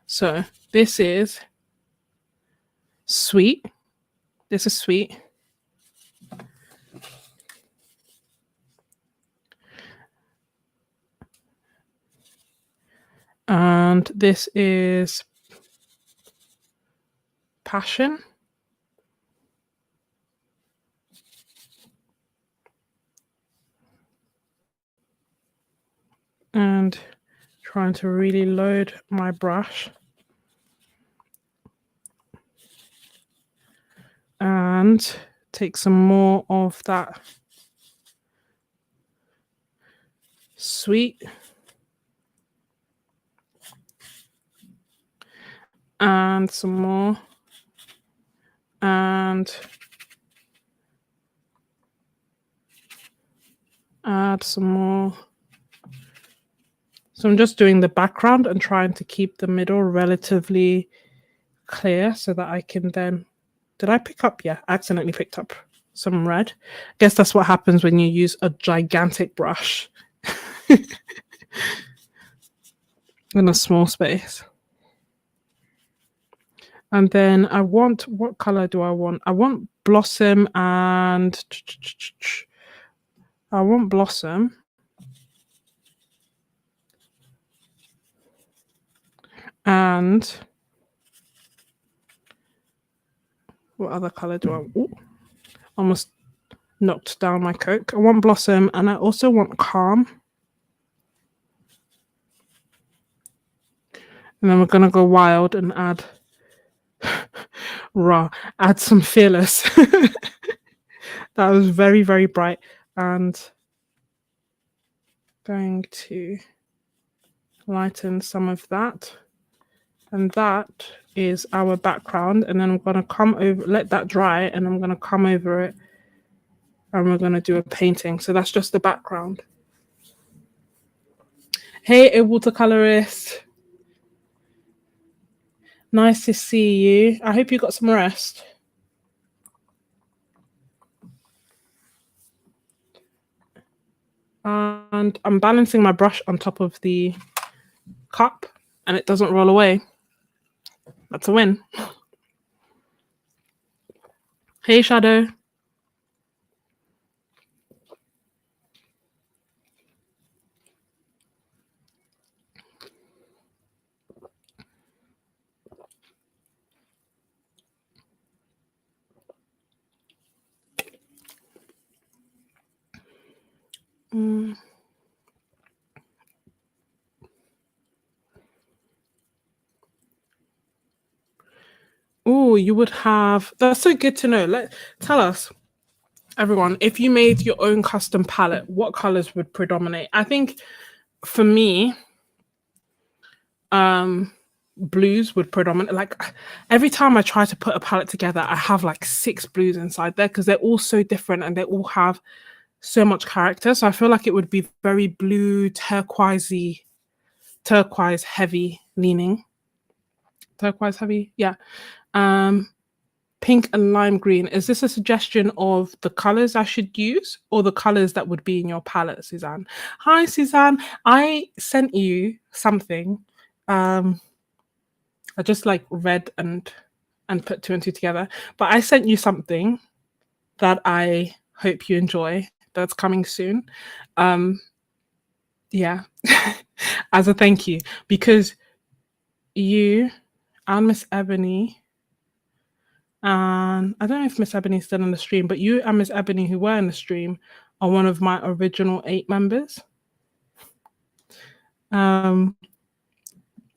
So this is sweet. This is sweet. And this is Passion. And trying to really load my brush. And take some more of that sweet. And some more. And add some more. So I'm just doing the background and trying to keep the middle relatively clear so that I can then... Did I pick up? Yeah, I accidentally picked up some red. I guess that's what happens when you use a gigantic brush in a small space. And then I want... What color do I want? I want Blossom and... I want Blossom. And... What other color do I want? Ooh, almost knocked down my Coke. I want Blossom and I also want Calm. And then we're going to go wild and add... add some Fearless. That was very, very bright. And going to lighten some of that. And that is our background. And then I'm going to come over, let that dry, and I'm going to come over it and we're going to do a painting. So that's just the background. Hey, a watercolorist. Nice to see you. I hope you got some rest. And I'm balancing my brush on top of the cup and it doesn't roll away. That's a win. Hey, Shadow. Oh, you would have... That's so good to know. Tell us, everyone, if you made your own custom palette, what colors would predominate? I think for me, blues would predominate. Like every time I try to put a palette together, I have like 6 blues inside there because they're all so different and they all have so much character. So I feel like it would be very blue, turquoise heavy leaning. Turquoise heavy, yeah. Pink and lime green. Is this a suggestion of the colors I should use or the colors that would be in your palette, Suzanne? Hi, Suzanne. I sent you something. I just like read and put 2 and 2 together. But I sent you something that I hope you enjoy. That's coming soon. Yeah, as a thank you, because you and Miss Ebony, and I don't know if Miss Ebony's still in the stream, but you and Miss Ebony, who were in the stream, are one of my original 8 members.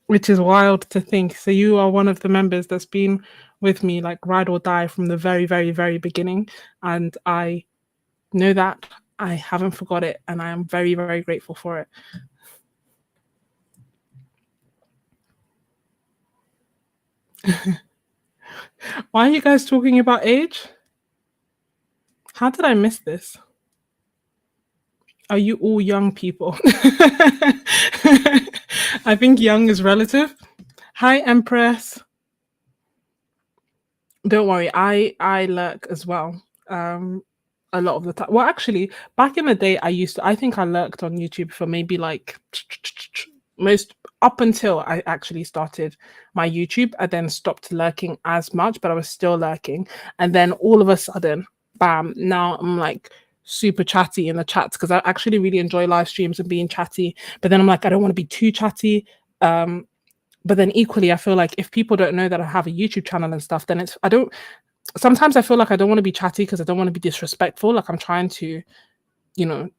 Which is wild to think. So you are one of the members that's been with me, like ride or die, from the very, very, very beginning. And I know that I haven't forgot it, and I am very, very grateful for it. Why are you guys talking about age? How did I miss this? Are you all young people? I think young is relative. Hi, Empress. Don't worry, I lurk as well. A lot of the time. Well, actually, back in the day, I think I lurked on YouTube for maybe like most up until I actually started my YouTube. I then stopped lurking as much, but I was still lurking. And then all of a sudden, bam, now I'm like super chatty in the chats because I actually really enjoy live streams and being chatty. But then I'm like, I don't want to be too chatty. But then equally, I feel like if people don't know that I have a YouTube channel and stuff, then I don't, sometimes I feel like I don't want to be chatty because I don't want to be disrespectful. Like I'm trying to, you know,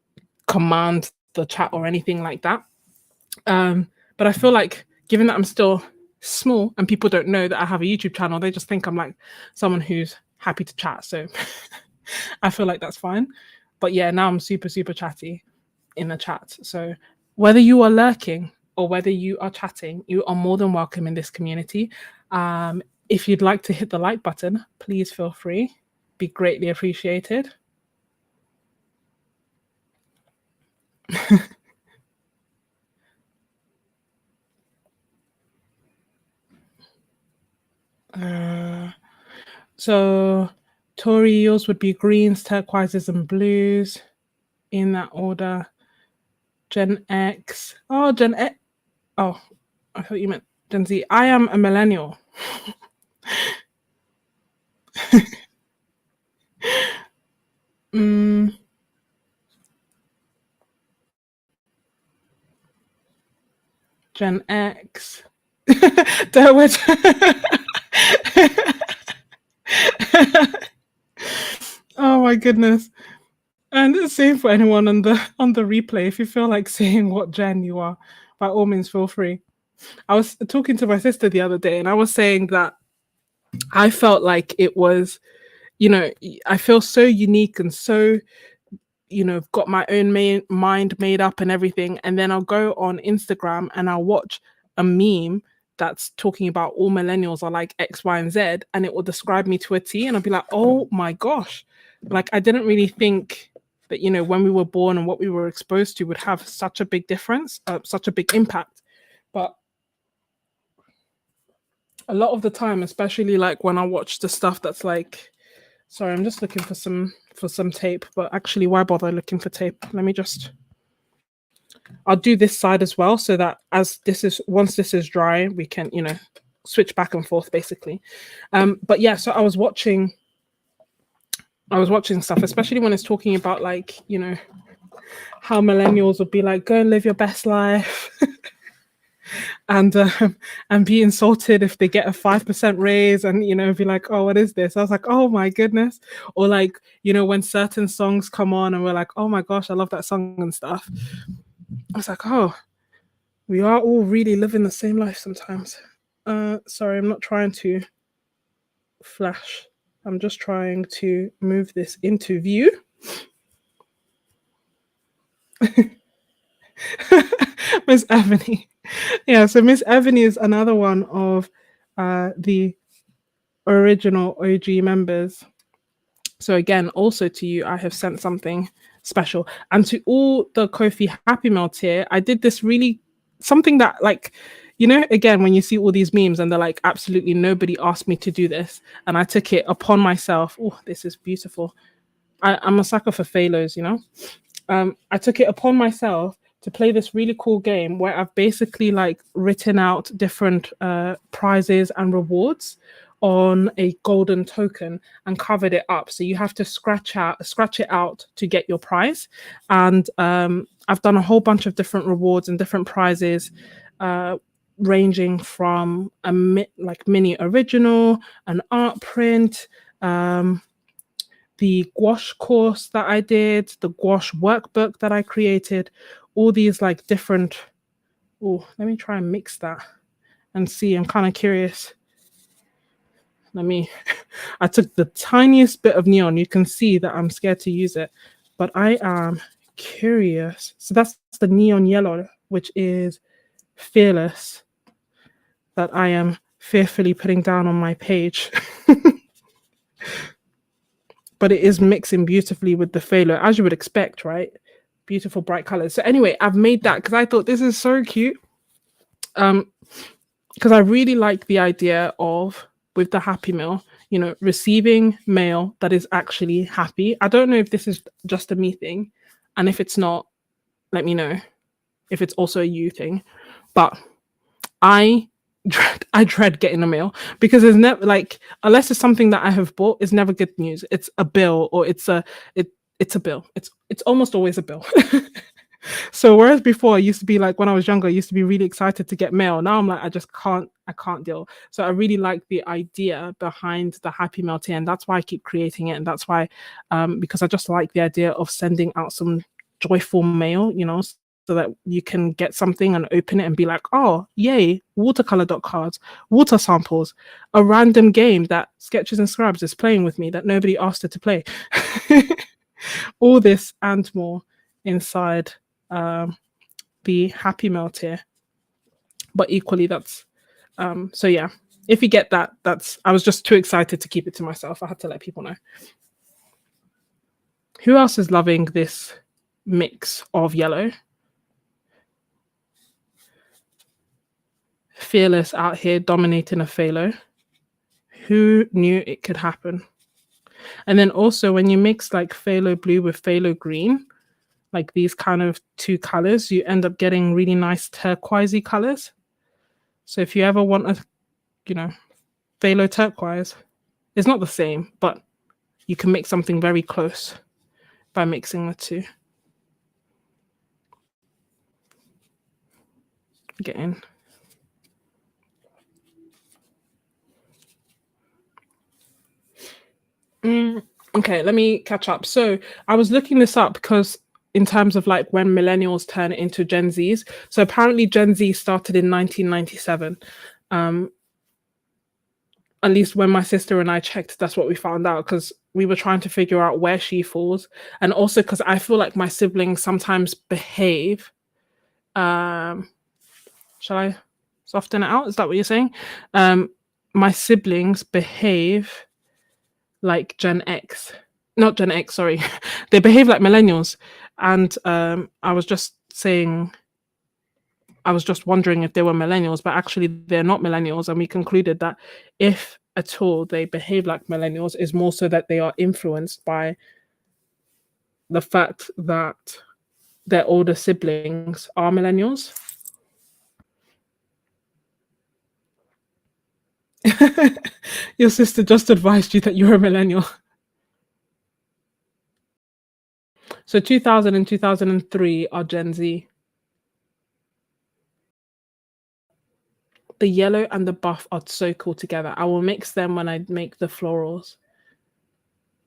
command the chat or anything like that. But I feel like given that I'm still small and people don't know that I have a YouTube channel, they just think I'm like someone who's happy to chat. So I feel like that's fine. But yeah, now I'm super, super chatty in the chat. So whether you are lurking or whether you are chatting, you are more than welcome in this community. If you'd like to hit the like button, please feel free. Be greatly appreciated. So Tory, yours would be greens, turquoises, and blues in that order. Gen X. Oh, Gen X. Oh, I thought you meant Gen Z. I am a millennial. Gen X. Oh my goodness. And the same for anyone on the replay. If you feel like saying what gen you are, by all means feel free. I was talking to my sister the other day and I was saying that I felt like it was, I feel so unique and so, got my own mind made up and everything. And then I'll go on Instagram and I'll watch a meme that's talking about all millennials are like X, Y, and Z, and it will describe me to a T. And I'll be like, oh my gosh. Like, I didn't really think that, when we were born and what we were exposed to would have such a big difference, such a big impact. But a lot of the time, especially like when I watch the stuff that's like, sorry, I'm just looking for some tape, but actually why bother looking for tape? I'll do this side as well so that once this is dry, we can, switch back and forth basically. But yeah, so I was watching stuff, especially when it's talking about like, how millennials would be like, go and live your best life. and be insulted if they get a 5% raise and be like, oh, what is this? I was like, oh my goodness. Or like, when certain songs come on and we're like, oh my gosh, I love that song and stuff. I was like, oh, we are all really living the same life sometimes. Sorry, I'm not trying to flash. I'm just trying to move this into view. Miss Ebony. Yeah, so Miss Ebony is another one of the original OG members. So again, also to you, I have sent something special. And to all the Kofi Happy Meal tier, I did this really something that like, again, when you see all these memes and they're like, absolutely nobody asked me to do this. And I took it upon myself. Oh, this is beautiful. I'm a sucker for phalos, I took it upon myself to play this really cool game where I've basically like written out different prizes and rewards on a golden token and covered it up. So you have to scratch it out to get your prize. And I've done a whole bunch of different rewards and different prizes, ranging from a mini original, an art print, the gouache course that I did, the gouache workbook that I created, all these like different. Oh, let me try and mix that and see. I'm kind of curious. I took the tiniest bit of neon. You can see that I'm scared to use it, but I am curious. So that's the neon yellow, which is Fearless, that I am fearfully putting down on my page. But it is mixing beautifully with the phthalo, as you would expect, right? Beautiful bright colors. So anyway, I've made that because I thought this is so cute. Because I really like the idea of, with the Happy Meal, receiving mail that is actually happy. I don't know if this is just a me thing, and if it's not, let me know if it's also a you thing. But I dread getting a mail because there's never like, unless it's something that I have bought, it's never good news. It's a bill or it's a bill. It's almost always a bill. So whereas before I used to be like, when I was younger, I used to be really excited to get mail. Now I'm like, I can't deal. So I really like the idea behind the Happy Mail tier, and that's why I keep creating it. And that's why, because I just like the idea of sending out some joyful mail, so that you can get something and open it and be like, oh, yay, watercolor dot cards, water samples, a random game that Sketches and Scrubs is playing with me that nobody asked her to play. All this and more inside um, the Happy Mail tier. But equally, that's so yeah. If you get that, that's I was just too excited to keep it to myself. I had to let people know. Who else is loving this mix of yellow? Fearless out here dominating a phthalo. Who knew it could happen? And then also when you mix like phthalo blue with phthalo green, like these kind of two colors, you end up getting really nice turquoisey colors. So if you ever want a, phthalo turquoise, it's not the same, but you can make something very close by mixing the two. Get in. Okay, let me catch up. So I was looking this up because in terms of like when millennials turn into Gen Zs. So apparently Gen Z started in 1997. At least when my sister and I checked, that's what we found out because we were trying to figure out where she falls. And also because I feel like my siblings sometimes behave. Shall I soften it out? Is that what you're saying? My siblings behave like Gen X. Not Gen X, sorry. They behave like millennials. And I was just saying, I was just wondering if they were millennials, but actually they're not millennials. And we concluded that if at all they behave like millennials, is more so that they are influenced by the fact that their older siblings are millennials. Your sister just advised you that you're a millennial. So 2000 and 2003 are Gen Z. The yellow and the buff are so cool together. I will mix them when I make the florals.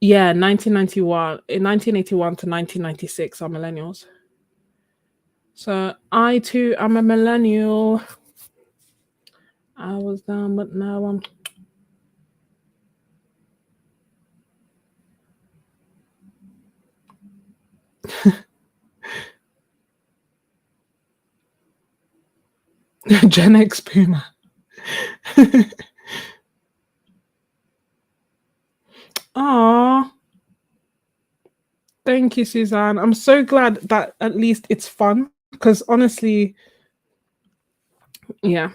Yeah, 1991, in 1981 to 1996 are millennials. So I too am a millennial. I was down, but now I'm. Gen X Puma. Aww. Thank you, Suzanne. I'm so glad that at least it's fun because honestly, yeah,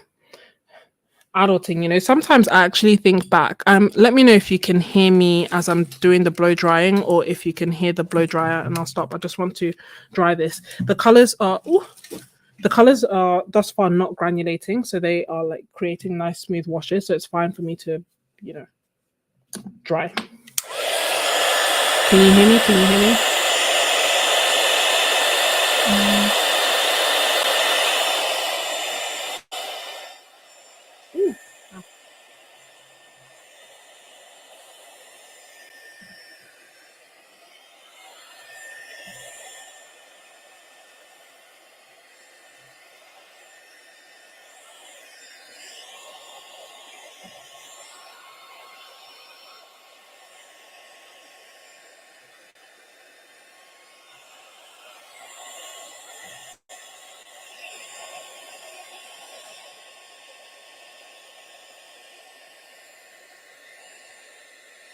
adulting, sometimes I actually think back. Let me know if you can hear me as I'm doing the blow drying or if you can hear the blow dryer and I'll stop. I just want to dry this. The colors are thus far not granulating, so they are like creating nice smooth washes. So it's fine for me to, dry. Can you hear me? Can you hear me? Ooh.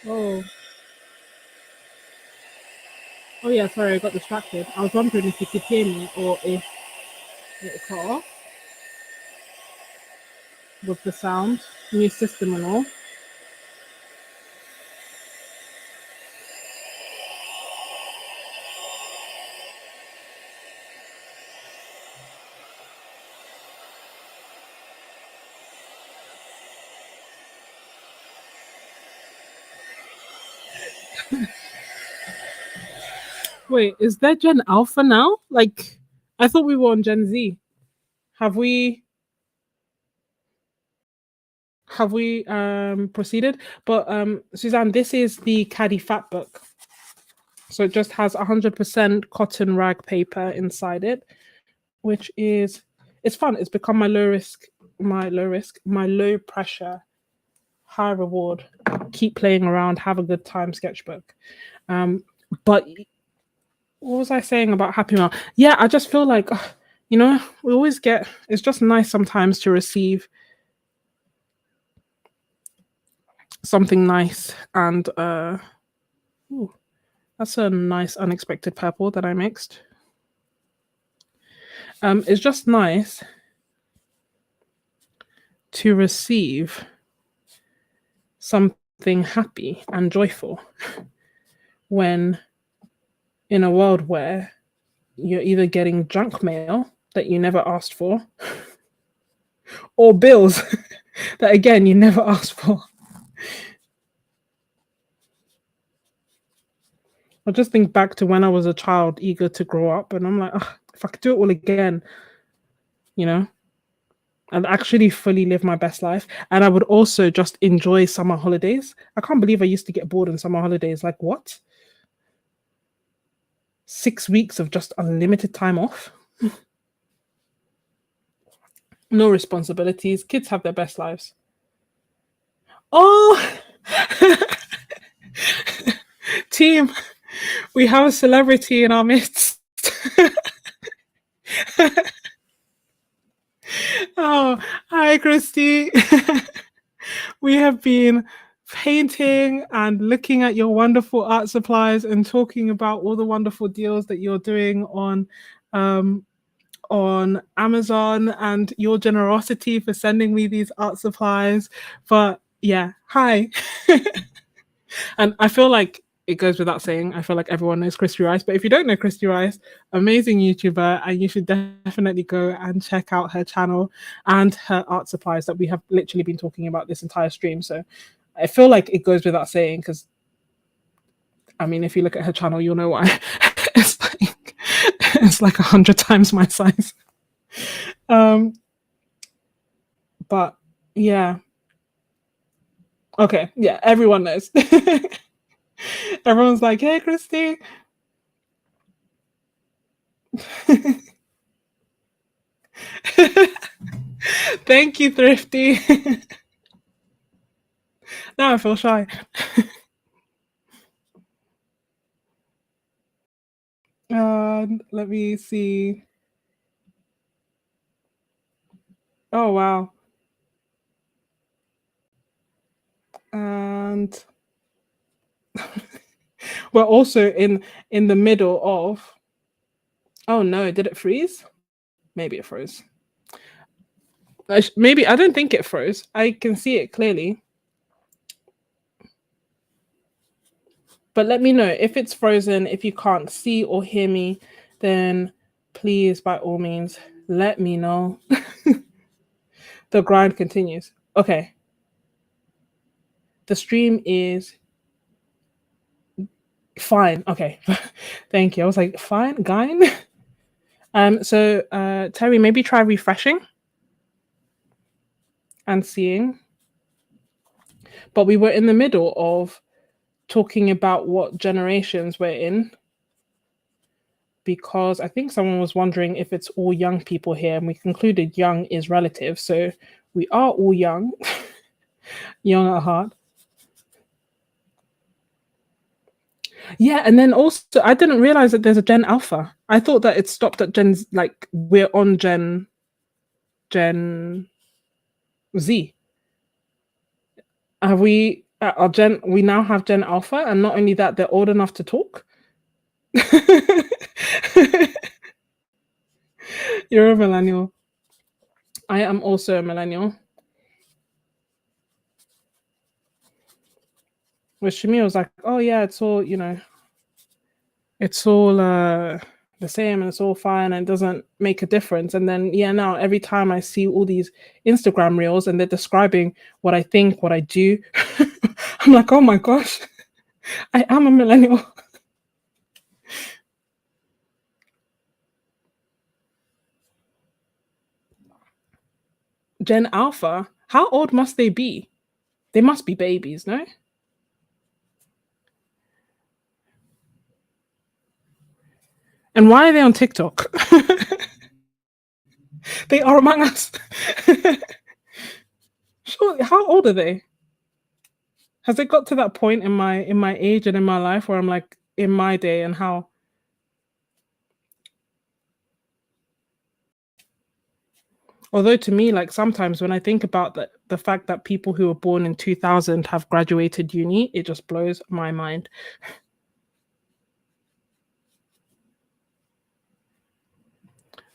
Oh. Oh yeah, sorry, I got distracted. I was wondering if you could hear me or if it cut off with the sound, new system and all. Wait, is there Gen Alpha now? Like, I thought we were on Gen Z. Have we proceeded? But Suzanne, this is the Caddy Fat book. So it just has 100% cotton rag paper inside it, which is, it's fun. It's become my my low pressure, high reward, keep playing around, have a good time sketchbook. But what was I saying about Happy Mail? Yeah, I just feel like, we always get, it's just nice sometimes to receive something nice. And ooh, that's a nice unexpected purple that I mixed. It's just nice to receive something happy and joyful when in a world where you're either getting junk mail that you never asked for or bills that again you never asked for. I just think back to when I was a child eager to grow up, and I'm like, if I could do it all again, I'd actually fully live my best life. And I would also just enjoy summer holidays. I can't believe I used to get bored in summer holidays. Like, what? 6 weeks of just unlimited time off? No responsibilities. Kids have their best lives. Oh, team, we have a celebrity in our midst. Oh, hi, Kristy. We have been painting and looking at your wonderful art supplies and talking about all the wonderful deals that you're doing on Amazon and your generosity for sending me these art supplies. But yeah, hi. And I feel like it goes without saying, I feel like everyone knows Kristy Rice. But if you don't know Kristy Rice, amazing YouTuber, and you should definitely go and check out her channel and her art supplies that we have literally been talking about this entire stream. So I feel like it goes without saying, because I mean, if you look at her channel, you'll know why. it's like 100 times my size. But yeah. Okay, yeah, everyone knows. Everyone's like, hey, Kristy. Thank you, Thrifty. Now I feel shy. Let me see. Oh, wow. And we're also in the middle of, oh no, did it freeze? Maybe it froze. Maybe, I don't think it froze. I can see it clearly. But let me know if it's frozen. If you can't see or hear me, then please, by all means, let me know. The grind continues. Okay. The stream is fine. Okay. Thank you. I was like, fine, Gine. So Terry, maybe try refreshing and seeing. But we were in the middle of talking about what generations we're in, because I think someone was wondering if it's all young people here, and we concluded young is relative. So we are all young, young at heart. Yeah, and then also I didn't realize that there's a Gen Alpha. I thought that it stopped at Gen, like we're on Gen Z. Have we our Gen? We now have Gen Alpha, and not only that, they're old enough to talk. You're a millennial. I am also a millennial. Which Shamil was like, oh yeah, it's all, it's all the same and it's all fine and it doesn't make a difference. And then now every time I see all these Instagram reels and they're describing what I think, what I do, I'm like, oh my gosh, I am a millennial. Gen Alpha. How old must they be? They must be babies, no? And why are they on TikTok? They are among us. Surely, how old are they? Has it got to that point in my age and in my life where I'm like in my day and how? Although to me, like sometimes when I think about the fact that people who were born in 2000 have graduated uni, it just blows my mind.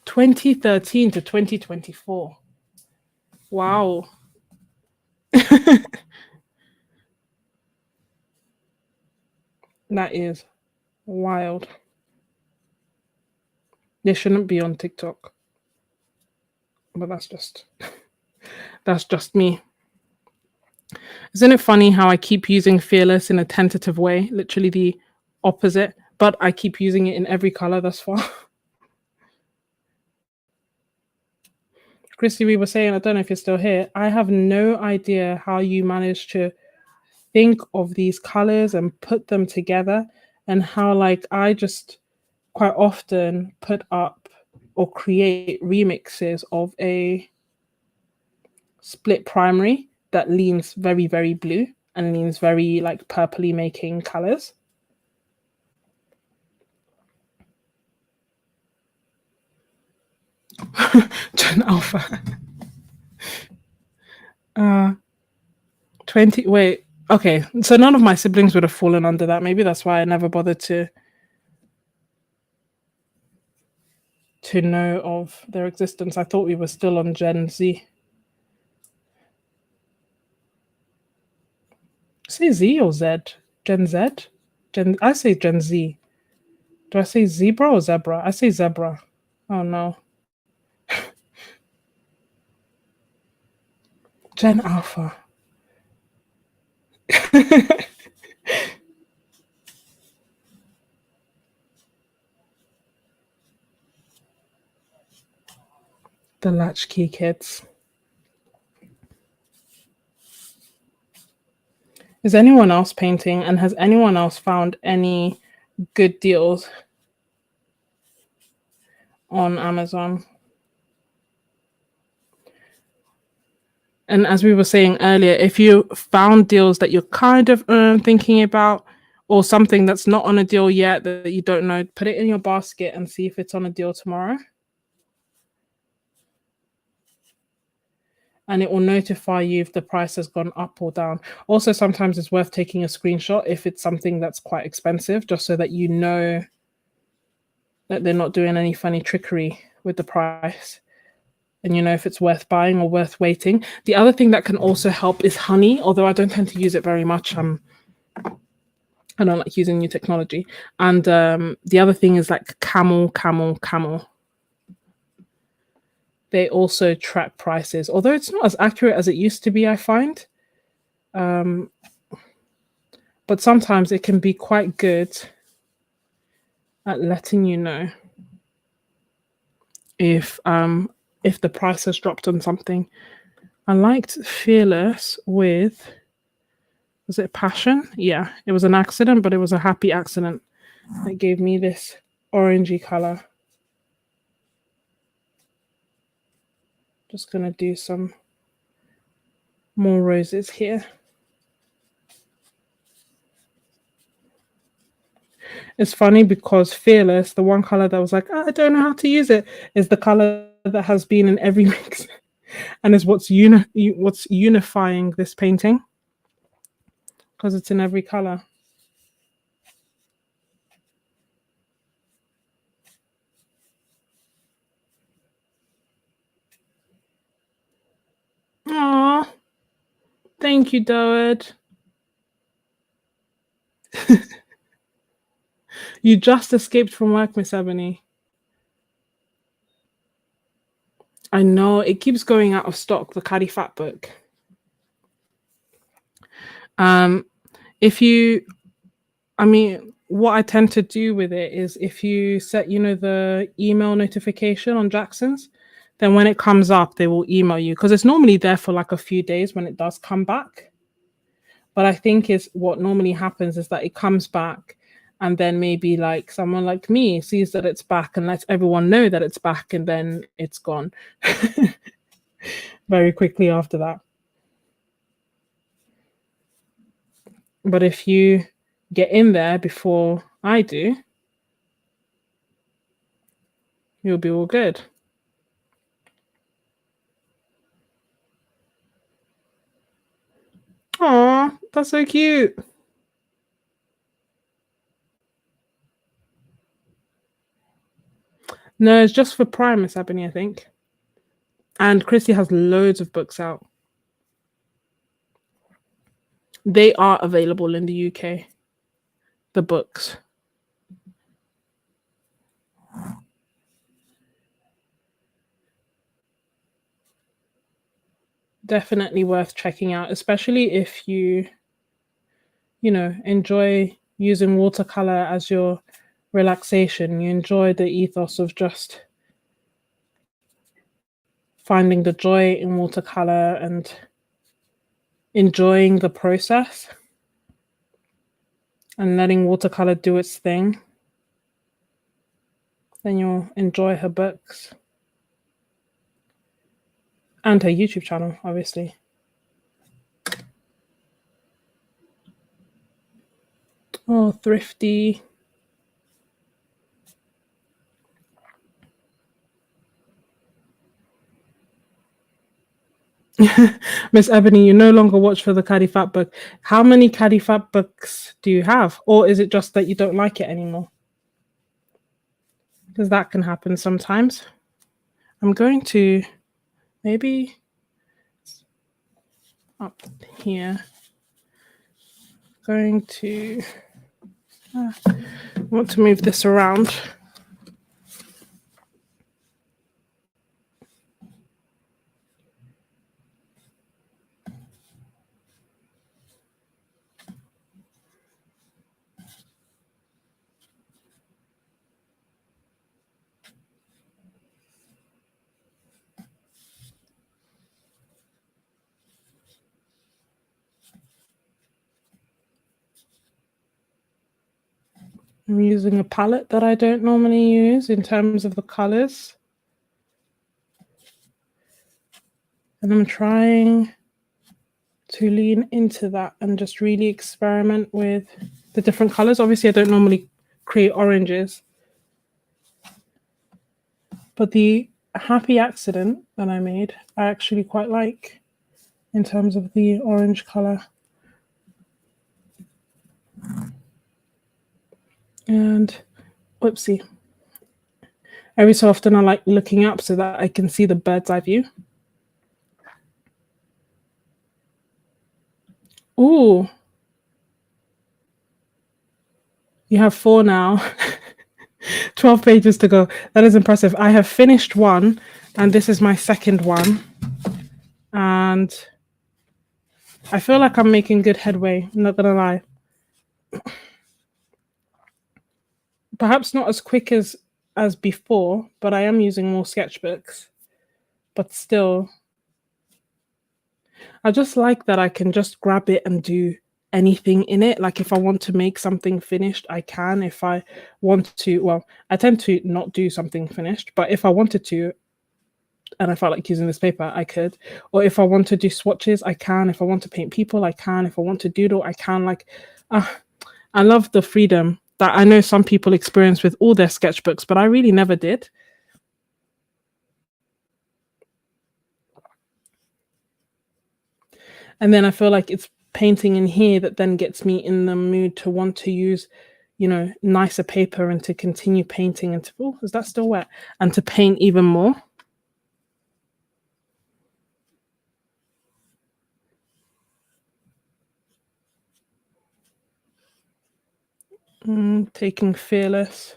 2013 to 2024. Wow. That is wild. They shouldn't be on TikTok. But that's just me. Isn't it funny how I keep using fearless in a tentative way, literally the opposite, but I keep using it in every color thus far. Kristy, we were saying, I don't know if you're still here. I have no idea how you managed to think of these colors and put them together, and how, like, I just quite often put up or create remixes of a split primary that leans very, very blue and leans very like purpley making colors. Gen Alpha. 20. Wait. Okay. So none of my siblings would have fallen under that. Maybe that's why I never bothered to know of their existence. I thought we were still on Gen Z. Say Z or Z? Gen Z? I say Gen Z. Do I say zebra or zebra? I say zebra. Oh no. Gen Alpha. The latchkey kids. Is anyone else painting, and has anyone else found any good deals on Amazon? And as we were saying earlier, if you found deals that you're kind of thinking about, or something that's not on a deal yet that you don't know, put it in your basket and see if it's on a deal tomorrow. And it will notify you if the price has gone up or down. Also, sometimes it's worth taking a screenshot if it's something that's quite expensive, just so that you know that they're not doing any funny trickery with the price. And you know if it's worth buying or worth waiting. The other thing that can also help is honey, although I don't tend to use it very much. I don't like using new technology. And the other thing is like camel. They also track prices, although it's not as accurate as it used to be, I find. But sometimes it can be quite good at letting you know if the price has dropped on something. I liked Fearless with, was it Passion? Yeah, it was an accident, but it was a happy accident that gave me this orangey color. Just gonna do some more roses here. It's funny because Fearless, the one color that was like, I don't know how to use it, is the color that has been in every mix and is what's unifying this painting, because it's in every color. Aww. Thank you, Doed. You just escaped from work, Miss Ebony. I know, it keeps going out of stock, the Caddy Fat book. If you, I mean, what I tend to do with it is if you set, the email notification on Jackson's, then when it comes up, they will email you because it's normally there for like a few days when it does come back. But I think is what normally happens is that it comes back and then maybe like someone like me sees that it's back and lets everyone know that it's back and then it's gone very quickly after that. But if you get in there before I do, you'll be all good. Aw, that's so cute. No, it's just for Prime, Miss Ebony, I think. And Kristy has loads of books out. They are available in the UK. The books. Definitely worth checking out, especially if you enjoy using watercolor as your relaxation. You enjoy the ethos of just finding the joy in watercolor and enjoying the process and letting watercolor do its thing. Then you'll enjoy her books and her YouTube channel, obviously. Oh, thrifty. Miss Ebony, you no longer watch for the Caddy Fat book. How many Caddy Fat books do you have? Or is it just that you don't like it anymore? Because that can happen sometimes. I'm going to maybe up here. Going to want to move this around. I'm using a palette that I don't normally use in terms of the colors. And I'm trying to lean into that and just really experiment with the different colors. Obviously, I don't normally create oranges, but the happy accident that I made, I actually quite like in terms of the orange color. And whoopsie. Every so often I like looking up so that I can see the bird's eye view. Ooh. You have 4 now. 12 pages to go. That is impressive. I have finished one, and this is my second one. And I feel like I'm making good headway, I'm not gonna lie. Perhaps not as quick as before, but I am using more sketchbooks. But still, I just like that I can just grab it and do anything in it. Like if I want to make something finished, I can. If I want to, well, I tend to not do something finished, but if I wanted to, and I felt like using this paper, I could. Or if I want to do swatches, I can. If I want to paint people, I can. If I want to doodle, I can. Like, I love the freedom that I know some people experience with all their sketchbooks, but I really never did. And then I feel like it's painting in here that then gets me in the mood to want to use, nicer paper and to continue painting and to, oh, is that still wet? And to paint even more. Taking Fearless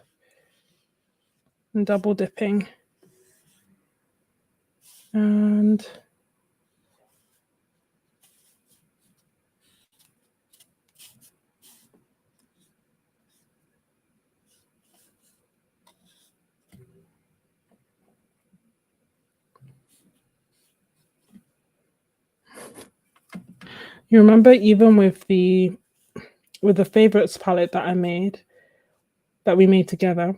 and double dipping. And You remember even with the favorites palette that we made together.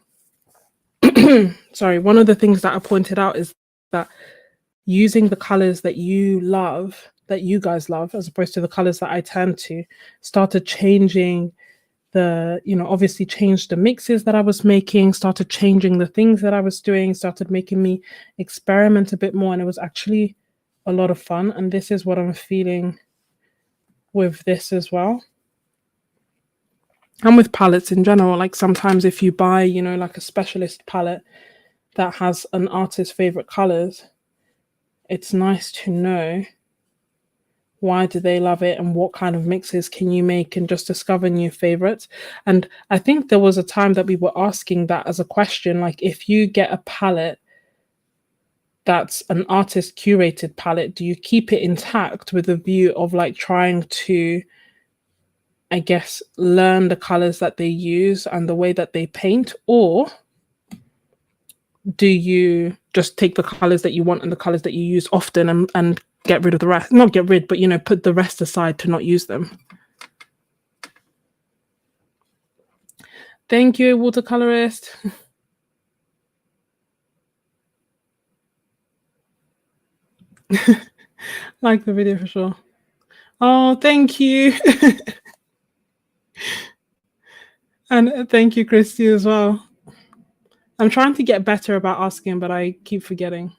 Sorry, one of the things that I pointed out is that using the colors that you guys love, as opposed to the colors that I tend to, started changing obviously changed the mixes that I was making, started changing the things that I was doing, started making me experiment a bit more. And it was actually a lot of fun. And this is what I'm feeling with this as well. And with palettes in general, like sometimes if you buy, like a specialist palette that has an artist's favorite colors, it's nice to know why do they love it and what kind of mixes can you make, and just discover new favorites. And I think there was a time that we were asking that as a question, like if you get a palette that's an artist curated palette, do you keep it intact with a view of like trying to, I guess, learn the colors that they use and the way that they paint, or do you just take the colors that you want and the colors that you use often and get rid of the rest? Not get rid, but put the rest aside to not use them. Thank you, watercolorist. Like the video for sure. Oh, thank you. And thank you, Kristy, as well. I'm trying to get better about asking, but I keep forgetting.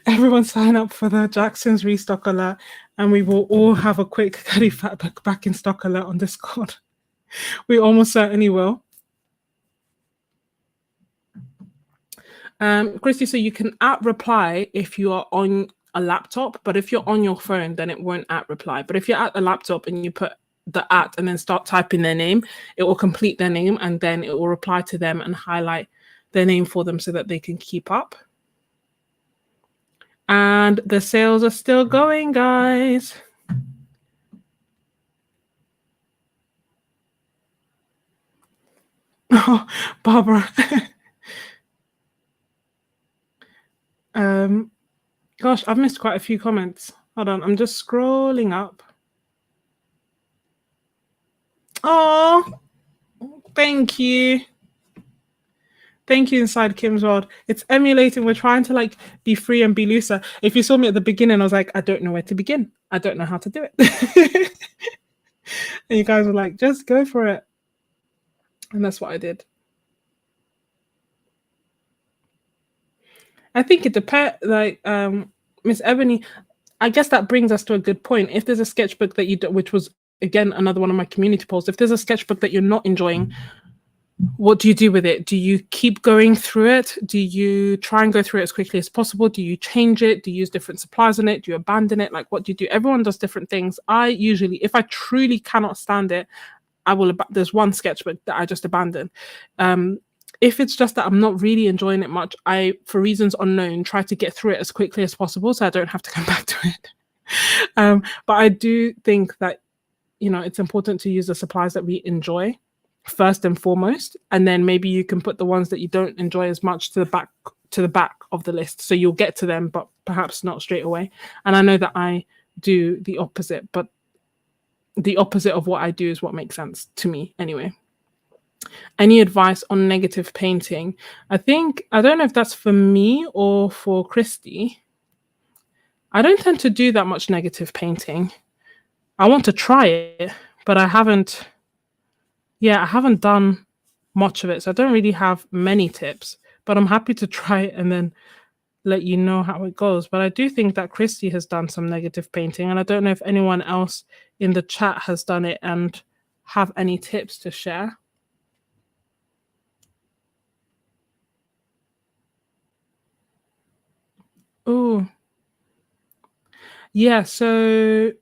Everyone sign up for the Jackson's restock alert, and we will all have a quick Caddy Fatback back in stock alert on Discord. We almost certainly will. Kristy, so you can @reply if you are on a laptop, but if you're on your phone, then it won't @reply. But if you're at a laptop and you put the @ and then start typing their name, it will complete their name, and then it will reply to them and highlight their name for them so that they can keep up. And the sales are still going, guys. Oh, Barbara. Gosh, I've missed quite a few comments. Hold on, I'm just scrolling up. Oh, thank you. Thank you, Inside Kim's World. It's emulating. We're trying to like be free and be looser. If you saw me at the beginning, I was like, I don't know where to begin. I don't know how to do it. And you guys were like, just go for it. And that's what I did. I think it depends. Like, Miss Ebony, I guess that brings us to a good point. If there's a sketchbook that you do, which was again another one of my community polls, if there's a sketchbook that you're not enjoying, what do you do with it? Do you keep going through it? Do you try and go through it as quickly as possible? Do you change it? Do you use different supplies on it? Do you abandon it? Like, what do you do? Everyone does different things. I usually, if I truly cannot stand it, I will. There's one sketchbook that I just abandon. If it's just that I'm not really enjoying it much, I, for reasons unknown, try to get through it as quickly as possible so I don't have to come back to it. But I do think that, it's important to use the supplies that we enjoy first and foremost, and then maybe you can put the ones that you don't enjoy as much to the back of the list, so you'll get to them, but perhaps not straight away. And I know that I do the opposite, but the opposite of what I do is what makes sense to me anyway. Any advice on negative painting? I don't know if that's for me or for Kristy. I don't tend to do that much negative painting. I want to try it, but I haven't done much of it. So I don't really have many tips, but I'm happy to try it and then let you know how it goes. But I do think that Kristy has done some negative painting, and I don't know if anyone else in the chat has done it and have any tips to share. Oh, yeah. So,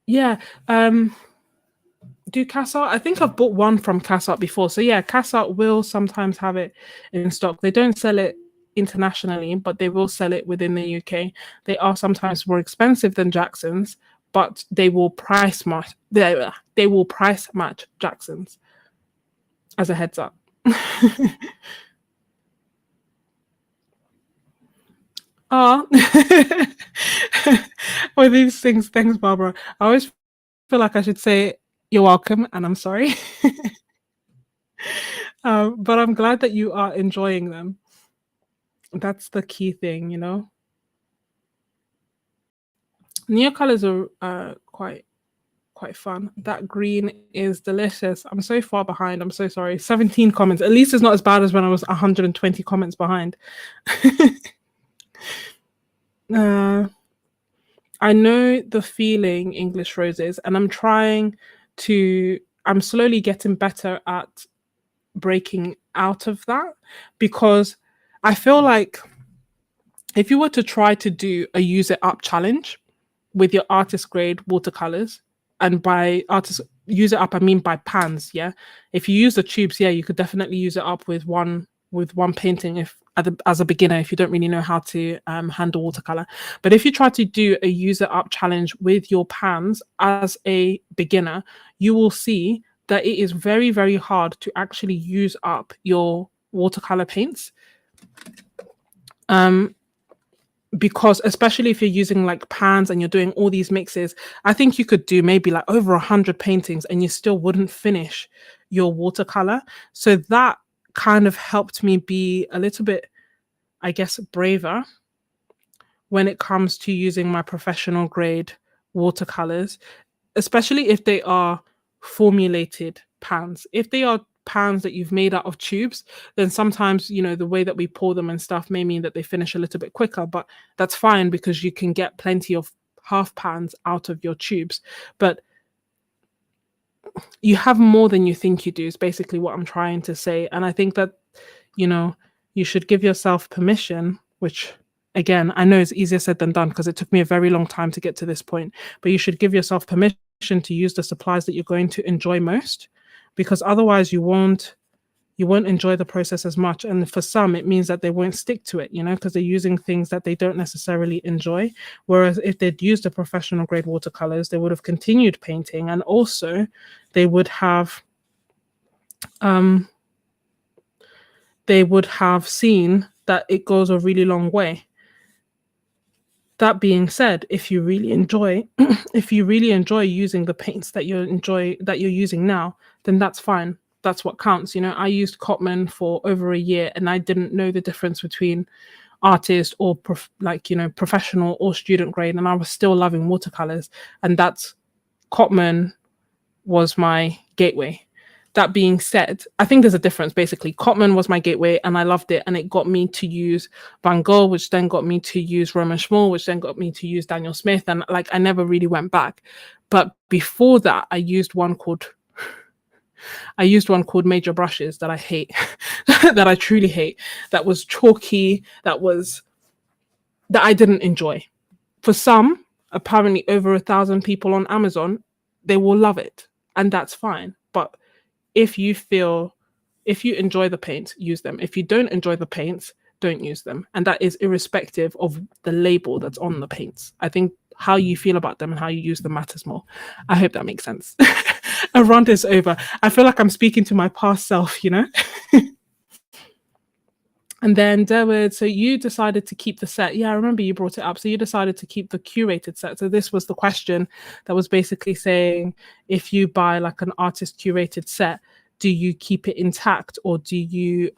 yeah. Do CasArt? I think I've bought one from CasArt before. So yeah, CasArt will sometimes have it in stock. They don't sell it internationally, but they will sell it within the UK. They are sometimes more expensive than Jackson's, but they will price match. They will price match Jackson's. as a heads up. Oh, with these things, thanks, Barbara. I always feel like I should say you're welcome and I'm sorry. But I'm glad that you are enjoying them. That's the key thing, you know. Neo colors are quite fun. That green is delicious. I'm so far behind. I'm so sorry. 17 comments. At least it's not as bad as when I was 120 comments behind. uh, I know the feeling, English roses, and I'm slowly getting better at breaking out of that because I feel like if you were to try to do a use it up challenge with your artist grade watercolors, and by artist use it up I mean by pans, yeah. If you use the tubes, yeah, you could definitely use it up with one painting if as a beginner if you don't really know how to handle watercolor. But if you try to do a use it up challenge with your pans as a beginner, you will see that it is very, very hard to actually use up your watercolor paints. Um, because especially if you're using like pans and you're doing all these mixes, I think you could do maybe like over 100 paintings and you still wouldn't finish your watercolor. So that kind of helped me be a little bit, I guess, braver when it comes to using my professional grade watercolors, especially if they are formulated pans. If they are pans that you've made out of tubes, then sometimes, you know, the way that we pour them and stuff may mean that they finish a little bit quicker, but that's fine because you can get plenty of half pans out of your tubes. But you have more than you think you do, is basically what I'm trying to say. And I think that, you know, you should give yourself permission, which again, I know is easier said than done because it took me a very long time to get to this point, but you should give yourself permission to use the supplies that you're going to enjoy most, because otherwise you won't enjoy the process as much. And for some, it means that they won't stick to it, you know, because they're using things that they don't necessarily enjoy. Whereas if they'd used the professional grade watercolors, they would have continued painting, and also they would have um seen that it goes a really long way. That being said, if you really enjoy if you really enjoy using the paints that you're using now, then that's fine. That's what counts. You know, I used Cotman for over a year and I didn't know the difference between artist or like, you know, professional or student grade, and I was still loving watercolors. And that's Cotman was my gateway. That being said, I think there's a difference. Basically, Cotman was my gateway and I loved it. And it got me to use Van Gogh, which then got me to use Roman Schmall, which then got me to use Daniel Smith. And like, I never really went back. But before that, I used one called Major Brushes that I hate, that I truly hate. That was chalky, that I didn't enjoy. For some, apparently over 1,000 people on Amazon, they will love it. And that's fine. But if you enjoy the paints, use them. If you don't enjoy the paints, don't use them. And that is irrespective of the label that's on the paints. I think how you feel about them and how you use them matters more. I hope that makes sense. A rant is over. I feel like I'm speaking to my past self, you know? And then Derwood, so you decided to keep the set. Yeah, I remember you brought it up. So you decided to keep the curated set. So this was the question that was basically saying, if you buy like an artist curated set, do you keep it intact, or do you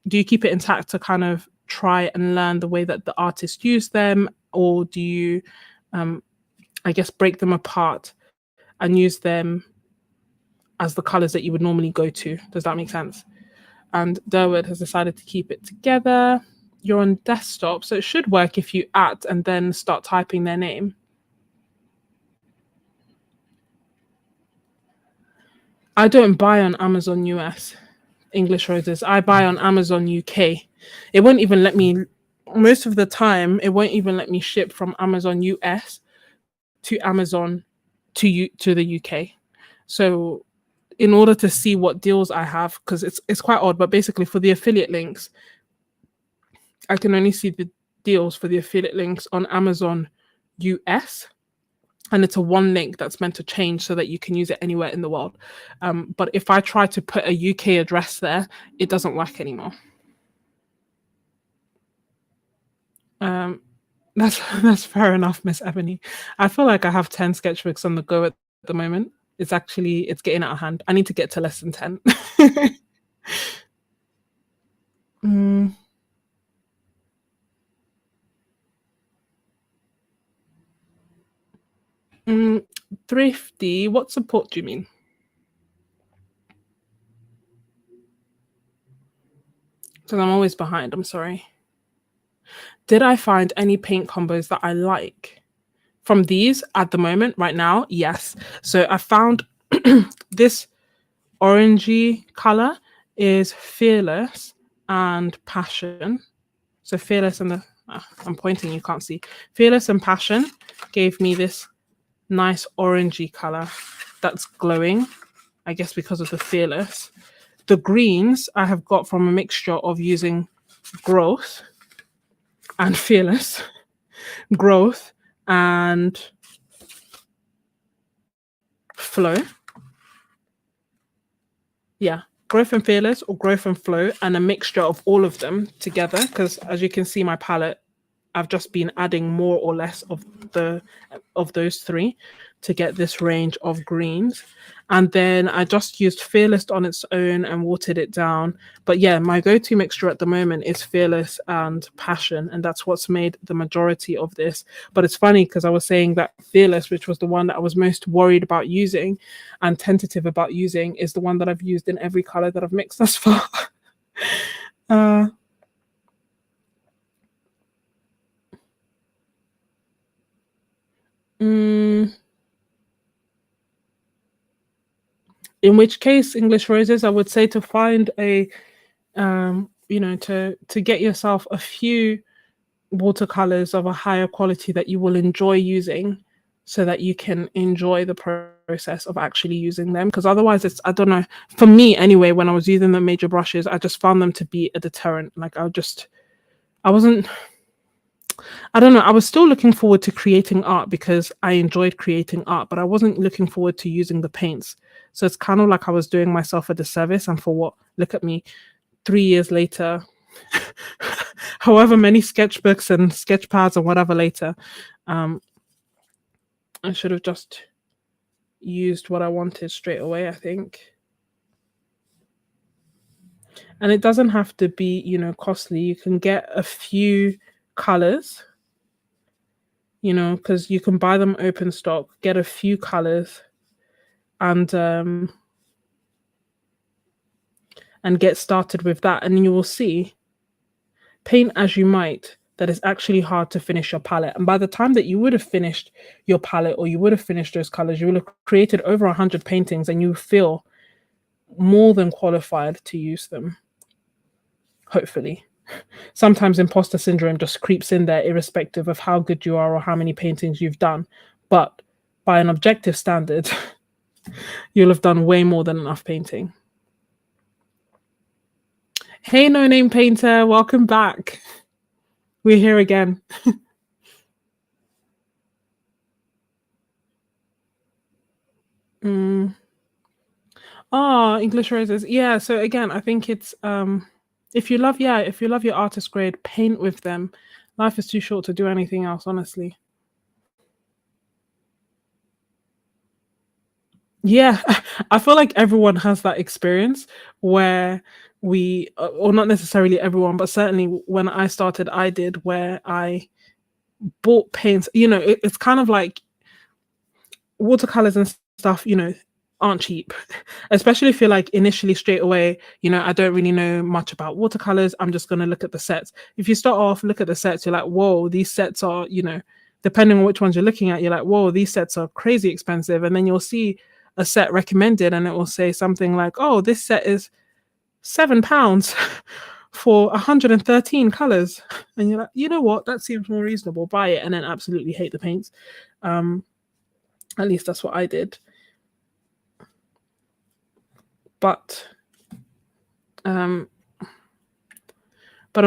keep it intact to kind of try and learn the way that the artist used them, or do you, I guess, break them apart and use them as the colors that you would normally go to? Does that make sense? And Derwood has decided to keep it together. You're on desktop, so it should work if you @ and then start typing their name. I don't buy on Amazon US English roses. I buy on Amazon UK. It won't even let me, most of the time, it won't even let me ship from Amazon US to Amazon to the UK. So in order to see what deals I have, because it's quite odd, but basically for the affiliate links, I can only see the deals for the affiliate links on Amazon US. and it's a one link that's meant to change so that you can use it anywhere in the world. But if I try to put a UK address there, it doesn't work anymore. Um, that's fair enough, Miss Ebony. I feel like I have 10 sketchbooks on the go at the moment. It's getting out of hand. I need to get to less than 10. mm, mm, thrifty. What support do you mean? Because I'm always behind. I'm sorry. Did I find any paint combos that I like? From these at the moment, right now, yes. So I found this orangey color is Fearless and Passion. So Fearless and I'm pointing, you can't see. Fearless and Passion gave me this nice orangey color that's glowing, I guess because of the Fearless. The greens I have got from a mixture of using Growth and Fearless, Growth and Flow. Yeah, Growth and Fearless or Growth and Flow, and a mixture of all of them together. Because as you can see, my palette, I've just been adding more or less of those three to get this range of greens. And then I just used Fearless on its own and watered it down. But yeah, my go-to mixture at the moment is Fearless and Passion, and that's what's made the majority of this. But it's funny because I was saying that Fearless, which was the one that I was most worried about using and tentative about using, is the one that I've used in every color that I've mixed thus far. uh, mm, in which case, English Roses, I would say to find a to get yourself a few watercolors of a higher quality that you will enjoy using so that you can enjoy the process of actually using them, because otherwise it's, I don't know, for me anyway, when I was using the major brushes, I just found them to be a deterrent. Like I wasn't, I don't know, I was still looking forward to creating art because I enjoyed creating art, but I wasn't looking forward to using the paints. So it's kind of like I was doing myself a disservice, and for what? Look at me 3 years later, however many sketchbooks and sketch pads and whatever later. um I should have just used what I wanted straight away, I think. And it doesn't have to be, costly. You can get a few colors, because you can buy them open stock, get a few colors, and get started with that, and you will see, paint as you might, that it's actually hard to finish your palette. And by the time that you would have finished your palette, or you would have finished those colors, you will have created over 100 paintings, and you feel more than qualified to use them, hopefully. Sometimes imposter syndrome just creeps in there, irrespective of how good you are or how many paintings you've done. But by an objective standard, you'll have done way more than enough painting. Hey, no name painter, welcome back. We're here again. Oh, English Roses. Yeah, so again, I think it's if you love your artist grade, paint with them. Life is too short to do anything else, honestly. Yeah, I feel like everyone has that experience where or not necessarily everyone, but certainly when I started, I did, where I bought paints. It's kind of like watercolors and stuff, aren't cheap, especially if you're like initially straight away, I don't really know much about watercolors. I'm just going to look at the sets. If you start off, look at the sets, you're like, whoa, these sets are, depending on which ones you're looking at, you're like, whoa, these sets are crazy expensive. And then you'll see a set recommended and it will say something like, oh, this set is £7 for 113 colors. And you're like, you know what? That seems more reasonable. Buy it, and then absolutely hate the paints. At least that's what I did. But I'm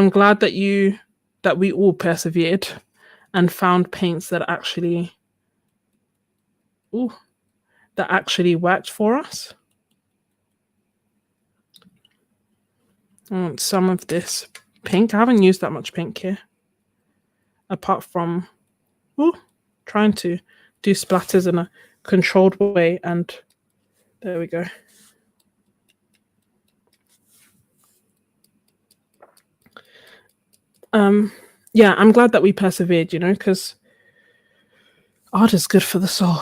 glad that we all persevered and found paints that actually ooh, that actually worked for us. I want some of this pink. I haven't used that much pink here, apart from ooh, trying to do splatters in a controlled way. And there we go. Yeah, I'm glad that we persevered, because art is good for the soul.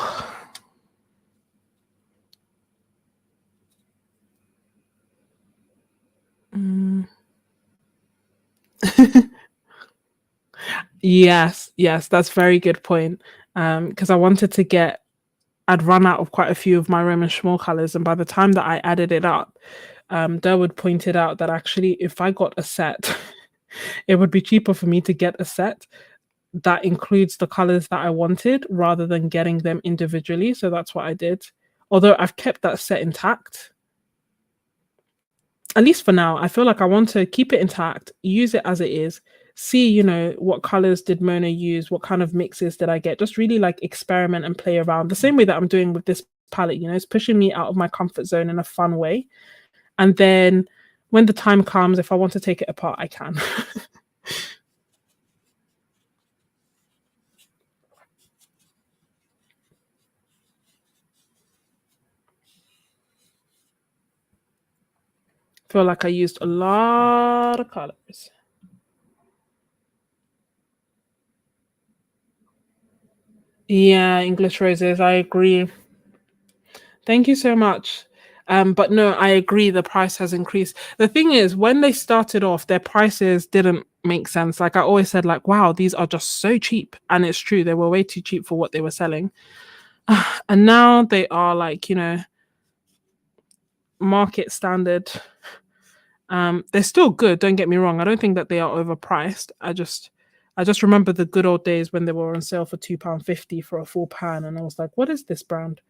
Yes, that's a very good point. Because I wanted to I'd run out of quite a few of my Roman Schmall colors, and by the time that I added it up, Durwood pointed out that actually, if I got a set, it would be cheaper for me to get a set that includes the colors that I wanted rather than getting them individually. So that's what I did. Although I've kept that set intact, at least for now. I feel like I want to keep it intact, use it as it is, see, what colors did Mona use, what kind of mixes did I get, just really like experiment and play around the same way that I'm doing with this palette. It's pushing me out of my comfort zone in a fun way. And then when the time comes, if I want to take it apart, I can. Feel like I used a lot of colors. Yeah, English roses, I agree. Thank you so much. But no, I agree the price has increased. The thing is, when they started off, their prices didn't make sense. Like I always said, like, wow, these are just so cheap. And it's true, they were way too cheap for what they were selling. And now they are like, market standard. They're still good, don't get me wrong. I don't think that they are overpriced. I just remember the good old days when they were on sale for £2.50 for a full pan, and I was like, what is this brand?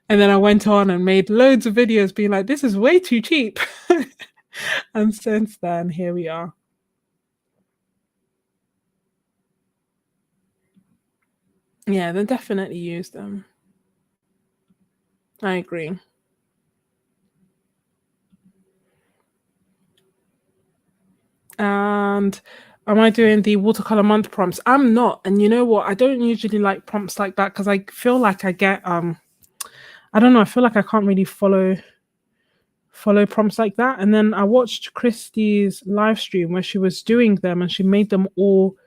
And then I went on and made loads of videos being like, this is way too cheap. And since then, here we are. Yeah, they definitely use them. I agree. And am I doing the watercolor month prompts? I'm not. And you know what? I don't usually like prompts like that because I feel like I get I don't know, I feel like I can't really follow prompts like that. And then I watched Kristy's live stream where she was doing them and she made them all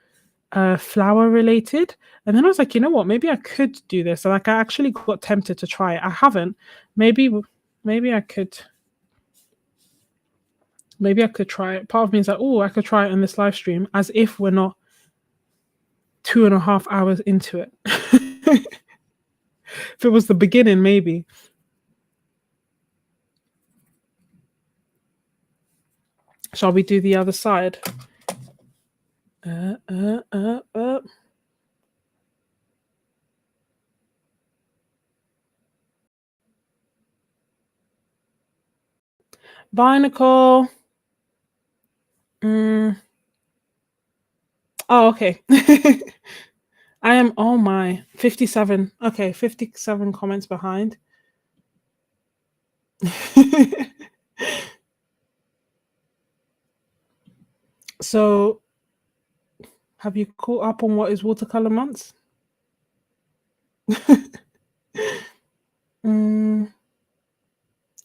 flower related. And then I was like, you know what? Maybe I could do this. And like I actually got tempted to try it. I haven't. Maybe I could. Maybe I could try it. Part of me is like, oh, I could try it in this live stream, as if we're not 2.5 hours into it. If it was the beginning, maybe. Shall we do the other side? Bye, Nicole. Oh, okay. I am, oh my, 57. Okay, 57 comments behind. So, have you caught up on what is watercolor months?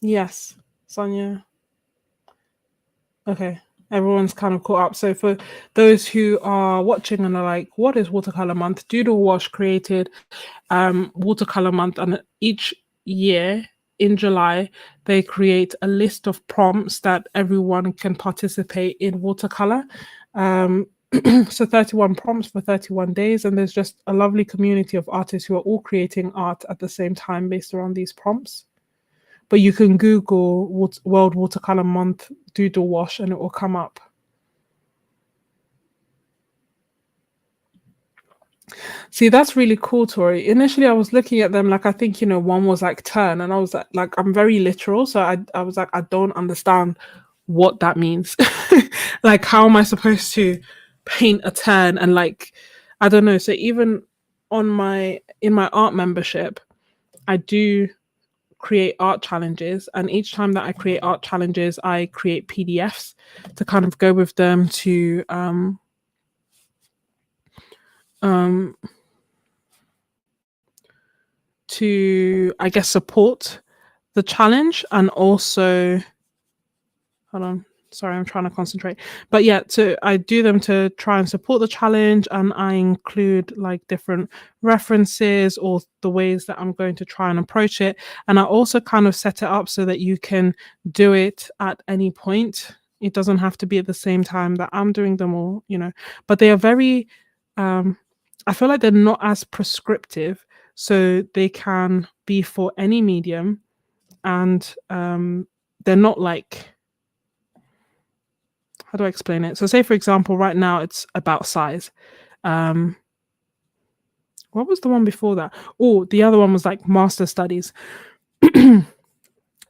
Yes, Sonia. Okay, everyone's kind of caught up. So for those who are watching and are like, what is watercolor month? Doodle Wash created watercolor month, and each year in July they create a list of prompts that everyone can participate in watercolor. So 31 prompts for 31 days, and there's just a lovely community of artists who are all creating art at the same time based around these prompts. But you can Google World Watercolor Month Doodle Wash and it will come up. See, that's really cool, Tori. Initially, I was looking at them like, I think, one was like turn, and I was like, I'm very literal. So I was like, I don't understand what that means. Like, how am I supposed to paint a turn? And like, I don't know. So even in my art membership, I do create art challenges, and each time that I create art challenges, I create PDFs to kind of go with them um to I guess support the challenge, and also hold on, sorry, I'm trying to concentrate. But yeah, so I do them to try and support the challenge, and I include like different references or the ways that I'm going to try and approach it. And I also kind of set it up so that you can do it at any point. It doesn't have to be at the same time that I'm doing them, or but they are very I feel like they're not as prescriptive, so they can be for any medium. And they're not like, how do I explain it? So say for example, right now it's about size. Um, what was the one before that? Oh, the other one was like master studies.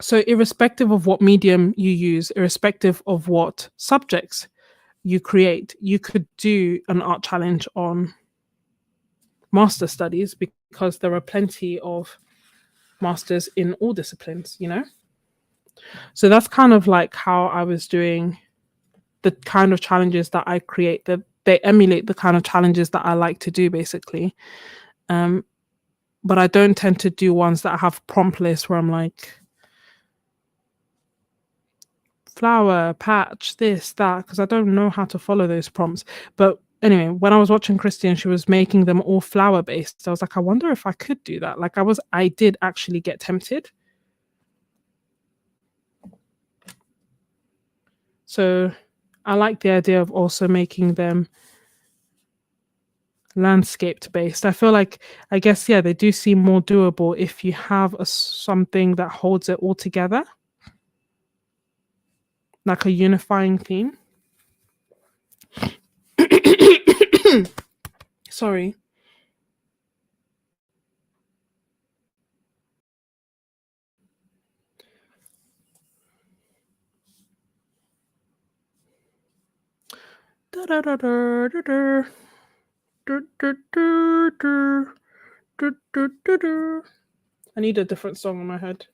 So irrespective of what medium you use, irrespective of what subjects you create, you could do an art challenge on master studies, because there are plenty of masters in all disciplines. So that's kind of like how I was doing the kind of challenges that I create. That they emulate the kind of challenges that I like to do, basically. But I don't tend to do ones that have prompt lists where I'm like flower, patch, this, that, because I don't know how to follow those prompts. But anyway, when I was watching Kristy and she was making them all flower based, I was like, I wonder if I could do that. Like I did actually get tempted. So I like the idea of also making them landscaped based. I feel like, I guess, yeah, they do seem more doable if you have something that holds it all together, like a unifying theme. Sorry. I need a different song in my head.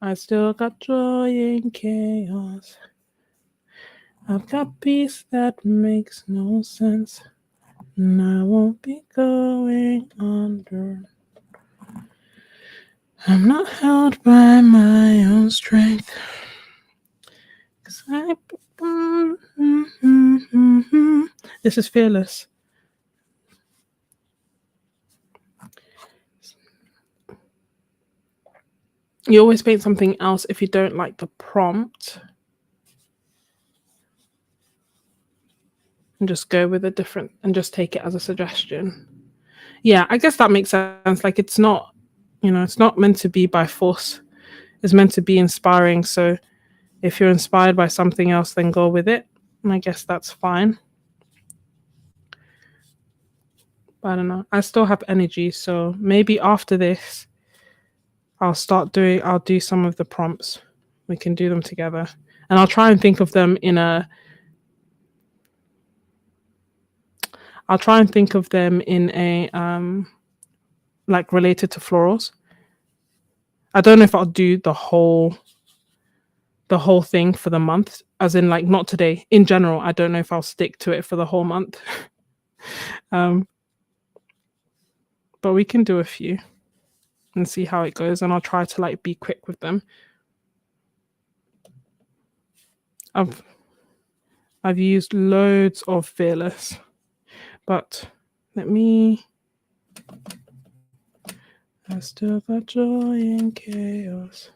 I still got joy in chaos. I've got peace that makes no sense, and I won't be going under. I'm not held by my own strength. 'Cause this is Fearless. You always paint something else if you don't like the prompt, and just go with a different, and just take it as a suggestion. Yeah, I guess that makes sense. Like it's not meant to be by force. It's meant to be inspiring. So if you're inspired by something else, then go with it. And I guess that's fine. But I don't know. I still have energy, so maybe after this I'll do some of the prompts. We can do them together. And I'll try and think of them in a like related to florals. I don't know if I'll do the whole thing for the month, as in like not today. In general, I don't know if I'll stick to it for the whole month. But we can do a few and see how it goes, and I'll try to like be quick with them. I've used loads of Fearless, but let me. I still got joy in chaos.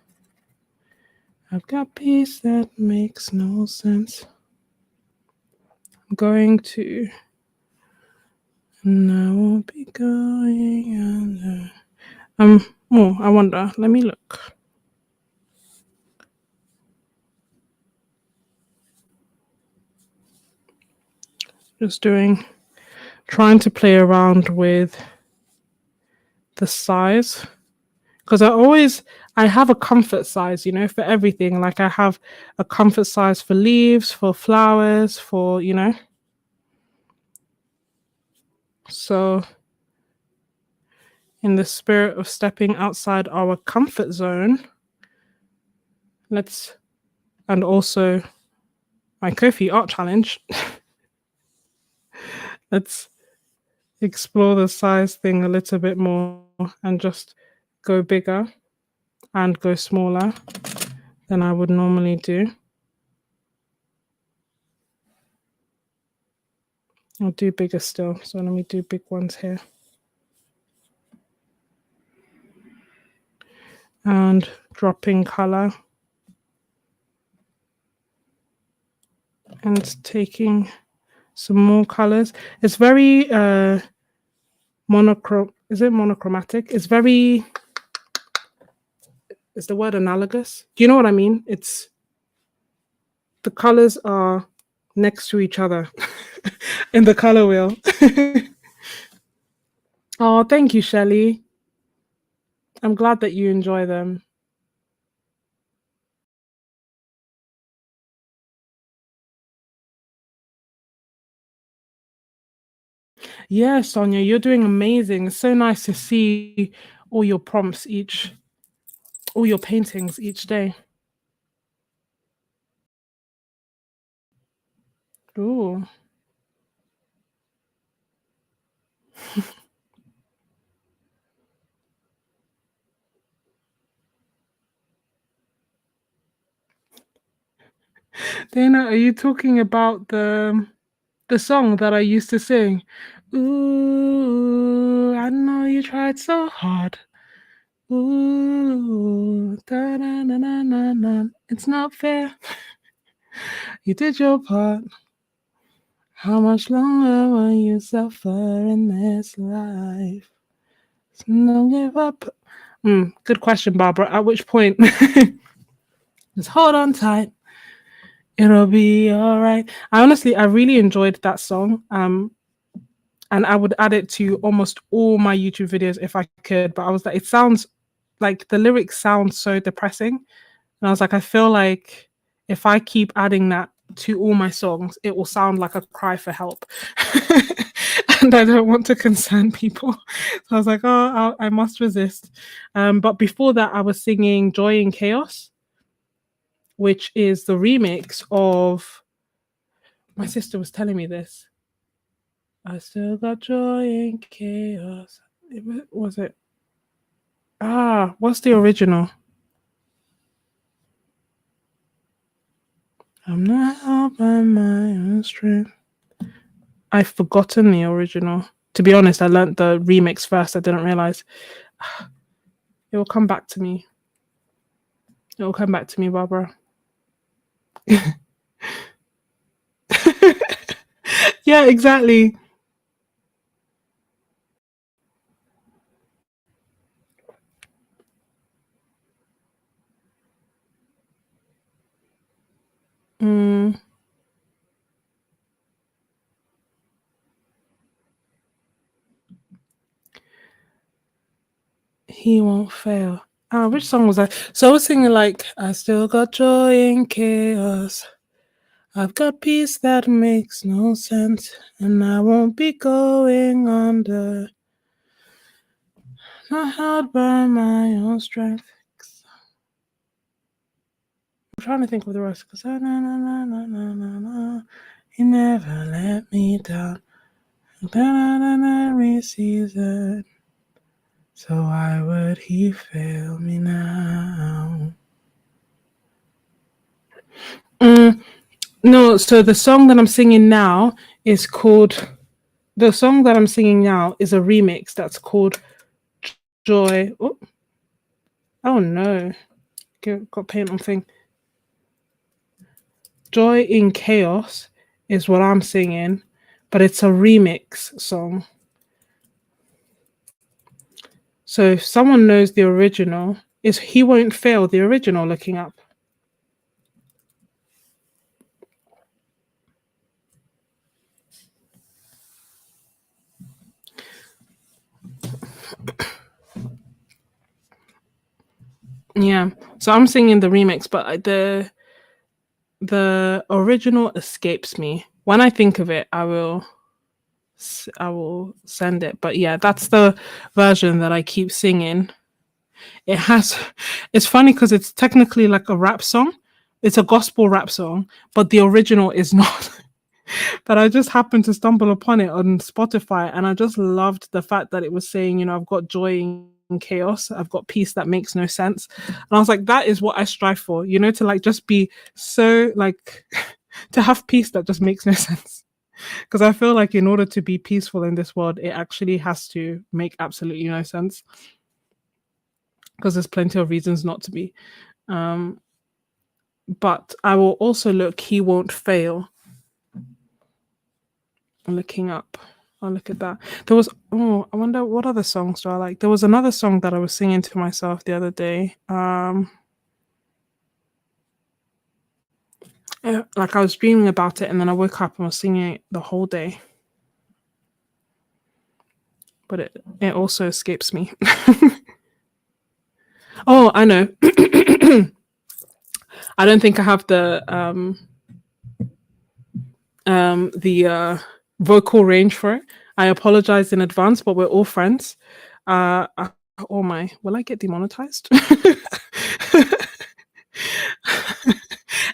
I've got peace that makes no sense. I'm going to, and I won't be going under. I wonder. Let me look. Just trying to play around with the size, because I have a comfort size, for everything. Like I have a comfort size for leaves, for flowers, for so in the spirit of stepping outside our comfort zone, and also my Kofi art challenge, let's explore the size thing a little bit more and just go bigger and go smaller than I would normally do. I'll do bigger still. So let me do big ones here. And dropping color. And taking some more colors. It's very Is it monochromatic? It's very... Is the word analogous? Do you know what I mean? It's... The colors are next to each other in the color wheel. Oh, thank you, Shelley. I'm glad that you enjoy them. Yeah, Sonia, you're doing amazing. It's so nice to see all your prompts all your paintings each day. Ooh. Dana, are you talking about the song that I used to sing? Ooh, I know you tried so hard. Ooh, da da da da da da. It's not fair. You did your part. How much longer will you suffer in this life? Don't give up. Good question, Barbara. At which point, just hold on tight. It'll be all right. I really enjoyed that song. And I would add it to almost all my YouTube videos if I could. But I was like, it sounds like the lyrics sound so depressing. And I was like, I feel like if I keep adding that to all my songs, it will sound like a cry for help. And I don't want to concern people. So I was like, oh, I must resist. But before that, I was singing Joy in Chaos, which is the remix of... My sister was telling me this. I still got joy in chaos. Was it? What's the original? I'm not out by my own strength. I've forgotten the original. To be honest, I learnt the remix first. I didn't realize. It will come back to me. It will come back to me, Barbara. Yeah, exactly. He won't fail. Which song was that? So I was singing like, I still got joy in chaos. I've got peace that makes no sense, and I won't be going under. Not held by my own strength. I'm trying to think of the rest because he never let me down. Every season. So why would he fail me now? No, so the song that I'm singing now is called... The song that I'm singing now is a remix that's called Joy. Oh no. Got paint on thing. Joy in Chaos is what I'm singing, but it's a remix song. So if someone knows the original, is He Won't Fail the original looking up? Yeah. So I'm singing the remix, but the original escapes me. When I think of it, I will send it. But yeah, that's the version that I keep singing. It's funny because it's technically like a rap song. It's a gospel rap song, but the original is not. But I just happened to stumble upon it on Spotify, and I just loved the fact that it was saying, I've got joy in chaos, I've got peace that makes no sense. And I was like, that is what I strive for, to like just be so like to have peace that just makes no sense. Because I feel like in order to be peaceful in this world, it actually has to make absolutely no sense. Because there's plenty of reasons not to be. But I will also look, he won't fail. Looking up. I'll look at that. There was, I wonder what other songs do I like? There was another song that I was singing to myself the other day. Like I was dreaming about it and then I woke up and was singing it the whole day. But it also escapes me. Oh, I know. I don't think I have the vocal range for it. I apologize in advance, but we're all friends. Oh my, will I get demonetized?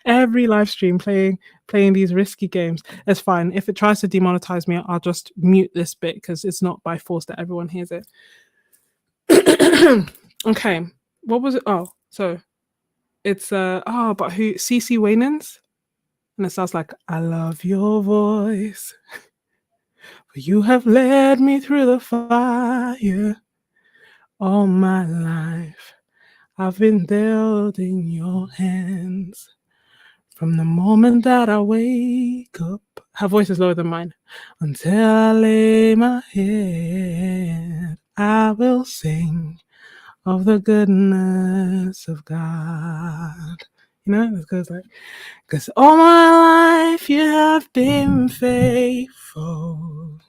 Every live stream playing these risky games. It's fine. If it tries to demonetize me, I'll just mute this bit because it's not by force that everyone hears it. Okay. What was it? Oh, so it's but who? CC Wainans? And it sounds like, I love your voice. For you have led me through the fire. All my life I've been held in your hands. From the moment that I wake up, her voice is lower than mine, until I lay my head, I will sing of the goodness of God. It goes like, because all my life you have been faithful.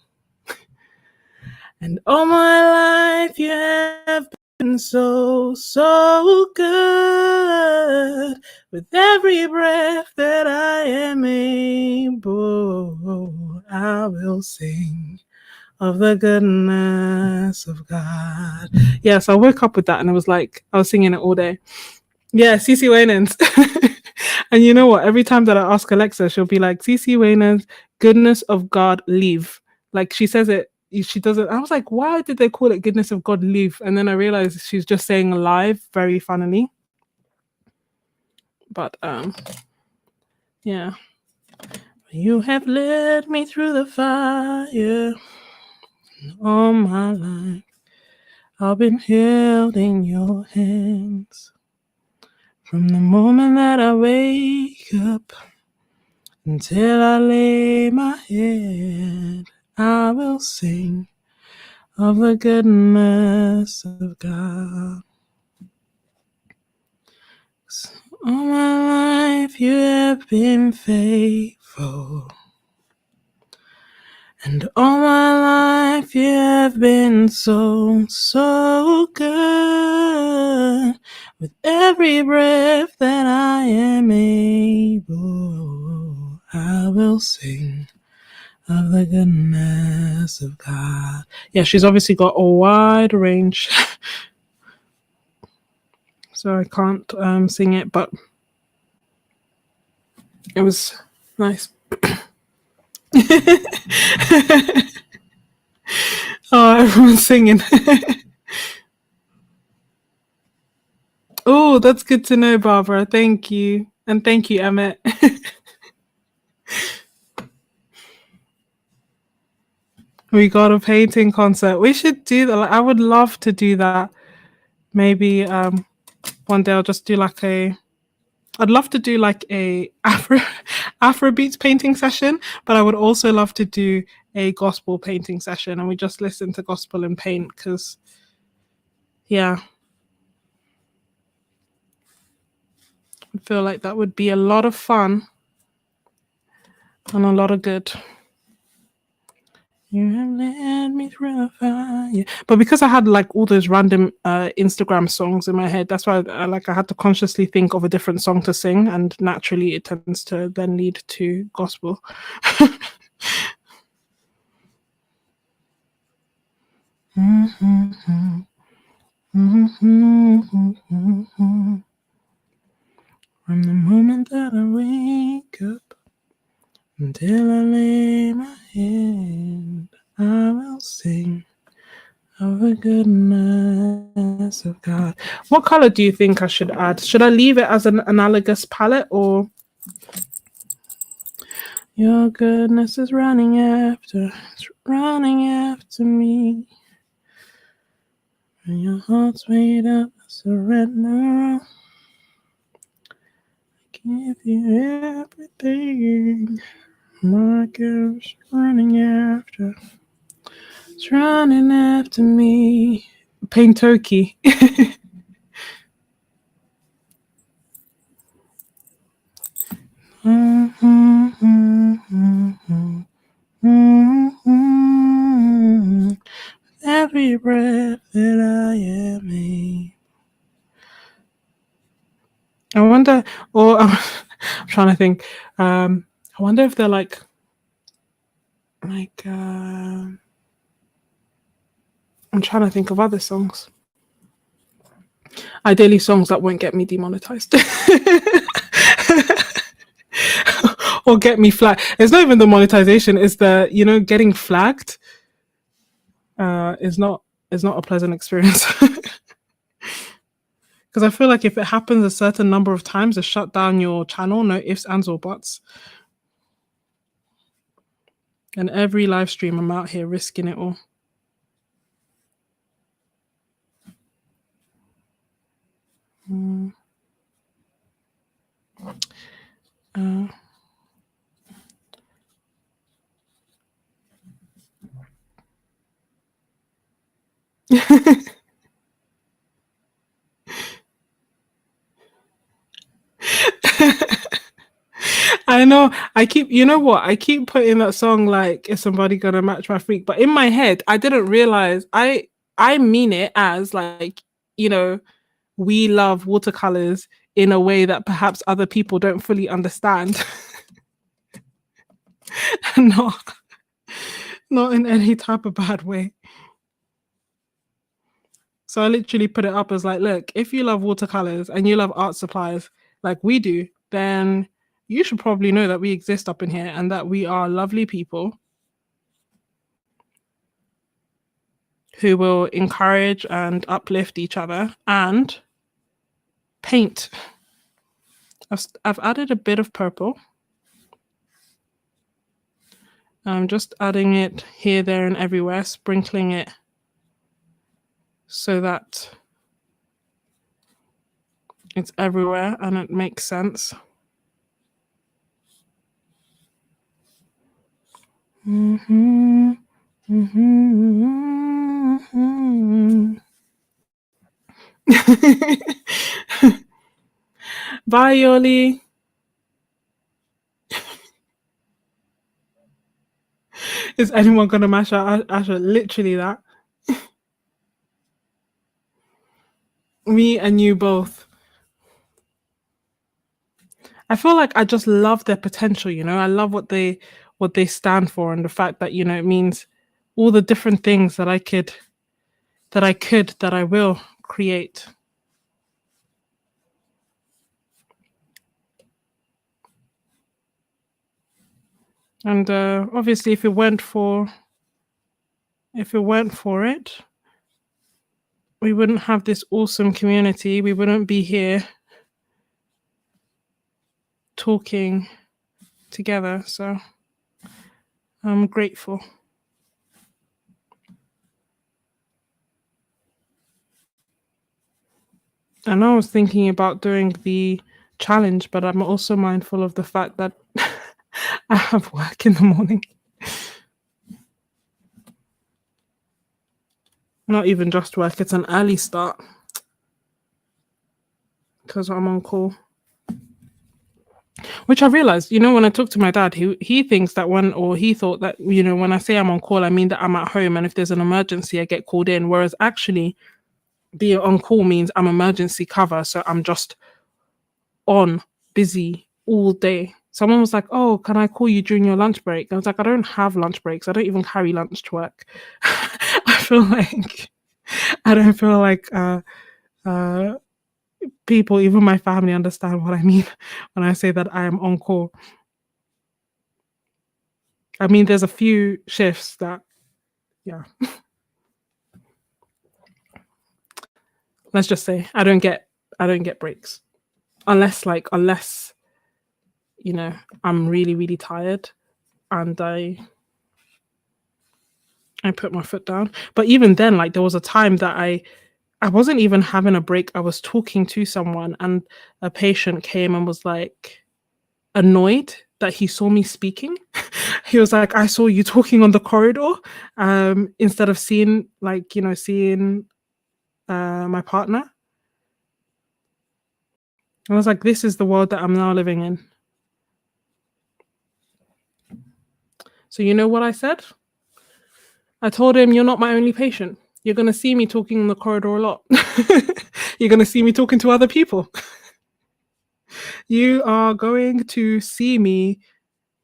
And all my life you have been so, so good. With every breath that I am able, I will sing of the goodness of God. Yeah, so I woke up with that and I was like, I was singing it all day. Yeah, CC Wainans. And you know what? Every time that I ask Alexa, she'll be like, CC Wainans, goodness of God, leave. Like she says it, she doesn't. I was like, why did they call it goodness of God, leave? And then I realized she's just saying live, very funnily. But yeah. You have led me through the fire. All my life I've been held in your hands. From the moment that I wake up until I lay my head, I will sing of the goodness of God. All my life you have been faithful. And all my life you have been so, so good. With every breath that I am able, I will sing of the goodness of God. Yeah, she's obviously got a wide range. So I can't sing it, but it was nice. Oh, everyone's singing. Oh, that's good to know, Barbara. Thank you. And thank you, Emmett. We got a painting concert. We should do that. Like, I would love to do that. Maybe one day I'll just do like I'd love to do like a Afrobeats painting session, but I would also love to do a gospel painting session and we just listen to gospel and paint because, yeah, I feel like that would be a lot of fun and a lot of good. You have led me through the fire. But because I had like all those random Instagram songs in my head, that's why I had to consciously think of a different song to sing, and naturally it tends to then lead to gospel. From the moment that I wake up until I lay my head, I will sing of the goodness of God. What color do you think I should add? Should I leave it as an analogous palette, or your goodness is running after me, and your heart's made up, surrender. I give you everything. My girl's running after. It's running after me. Paintoki. Every breath that I am in. I wonder, or I'm trying to think. I wonder if they're like I'm trying to think of other songs. Ideally, songs that won't get me demonetized. Or get me flagged. It's not even the monetization, it's the, getting flagged is not a pleasant experience. Because I feel like if it happens a certain number of times, it shut down your channel, no ifs, ands, or buts. And every live stream, I'm out here risking it all. I know. I keep putting that song like, is somebody gonna match my freak? But in my head, I didn't realize I mean it as like, we love watercolors in a way that perhaps other people don't fully understand. not not in any type of bad way. So I literally put it up as like, look, if you love watercolors and you love art supplies like we do, then you should probably know that we exist up in here and that we are lovely people who will encourage and uplift each other and paint. I've added a bit of purple. I'm just adding it here, there, and everywhere, sprinkling it so that it's everywhere and it makes sense. Bye, Yoli. Is anyone gonna mash out Asher? Literally that. Me and you both. I feel like I just love their potential, I love what they stand for, and the fact that, it means all the different things that I will create. And obviously if it weren't for it, we wouldn't have this awesome community. We wouldn't be here talking together. So I'm grateful. I know I was thinking about doing the challenge, but I'm also mindful of the fact that I have work in the morning. Not even just work, it's an early start because I'm on call. Which I realized, when I talk to my dad, he thinks that he thought that, when I say I'm on call, I mean that I'm at home, and if there's an emergency, I get called in. Whereas actually, being on call means I'm emergency cover, so I'm just on, busy all day. Someone was like, "Oh, can I call you during your lunch break?" I was like, "I don't have lunch breaks. I don't even carry lunch to work." I feel like people, even my family, understand what I mean when I say that I am on call. I mean, there's a few shifts that, yeah. Let's just say I don't get breaks unless I'm really really tired and I put my foot down. But even then, like there was a time that I wasn't even having a break. I was talking to someone and a patient came and was like annoyed that he saw me speaking. He was like, I saw you talking on the corridor, instead of seeing my partner. I was like, this is the world that I'm now living in. So you know what I said? I told him, you're not my only patient. You're going to see me talking in the corridor a lot. You're going to see me talking to other people. You are going to see me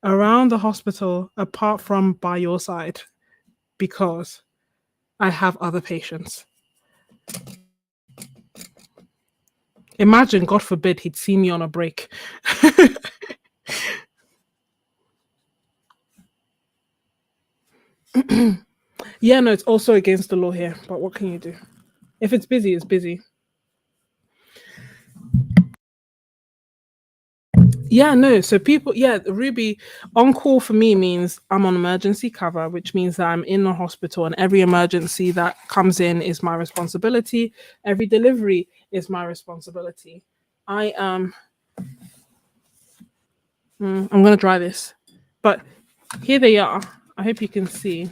around the hospital apart from by your side because I have other patients. Imagine, God forbid, he'd see me on a break. Yeah, no, it's also against the law here, but what can you do? If it's busy, it's busy. Yeah, no. So people, yeah, Ruby, on call for me means I'm on emergency cover, which means that I'm in the hospital and every emergency that comes in is my responsibility. Every delivery is my responsibility. I I'm gonna try this, but here they are. I hope you can see.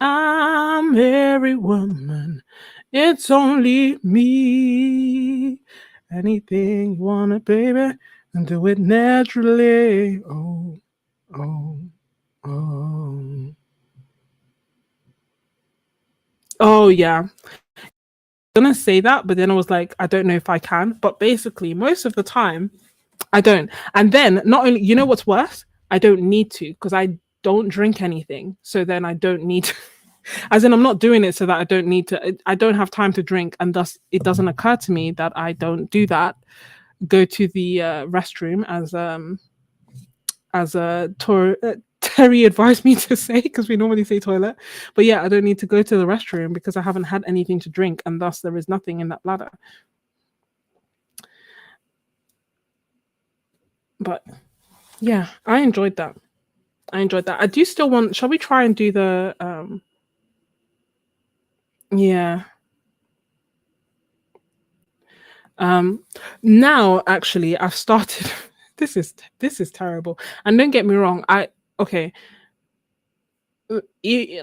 I'm every woman. It's only me. Anything you want it, baby, and do it naturally. Oh, oh, oh. Oh, yeah. I'm gonna say that, but then I was like, I don't know if I can. But basically, most of the time, I don't. And then, not only, you know what's worse? I don't need to because I don't drink anything. So then I don't need to. As in, I'm not doing it so that I don't need to. I don't have time to drink, and thus it doesn't occur to me that I don't do that. Go to the restroom as a Terry advised me to say because we normally say toilet, but yeah, I don't need to go to the restroom because I haven't had anything to drink, and thus there is nothing in that bladder. But yeah, I enjoyed that. I do still want. Shall we try and do the? Yeah. Now actually I've started. This is terrible. And don't get me wrong. Okay.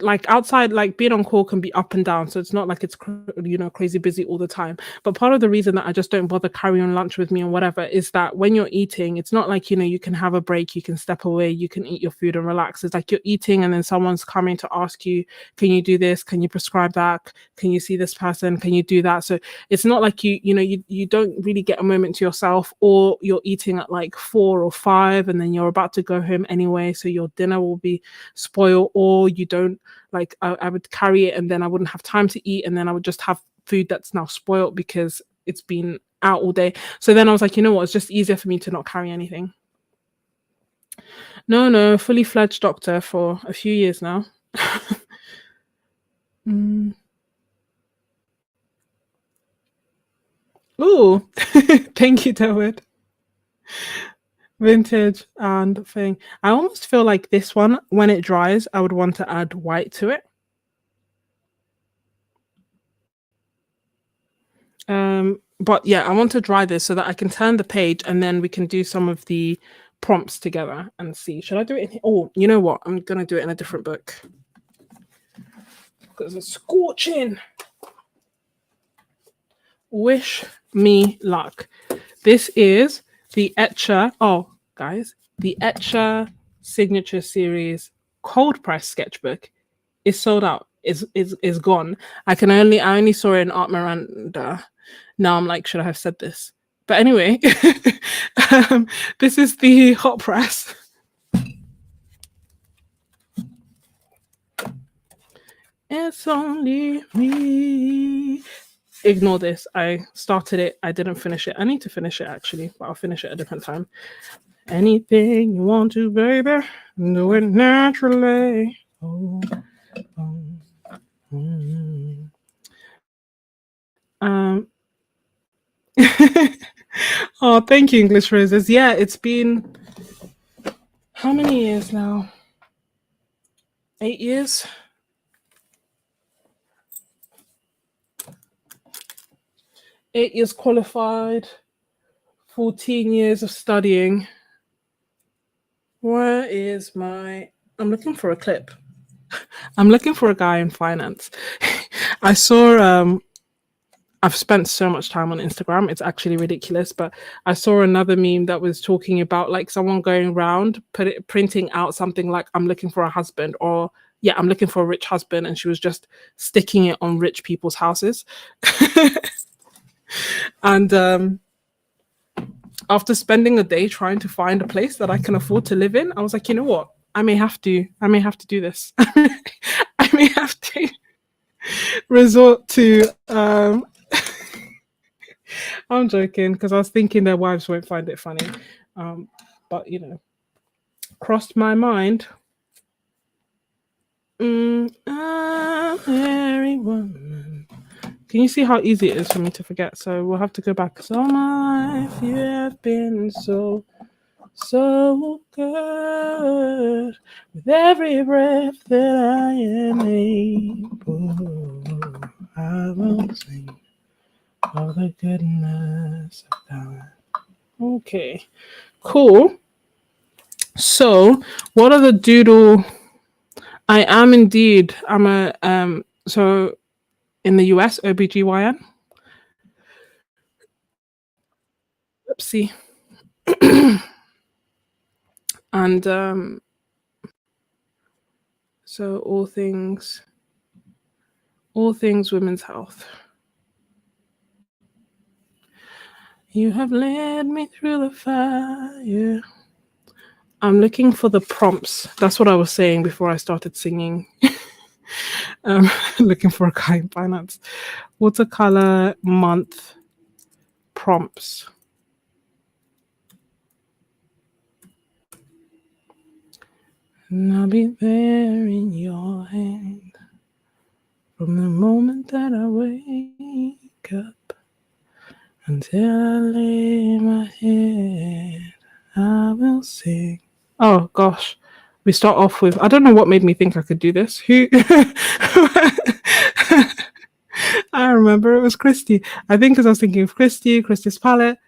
Like outside, like being on call can be up and down, so it's not like it's crazy busy all the time. But part of the reason that I just don't bother carrying lunch with me or whatever is that when you're eating, it's not like you can have a break, you can step away, you can eat your food and relax. It's like you're eating and then someone's coming to ask you, can you do this, can you prescribe that, can you see this person, can you do that? So it's not like you don't really get a moment to yourself, or you're eating at like 4 or 5 and then you're about to go home anyway, so your dinner will be spoiled, or you don't, like I would carry it and then I wouldn't have time to eat, and then I would just have food that's now spoiled because it's been out all day. So then I was like, you know what, it's just easier for me to not carry anything. No, fully fledged doctor for a few years now. Ooh, thank you, David. Vintage and thing. I almost feel like this one, when it dries, I would want to add white to it. But yeah, I want to dry this so that I can turn the page and then we can do some of the prompts together and see. Should I do it in here? Oh, you know what? I'm gonna do it in a different book because it's scorching. Wish me luck. This is the Etcher. Oh, guys, the Etcher signature series cold press sketchbook is sold out. Is gone. I only saw it in Art Miranda. Now I'm like, should I have said this? But anyway, this is the hot press. It's only me. Ignore this. I started it. I didn't finish it. I need to finish it actually, but I'll finish it a different time. Anything you want to, baby, do it naturally. Oh, oh, mm. Um. Oh, thank you, English Roses. Yeah, it's been how many years now? 8 years. 8 years qualified. 14 years of studying. Where is my? I'm looking for a clip. I'm looking for a guy in finance. I saw I've spent so much time on Instagram. It's actually ridiculous. But I saw another meme that was talking about like someone going around, printing out something like "I'm looking for a husband" or "Yeah, I'm looking for a rich husband," and she was just sticking it on rich people's houses. And after spending a day trying to find a place that I can afford to live in, I was like, you know what? I may have to. I may have to do this. I may have to resort to I'm joking because I was thinking their wives won't find it funny. But you know, crossed my mind. Every woman. Can you see how easy it is for me to forget? So we'll have to go back. So my life, you have been so good. With every breath that I am able, I will sing of the goodness of God. Okay, cool. So, what are the doodle? I am indeed. I'm a so in the US OBGYN. Oopsie. And so all things women's health. You have led me through the fire. I'm looking for the prompts. That's what I was saying before I started singing. Looking for a guy in finance. Watercolor month prompts. And I'll be there in your hand from the moment that I wake up until I lay my head. I will sing. Oh gosh. We start off with I don't know what made me think I could do this. Who I remember it was Kristy. I think because I was thinking of Kristy's palette.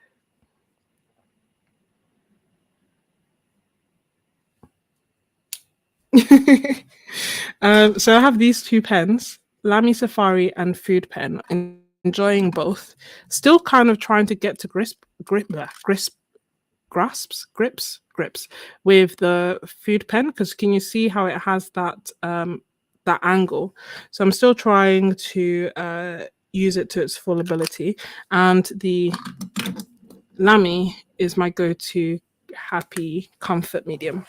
So I have these two pens, Lamy Safari and Food Pen. Enjoying both. Still kind of trying to get to grips with the Food Pen because can you see how it has that that angle? So I'm still trying to use it to its full ability, and the Lamy is my go-to happy comfort medium.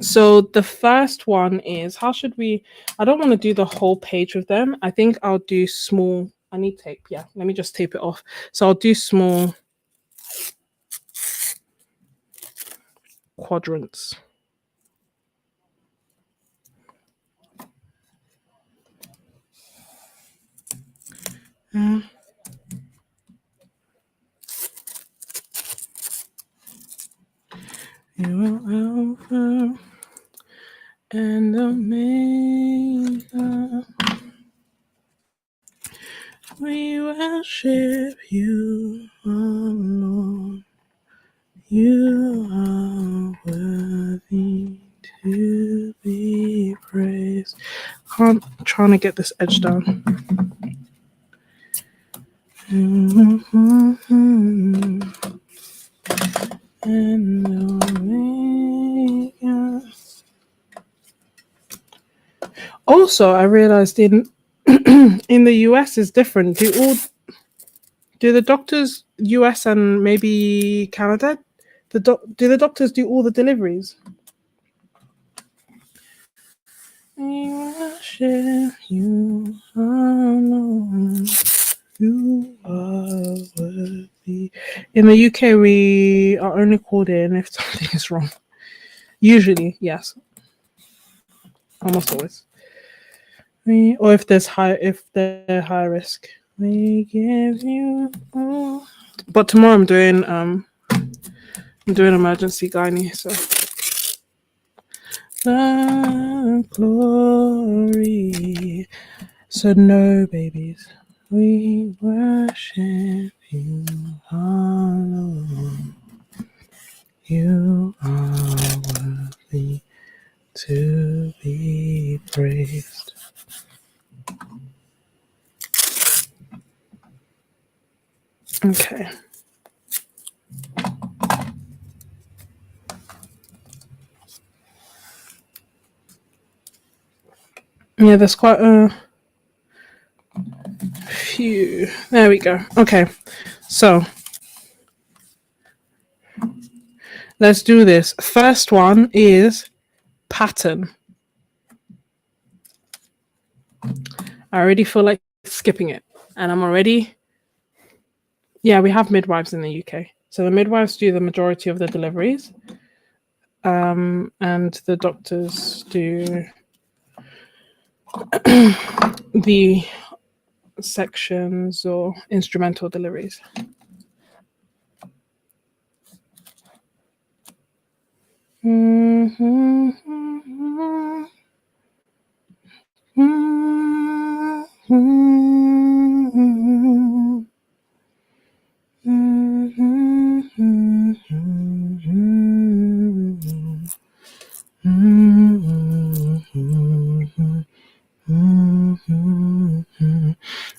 So the first one is how should we? I don't want to do the whole page with them. I think I'll do small. I need tape. Yeah, let me just tape it off. So I'll do small quadrants. You will Alpha and Omega. We worship you, Lord. You are worthy to be praised. I'm trying to get this edge down. And Omega. Also, I realized in in the US is different. Do the doctors US and maybe Canada? Do the doctors do all the deliveries? We worship you alone. You are worthy. In the UK, we are only called in if something is wrong. Usually, yes. Almost always. Or if they're high risk. We give you all. But tomorrow I'm doing emergency gynae, so the glory. So no babies. We worship you alone. You are worthy to be praised. Okay. Yeah, there's quite a few. There we go. Okay. So let's do this. First one is pattern. I already feel like skipping it. And I'm already. Yeah, we have midwives in the UK. So the midwives do the majority of the deliveries. And the doctors do the sections or instrumental deliveries.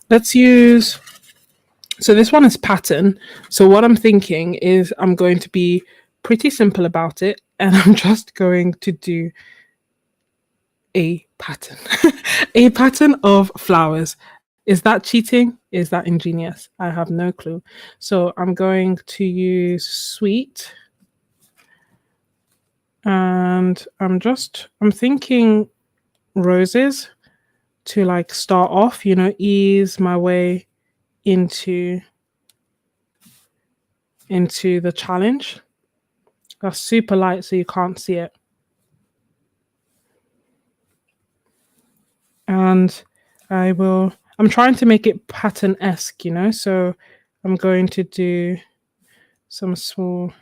Let's use. So this one is pattern. So what I'm thinking is I'm going to be pretty simple about it, and I'm just going to do a pattern. A pattern of flowers. Is that cheating? Is that ingenious? I have no clue. So I'm going to use sweet. And I'm thinking roses to like start off, ease my way into the challenge. That's super light so you can't see it. And I'm trying to make it pattern-esque, so I'm going to do some small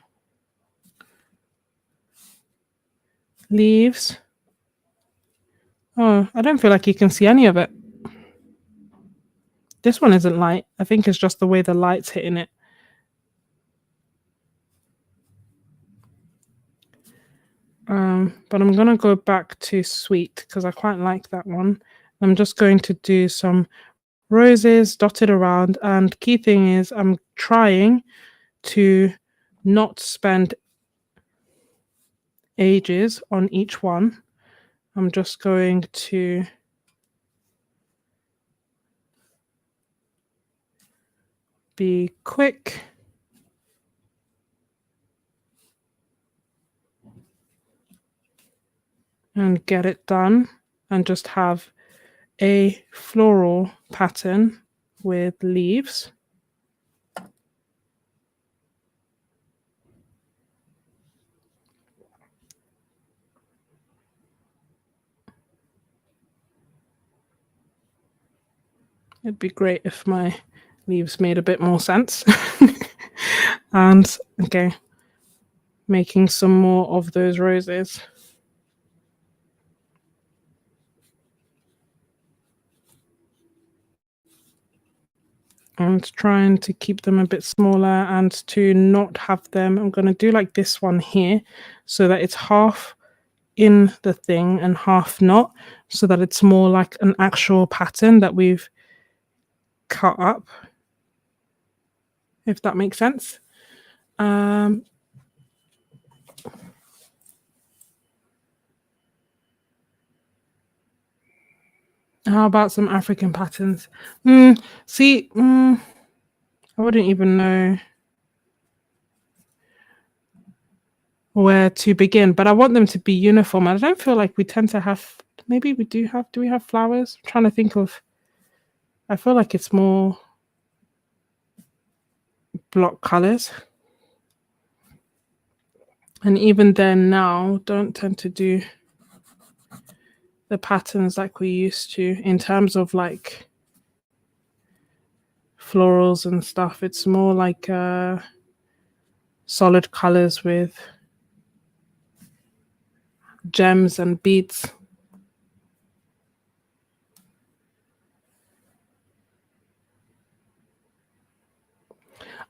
leaves. Oh, I don't feel like you can see any of it. This one isn't light. I think it's just the way the light's hitting it. But I'm going to go back to sweet because I quite like that one. I'm just going to do some roses dotted around, and key thing is I'm trying to not spend ages on each one. I'm just going to be quick and get it done and just have a floral pattern with leaves. It'd be great if my leaves made a bit more sense. And okay, making some more of those roses. And trying to keep them a bit smaller and to not have them. I'm going to do like this one here so that it's half in the thing and half not, so that it's more like an actual pattern that we've cut up, if that makes sense. How about some African patterns? I wouldn't even know. where to begin, but I want them to be uniform. I don't feel like we tend to have, maybe we do we have flowers? I'm trying to think of, I feel like it's more block colors. And even then now, don't tend to do the patterns like we used to in terms of like florals and stuff. It's more like solid colors with gems and beads.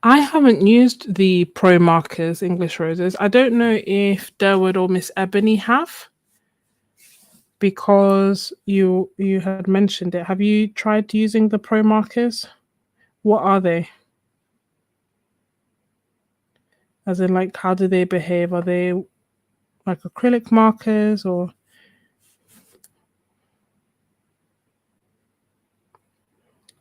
I haven't used the Pro Markers English Roses. I don't know if Derwood or Miss Ebony have, because you had mentioned it. Have you tried using the Pro Markers? What are they? As in, like, how do they behave? Are they like acrylic markers or?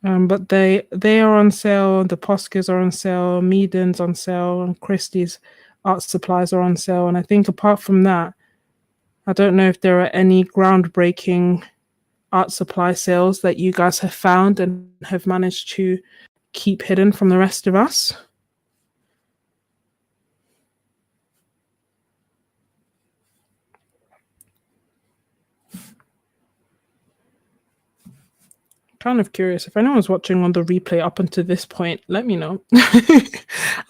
But they are on sale. The Poscas are on sale. Meaden's on sale, and Kristy's art supplies are on sale. And I think apart from that, I don't know if there are any groundbreaking art supply sales that you guys have found and have managed to keep hidden from the rest of us. Kind of curious if anyone's watching on the replay up until this point, let me know. I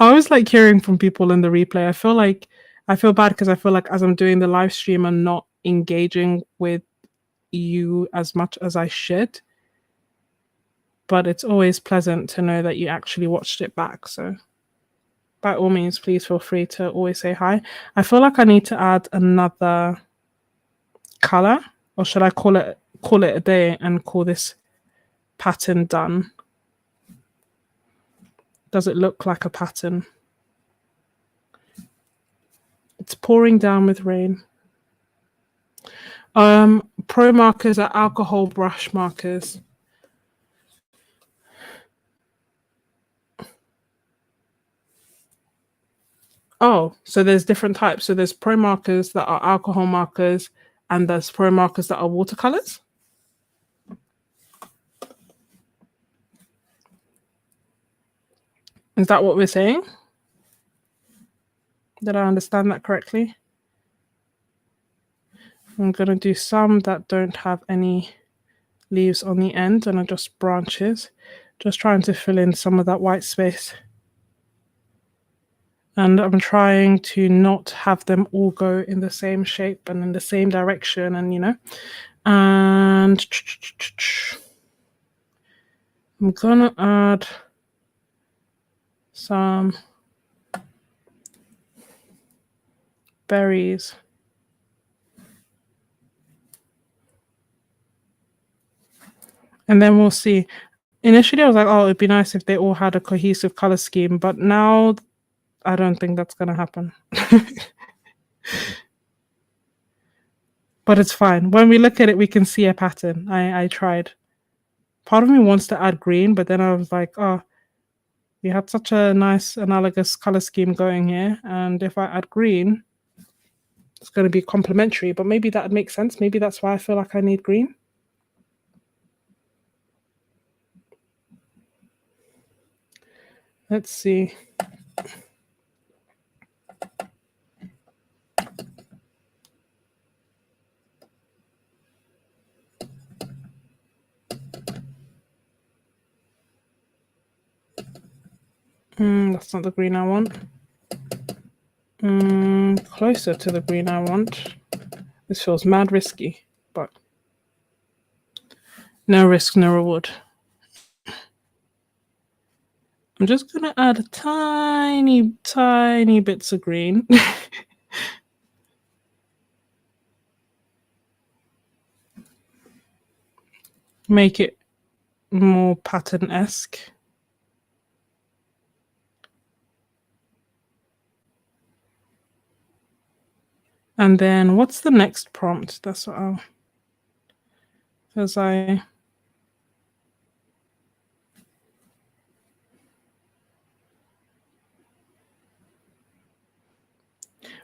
always like hearing from people in the replay. I feel bad because I feel like as I'm doing the live stream, I'm not engaging with you as much as I should. But it's always pleasant to know that you actually watched it back. So by all means, please feel free to always say hi. I feel like I need to add another color, or should I call it a day and call this pattern done? Does it look like a pattern? It's pouring down with rain. Pro markers are alcohol brush markers. Oh, so there's different types. So there's pro markers that are alcohol markers, and there's pro markers that are watercolors. Is that what we're saying? Did I understand that correctly? I'm going to do some that don't have any leaves on the end and are just branches. Just trying to fill in some of that white space. And I'm trying to not have them all go in the same shape and in the same direction, and and I'm gonna add some berries. And then we'll see. Initially, I was like, oh, it'd be nice if they all had a cohesive color scheme, but now I don't think that's going to happen. But it's fine. When we look at it, we can see a pattern. I tried. Part of me wants to add green, but then I was like, oh, we had such a nice analogous color scheme going here. And if I add green, it's going to be complementary. But maybe that would make sense. Maybe that's why I feel like I need green. Let's see. That's not the green I want. Closer to the green I want. This feels mad risky, but no risk, no reward. I'm just going to add tiny, tiny bits of green. Make it more pattern-esque. And then what's the next prompt? That's what I'll...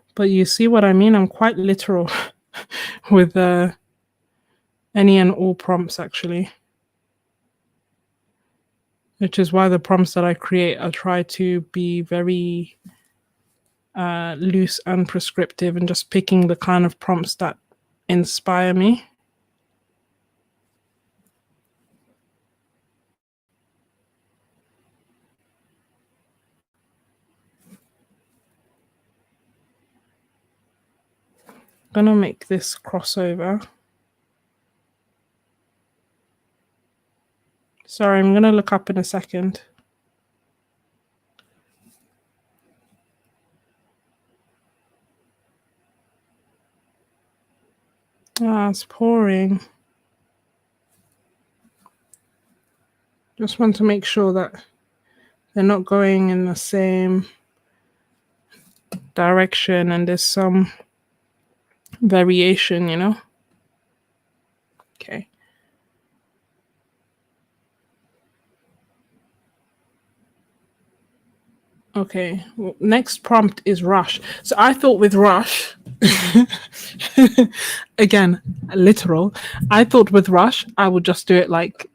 Because But you see what I mean? I'm quite literal with any and all prompts, actually. Which is why the prompts that I create, I try to be very loose and prescriptive and just picking the kind of prompts that inspire me. I'm gonna make this crossover. Sorry, I'm gonna look up in a second. It's pouring. Just want to make sure that they're not going in the same direction and there's some variation, you know? Okay. Okay, well, next prompt is rush. So I thought with rush, again, literal, I thought with rush, I would just do it like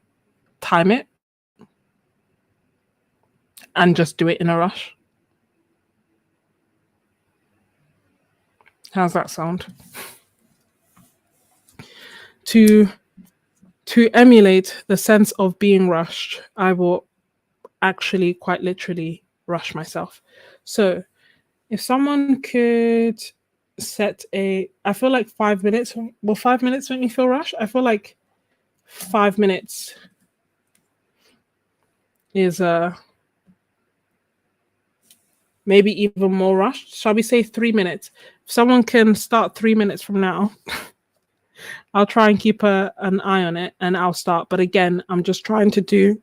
time it and just do it in a rush. How's that sound? To emulate the sense of being rushed, I will actually quite literally rush myself. So if someone could set I feel like 5 minutes, will 5 minutes make me feel rushed? I feel like 5 minutes is maybe even more rushed. Shall we say 3 minutes? If someone can start 3 minutes from now, I'll try and keep an eye on it and I'll start. But again, I'm just trying to do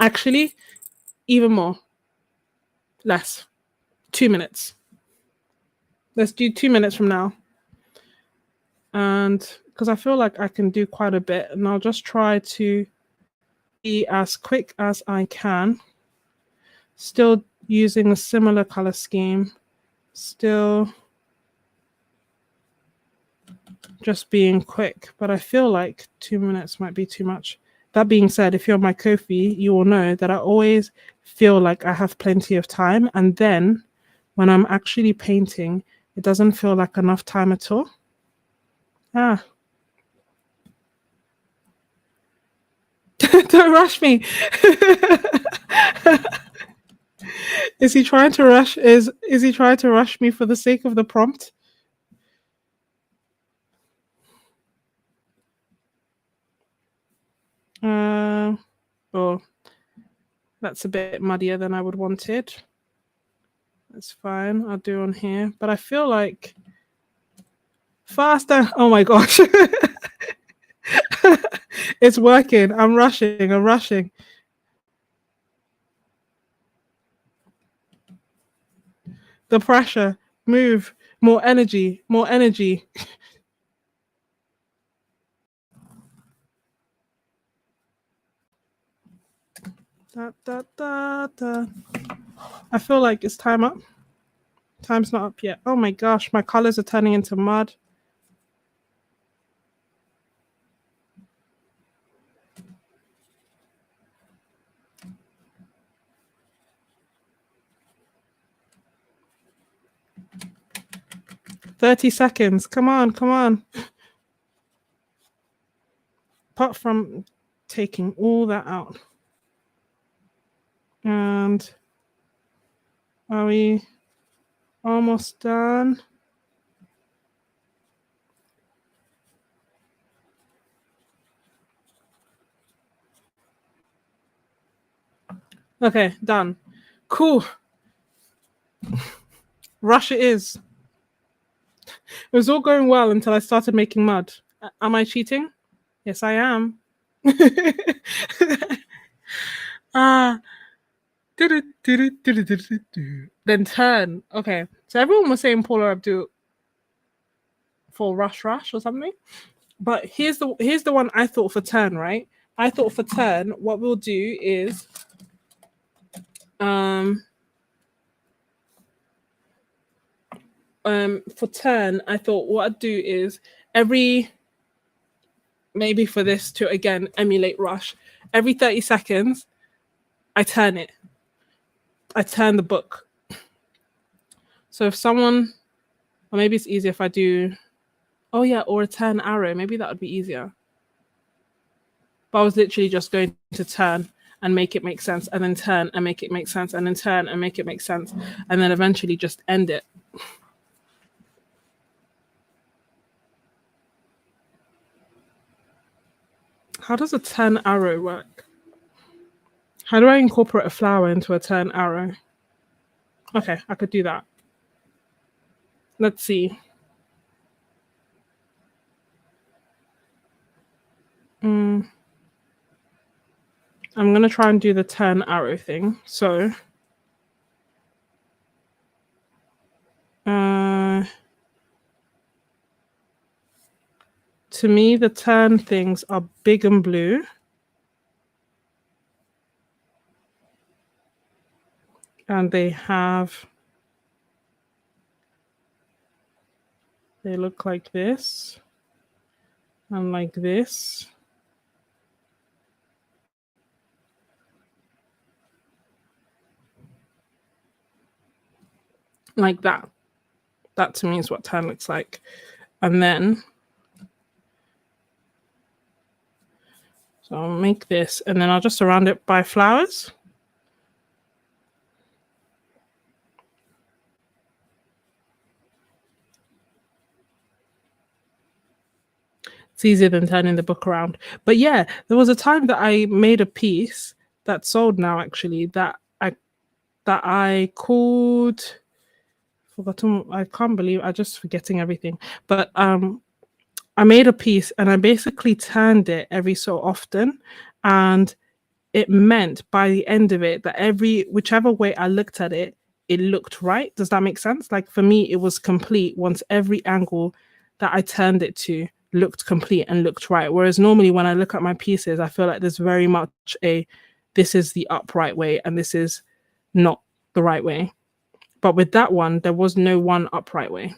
actually even more. Less. 2 minutes. Let's do 2 minutes from now. And because I feel like I can do quite a bit, and I'll just try to be as quick as I can. Still using a similar color scheme. Still just being quick, but I feel like 2 minutes might be too much. That being said, if you're my Ko-fi, you will know that I always feel like I have plenty of time, and then when I'm actually painting, it doesn't feel like enough time at all. Don't rush me. Is he trying to rush? Is he trying to rush me for the sake of the prompt? Oh, that's a bit muddier than I would want it. That's fine. I'll do on here. But I feel like faster. Oh my gosh. It's working. I'm rushing. The pressure. Move. More energy. Da, da, da, da. I feel like it's time up. Time's not up yet. Oh my gosh, my colors are turning into mud. $30. Come on. Apart from taking all that out. And are we almost done? Okay, done. Cool. Rush it is. It was all going well until I started making mud. Am I cheating? Yes, I am. Then turn. Okay. So everyone was saying Paula Abdul for rush or something. But here's the one I thought for turn, right? I thought for turn, what we'll do is, 'cause for turn, I thought what I'd do is maybe for this to again emulate Rush, every 30 seconds, I turn it. I turn the book. So if someone, or maybe it's easier if I do, oh yeah, or a turn arrow, maybe that would be easier. But I was literally just going to turn and make it make sense, and then turn and make it make sense, and then turn and make it make sense, and then eventually just end it. How does a turn arrow work? How do I incorporate a flower into a turn arrow? Okay, I could do that. Let's see. I'm going to try and do the turn arrow thing. So, to me, the turn things are big and blue. And they look like this and like this. Like that. That to me is what turn looks like. And then, so I'll make this and then I'll just surround it by flowers. It's easier than turning the book around. But yeah, there was a time that I made a piece that's sold now actually that I called, forgotten, I can't believe I just forgetting everything. But I made a piece and I basically turned it every so often, and it meant by the end of it that whichever way I looked at it, it looked right. Does that make sense? Like for me, it was complete once every angle that I turned it to looked complete and looked right. Whereas normally when I look at my pieces, I feel like there's very much this is the upright way and this is not the right way. But with that one, there was no one upright way.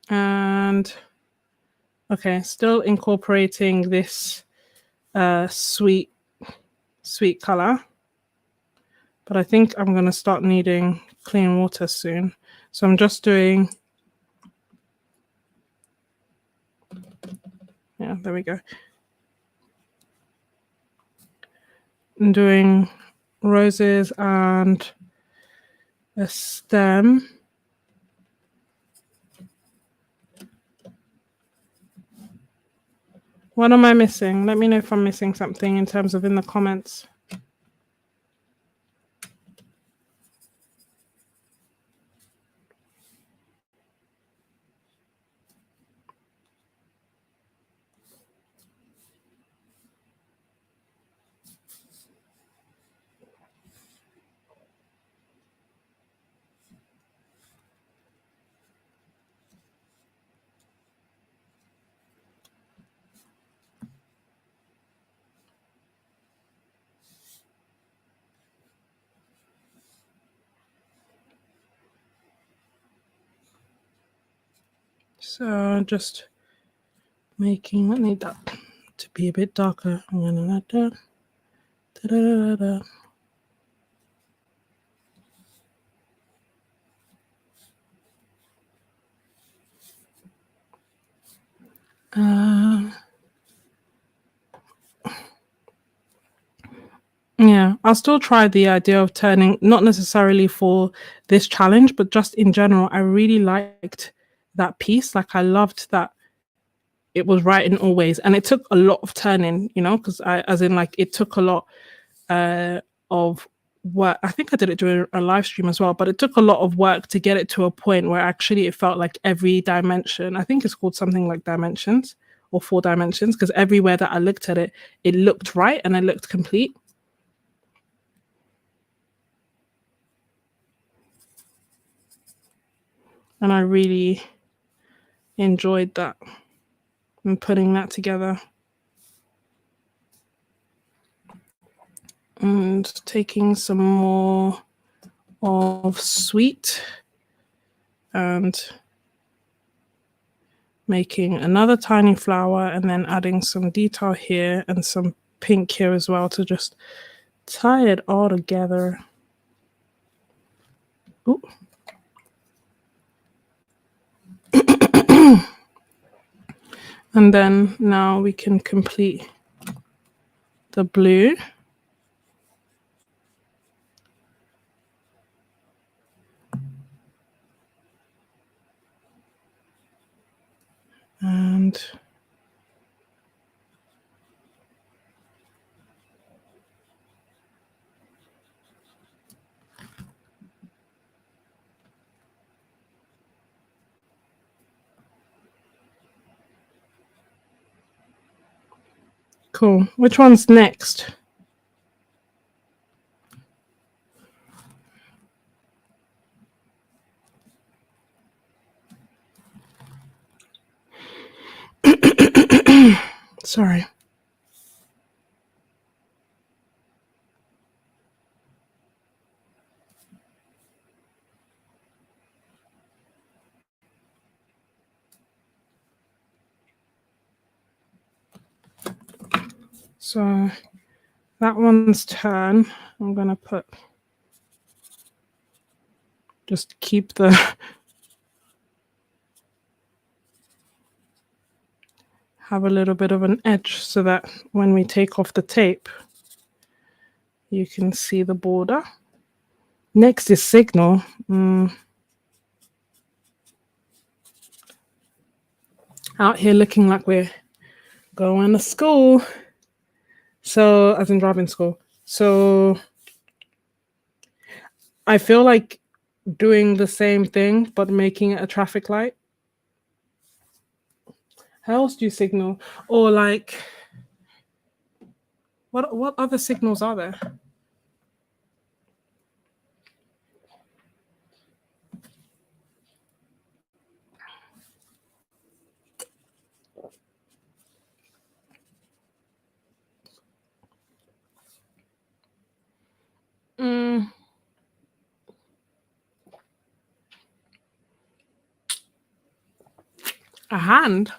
And okay, still incorporating this sweet color. But I think I'm going to start needing clean water soon. So I'm just doing, yeah, there we go. I'm doing roses and a stem. What am I missing? Let me know if I'm missing something in terms of in the comments. So just making, I need that to be a bit darker. I'm going to add that. Da-da-da-da. Yeah, I'll still try the idea of turning, not necessarily for this challenge, but just in general. I really liked that piece. Like I loved that it was right in all ways, and it took a lot of turning, because as in like it took a lot of work. I think I did it during a live stream as well, but it took a lot of work to get it to a point where actually it felt like every dimension, I think it's called something like dimensions or 4 dimensions, because everywhere that I looked at it, it looked right and it looked complete. And I really enjoyed that and putting that together. and taking some more of sweet and making another tiny flower, and then adding some detail here and some pink here as well to just tie it all together. Ooh. And then now we can complete the blue. And cool. Which one's next? Sorry. So that one's turn. I'm going to just keep have a little bit of an edge so that when we take off the tape, you can see the border. Next is signal. Out here looking like we're going to school. So, as in driving school. So, I feel like doing the same thing, but making it a traffic light. How else do you signal? Or like, what other signals are there? A hand?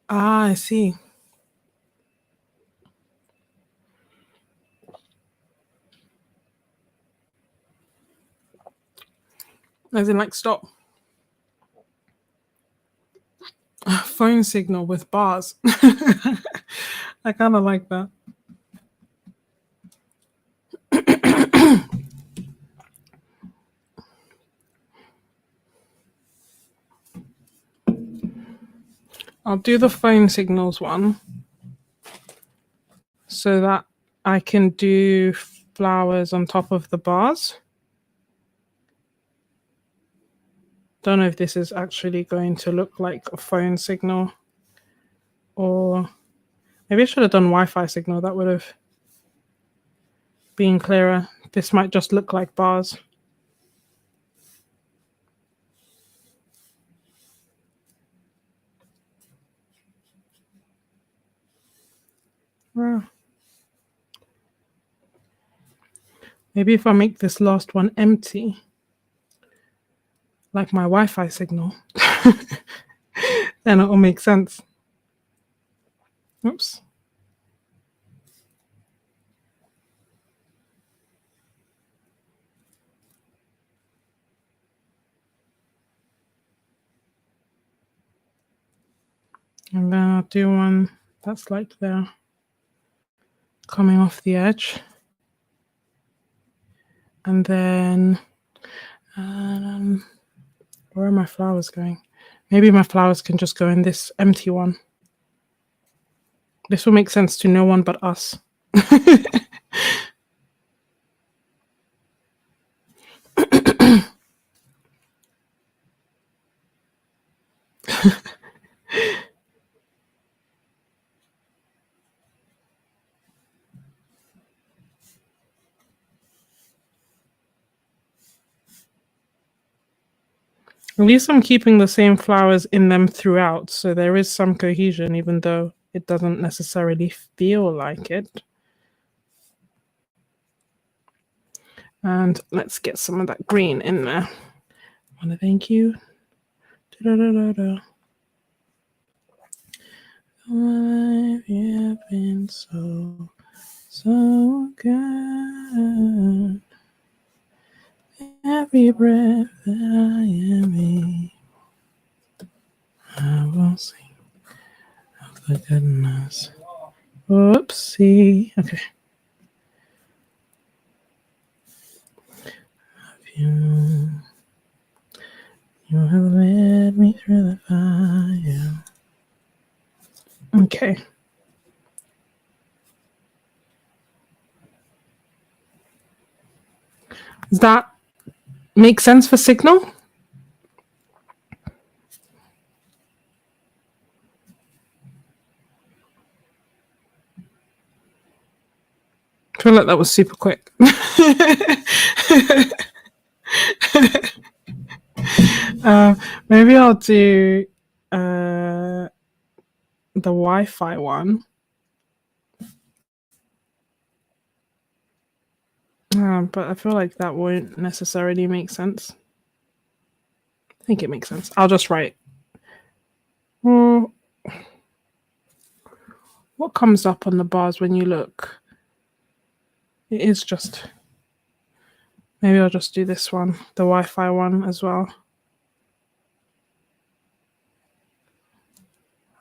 Ah, I see. As in, like, stop. Phone signal with bars. I kind of like that. I'll do the phone signals one so that I can do flowers on top of the bars. Don't know if this is actually going to look like a phone signal, or maybe I should have done Wi-Fi signal. That would have been clearer. This might just look like bars. Wow. Maybe if I make this last one empty, like my Wi-Fi signal, then it will make sense. Oops. And then I'll do one that's like there, coming off the edge. And then, where are my flowers going? Maybe my flowers can just go in this empty one. This will make sense to no one but us. At least I'm keeping the same flowers in them throughout, so there is some cohesion, even though it doesn't necessarily feel like it. And let's get some of that green in there. I want to thank you. Da-da-da-da-da. Life, you've been so good. Every breath that I am, I will sing of the goodness. Whoopsie. Okay. You have led me through the fire. Okay. Does that make sense for Signal? I feel like that was super quick. Maybe I'll do the Wi-Fi one. But I feel like that won't necessarily make sense. I think it makes sense. I'll just write. What comes up on the bars when you look? It is just... Maybe I'll just do this one, the Wi-Fi one as well.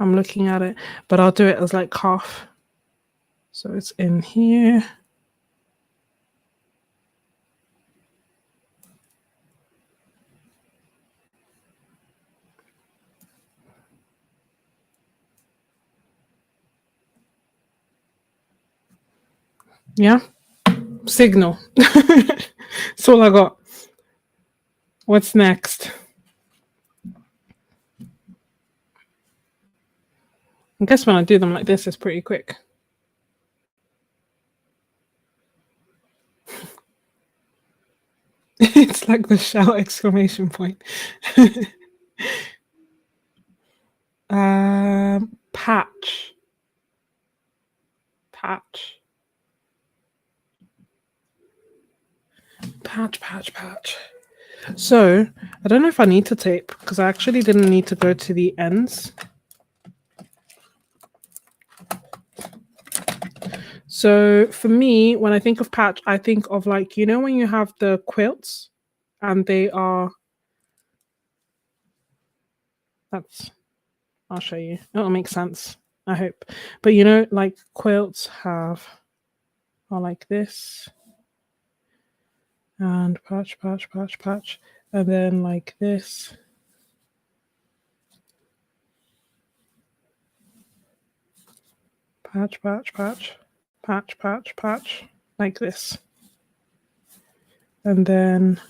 I'm looking at it, but I'll do it as like half. So it's in here. Yeah. Signal. That's all I got. What's next? I guess when I do them like this, it's pretty quick. It's like the shout exclamation point. Patch. Patch. Patch, patch, patch. So, I don't know if I need to tape because I actually didn't need to go to the ends. So for me, when I think of patch, I think of like, you know, when you have the quilts and they are, I'll show you. It'll make sense, I hope. But you know, like quilts are like this. And patch, patch, patch, patch. And then like this. Patch, patch, patch. Patch, patch, patch. Like this. And then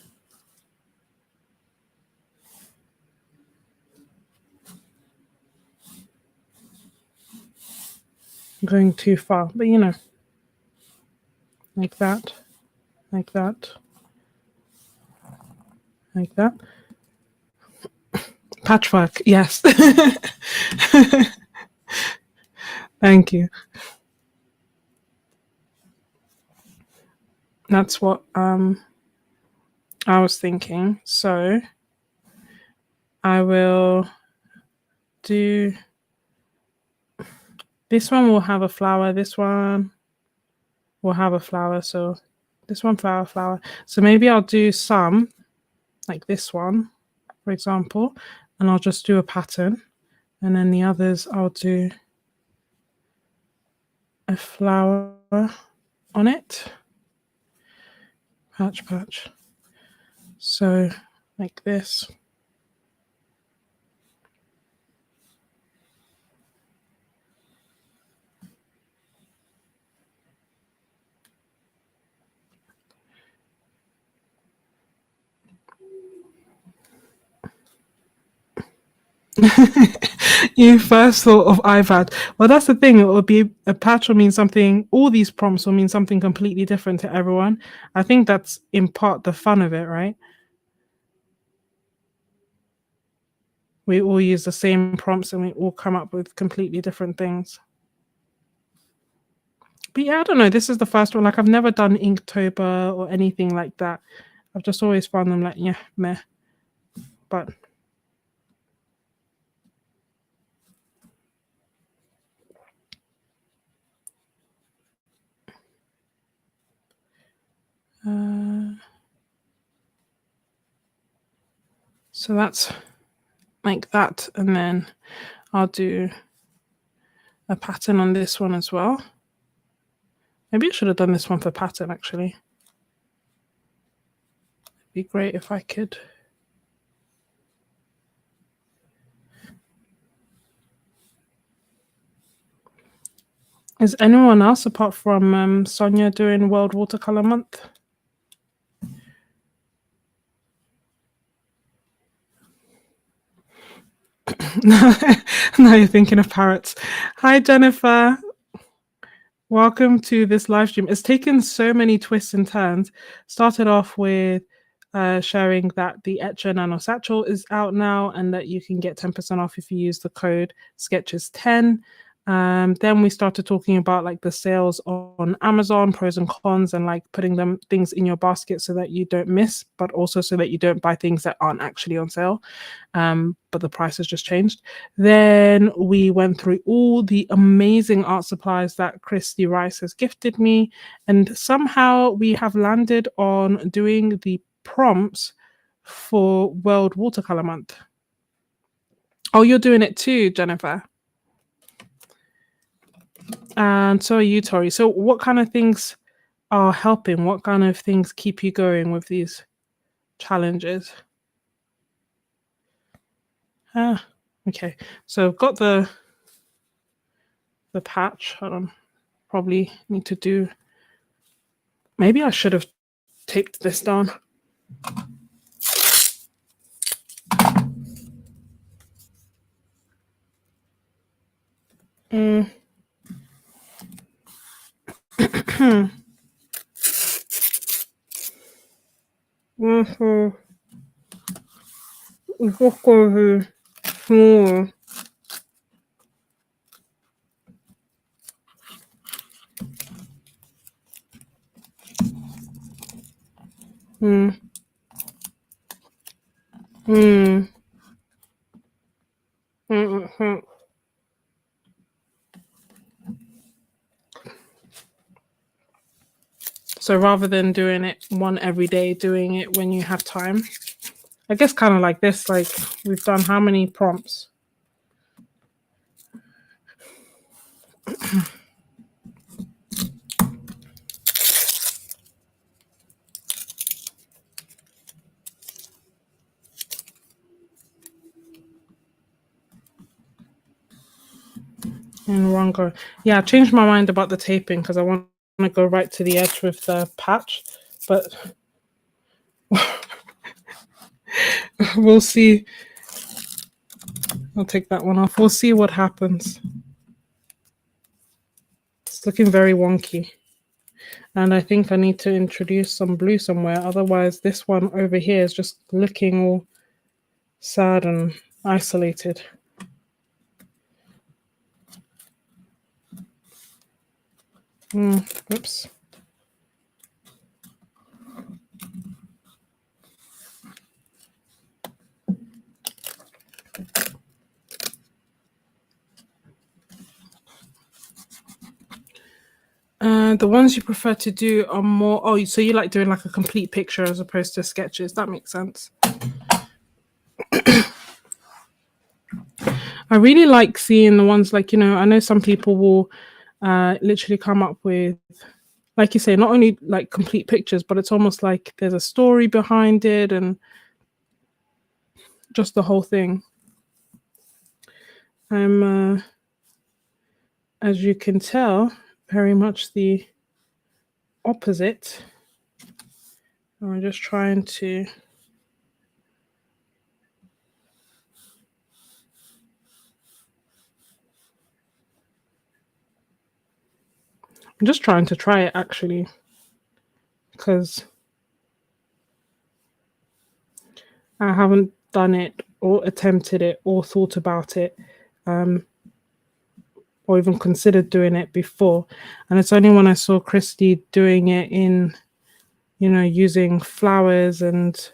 I'm going too far, but you know, like that, like that, like that. Patchwork, yes. Thank you. That's what I was thinking. So I will do this one will have a flower, this one will have a flower, so this one flower, flower. So maybe I'll do some like this one, for example, and I'll just do a pattern, and then the others I'll do a flower on it. Patch, patch. So like this. You first thought of iPad. Well, that's the thing. It will be a patch will mean something. All these prompts will mean something completely different to everyone. I think that's in part the fun of it, right? we all use the same prompts and we all come up with completely different things. But yeah, I don't know. This is the first one. Like, I've never done Inktober or anything like that. I've just always found them like, yeah, meh. But so that's like that, and then I'll do a pattern on this one as well. Maybe I should have done this one for pattern, actually. It'd be great if I could. Is anyone else apart from Sonia doing World Watercolor Month? Now you're thinking of parrots. Hi, Jennifer. Welcome to this live stream. It's taken so many twists and turns. Started off with sharing that the Etcher Nano Satchel is out now and that you can get 10% off if you use the code Sketches10. Then we started talking about like the sales on Amazon, pros and cons, and like putting them things in your basket so that you don't miss, but also so that you don't buy things that aren't actually on sale, but the price has just changed. Then we went through all the amazing art supplies that Kristy Rice has gifted me, and somehow we have landed on doing the prompts for World Watercolor Month. Oh, you're doing it too, Jennifer. And so are you, Tori. So what kind of things are helping? What kind of things keep you going with these challenges? Okay. So I've got the patch. Hold on. Probably need to do... Maybe I should have taped this down. So rather than doing it one every day, doing it when you have time. I guess kind of like this, like we've done how many prompts? In one go. Yeah, I changed my mind about the taping because I want to go right to the edge with the patch, but we'll see. I'll take that one off. We'll see what happens. It's looking very wonky. And I think I need to introduce some blue somewhere. Otherwise, this one over here is just looking all sad and isolated. Oops. The ones you prefer to do are more... Oh, so you like doing like a complete picture as opposed to sketches. That makes sense. I really like seeing the ones like, I know some people will literally come up with, like you say, not only like complete pictures, but it's almost like there's a story behind it and just the whole thing. I'm, as you can tell, very much the opposite. I'm just trying to... I'm just trying to try it actually, because I haven't done it or attempted it or thought about it, or even considered doing it before. And it's only when I saw Kristy doing it in, using flowers and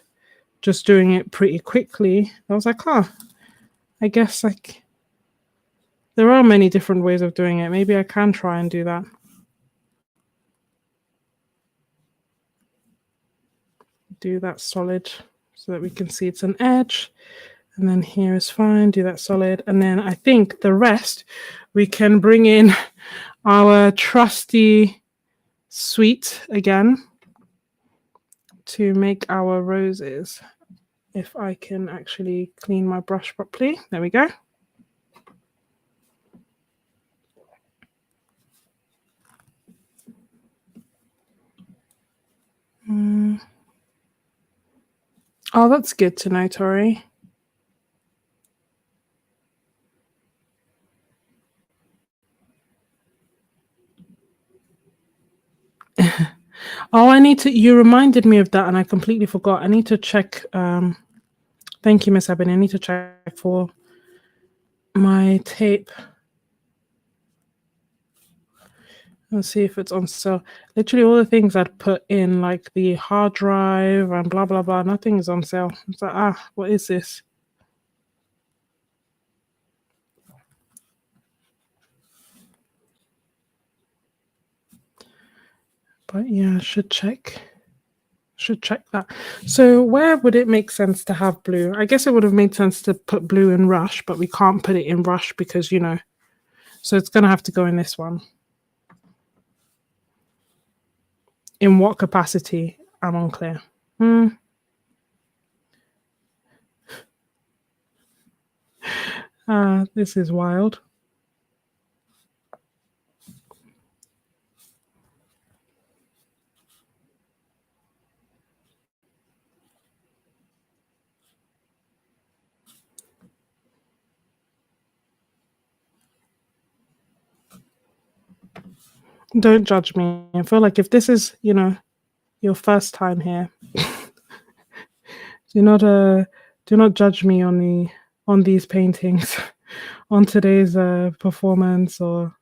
just doing it pretty quickly, I was like, I guess like there are many different ways of doing it. Maybe I can try and do that. Do that solid so that we can see it's an edge. And then here is fine. Do that solid. And then I think the rest, we can bring in our trusty sweet again to make our roses. If I can actually clean my brush properly. There we go. Oh, that's good to know, Tori. Oh, you reminded me of that and I completely forgot. I need to check. Thank you, Miss Ebony. I need to check for my tape. Let's see if it's on sale. Literally all the things I'd put in, like the hard drive and blah, blah, blah, nothing is on sale. It's like, what is this? But yeah, I should check that. So where would it make sense to have blue? I guess it would have made sense to put blue in Rush, but we can't put it in Rush because, so it's going to have to go in this one. In what capacity? I'm unclear. This is wild. Don't judge me. I feel like if this is, your first time here, do not judge me on these paintings, on today's performance, or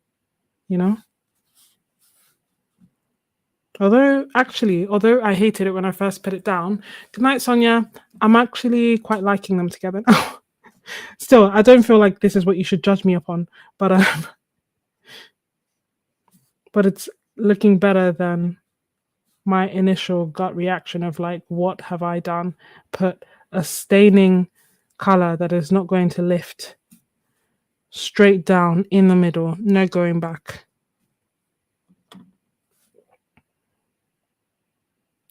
Although I hated it when I first put it down. Good night, Sonia. I'm actually quite liking them together now. Still, I don't feel like this is what you should judge me upon, but it's looking better than my initial gut reaction of like, what have I done? Put a staining color that is not going to lift straight down in the middle, no going back.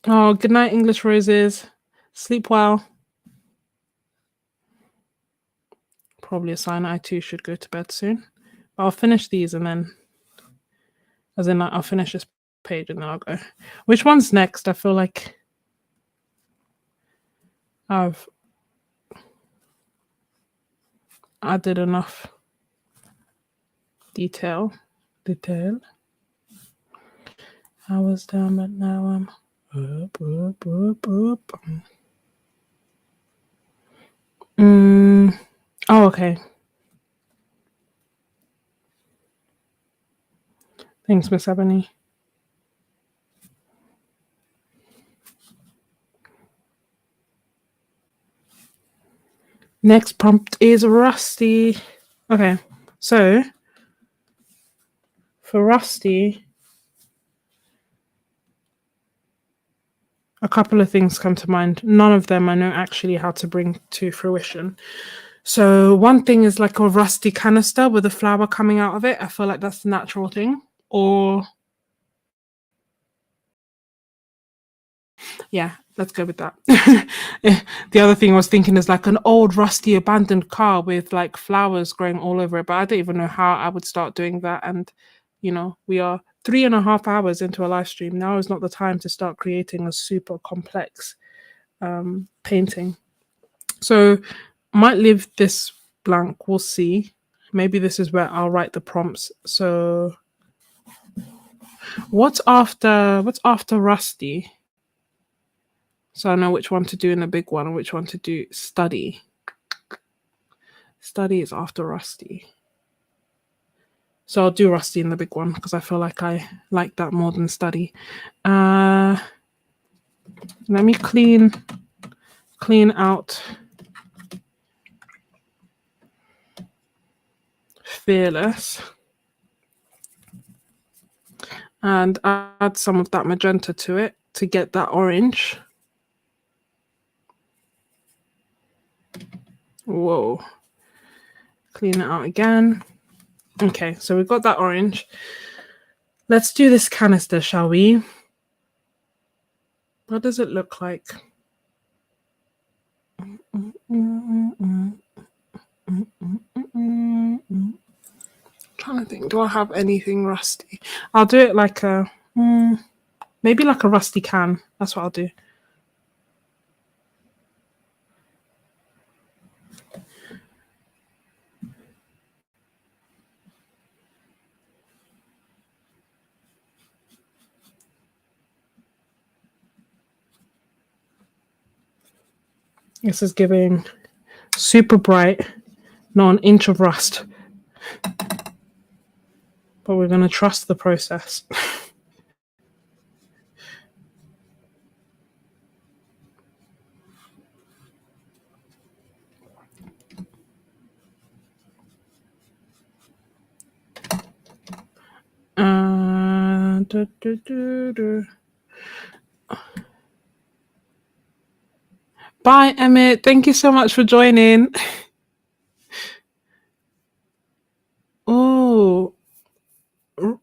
Oh, good night, English roses. Sleep well. Probably a sign I too should go to bed soon. But I'll finish these and then, I'll finish this page and then I'll go. Which one's next? I feel like I've added enough detail. I was down, but now I'm up. Oh, okay. Thanks, Miss Ebony. Next prompt is Rusty. Okay, so for Rusty, a couple of things come to mind. None of them I know actually how to bring to fruition. So one thing is like a rusty canister with a flower coming out of it. I feel like that's the natural thing. Or yeah, let's go with that. The other thing I was thinking is like an old rusty abandoned car with like flowers growing all over it, but I don't even know how I would start doing that. And we are 3.5 hours into a live stream. Now is not the time to start creating a super complex painting. So might leave this blank. We'll see. Maybe this is where I'll write the prompts. So what's after Rusty? So I know which one to do in the big one and which one to do study. Study is after Rusty. So I'll do Rusty in the big one because I feel like I like that more than Study. Let me clean out Fearless and add some of that magenta to it to get that orange. Whoa. Clean it out again. Okay, so we've got that orange. Let's do this canister, shall we? What does it look like? Trying to think, do I have anything rusty? I'll do it like a maybe like a rusty can. That's what I'll do. This is giving super bright, not an inch of rust. But we're going to trust the process. Bye, Emmett. Thank you so much for joining. Oh,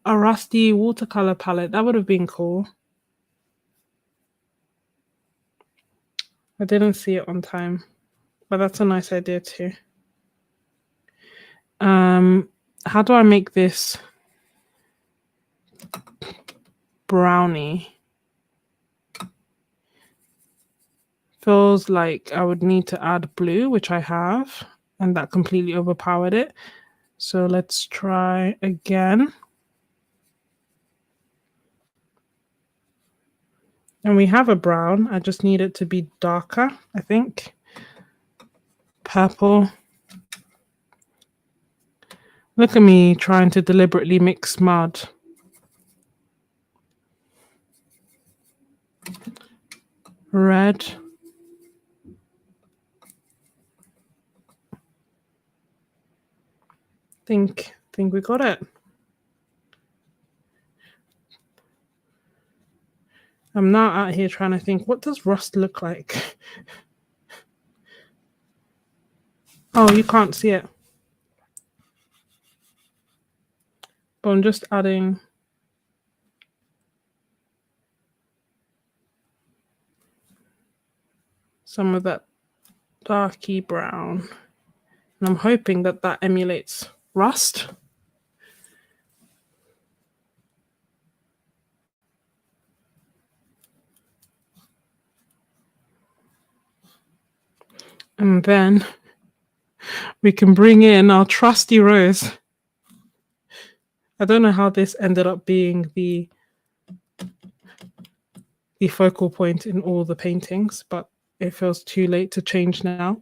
a rusty watercolor palette. That would have been cool. I didn't see it on time, but that's a nice idea too. How do I make this brownie? Feels like I would need to add blue, which I have, and that completely overpowered it. So let's try again. And we have a brown. I just need it to be darker, I think. Purple. Look at me trying to deliberately mix mud. Red. Think we got it. I'm now out here trying to think, what does rust look like? Oh, you can't see it. But I'm just adding some of that darky brown. And I'm hoping that that emulates rust. And then we can bring in our trusty rose. I don't know how this ended up being the focal point in all the paintings, but it feels too late to change now.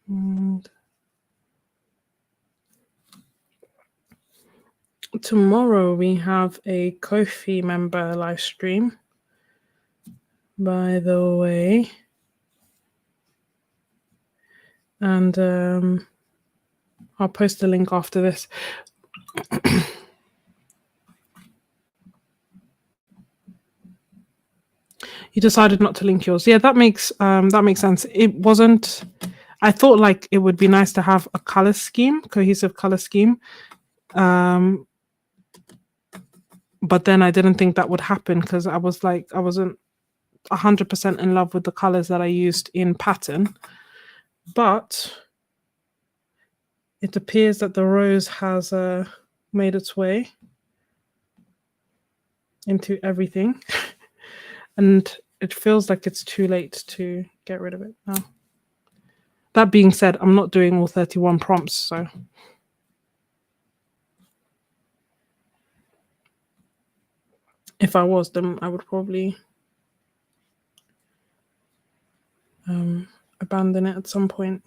And tomorrow we have a Ko-fi member live stream, by the way. And I'll post the link after this. You decided not to link yours. Yeah, that makes sense. It wasn't. I thought like it would be nice to have a color scheme, cohesive color scheme. But then I didn't think that would happen because I was like, I wasn't 100% in love with the colors that I used in pattern. But it appears that the rose has made its way into everything. And it feels like it's too late to get rid of it now. That being said, I'm not doing all 31 prompts, so if I was, then I would probably abandon it at some point.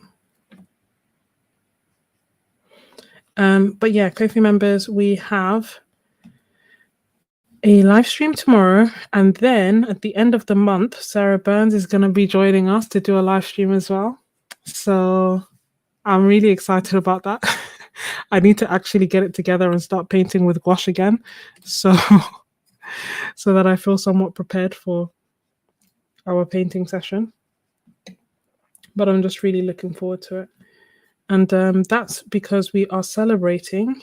But yeah, Ko-fi members, we have a live stream tomorrow, and then at the end of the month, Sarah Burns is going to be joining us to do a live stream as well. So I'm really excited about that. I need to actually get it together and start painting with gouache again, so that I feel somewhat prepared for our painting session. But I'm just really looking forward to it. And that's because we are celebrating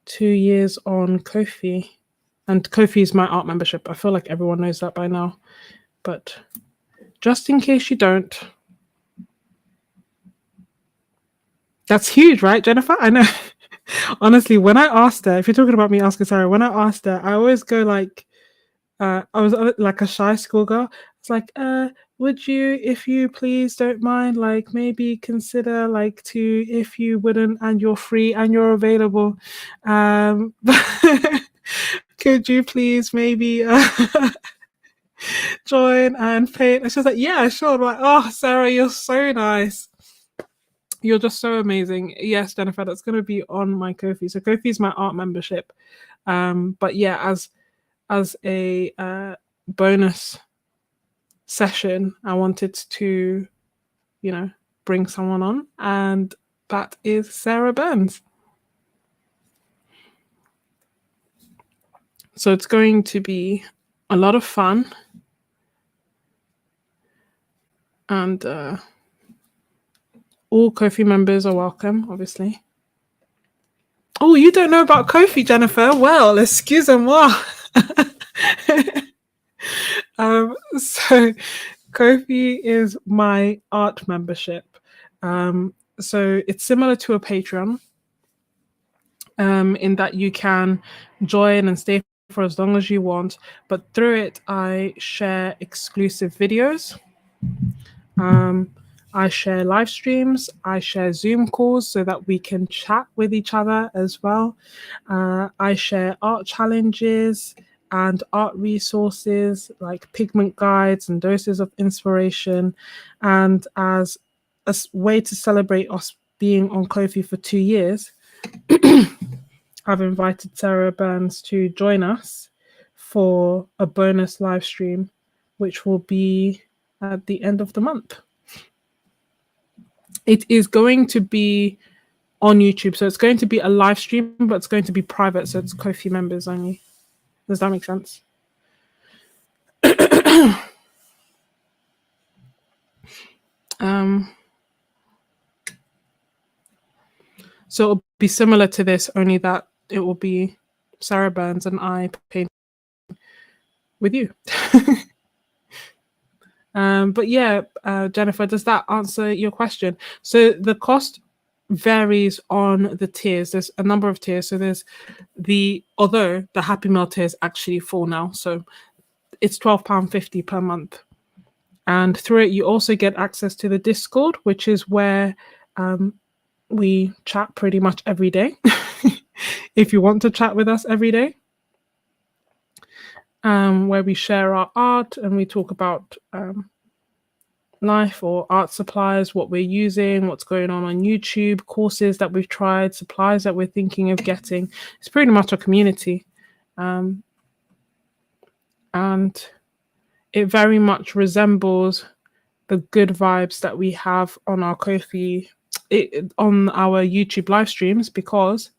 2 years on Ko-fi. And Ko-fi is my art membership. I feel like everyone knows that by now. But just in case you don't. That's huge, right, Jennifer? I know. Honestly, when I asked her, if you're talking about me asking Sarah, when I asked her, I always go like, I was like a shy schoolgirl. It's like, would you, if you please don't mind, like maybe consider like to, if you wouldn't, and you're free and you're available, could you please maybe join and paint? And she was like, yeah, sure. I'm like, oh, Sarah, you're so nice. You're just so amazing. Yes, Jennifer, that's going to be on my Ko-fi. So Ko-fi is my art membership. But yeah, as a bonus session, I wanted to, bring someone on, and that is Sarah Burns. So it's going to be a lot of fun, and all Ko-fi members are welcome, obviously. Oh, you don't know about Ko-fi, Jennifer? Well, excusez-moi. So Ko-fi is my art membership. So it's similar to a Patreon, in that you can join and stay for as long as you want, but through it I share exclusive videos. I share live streams, I share Zoom calls so that we can chat with each other as well. I share art challenges and art resources like pigment guides and doses of inspiration. And as a way to celebrate us being on Ko-fi for 2 years, I've invited Sarah Burns to join us for a bonus live stream, which will be at the end of the month. It is going to be on YouTube, so it's going to be a live stream, but it's going to be private, so it's Ko-fi members only. Does that make sense? So it'll be similar to this, only that it will be Sarah Burns and I paint with you. But yeah, Jennifer, does that answer your question? So the cost varies on the tiers. There's a number of tiers. So there's although the Happy Meal tier is actually full now, so it's £12.50 per month. And through it, you also get access to the Discord, which is where we chat pretty much every day. If you want to chat with us every day, where we share our art and we talk about life or art supplies, what we're using, what's going on YouTube, courses that we've tried, supplies that we're thinking of getting. It's pretty much a community. And it very much resembles the good vibes that we have on our Ko-fi, on our YouTube live streams, because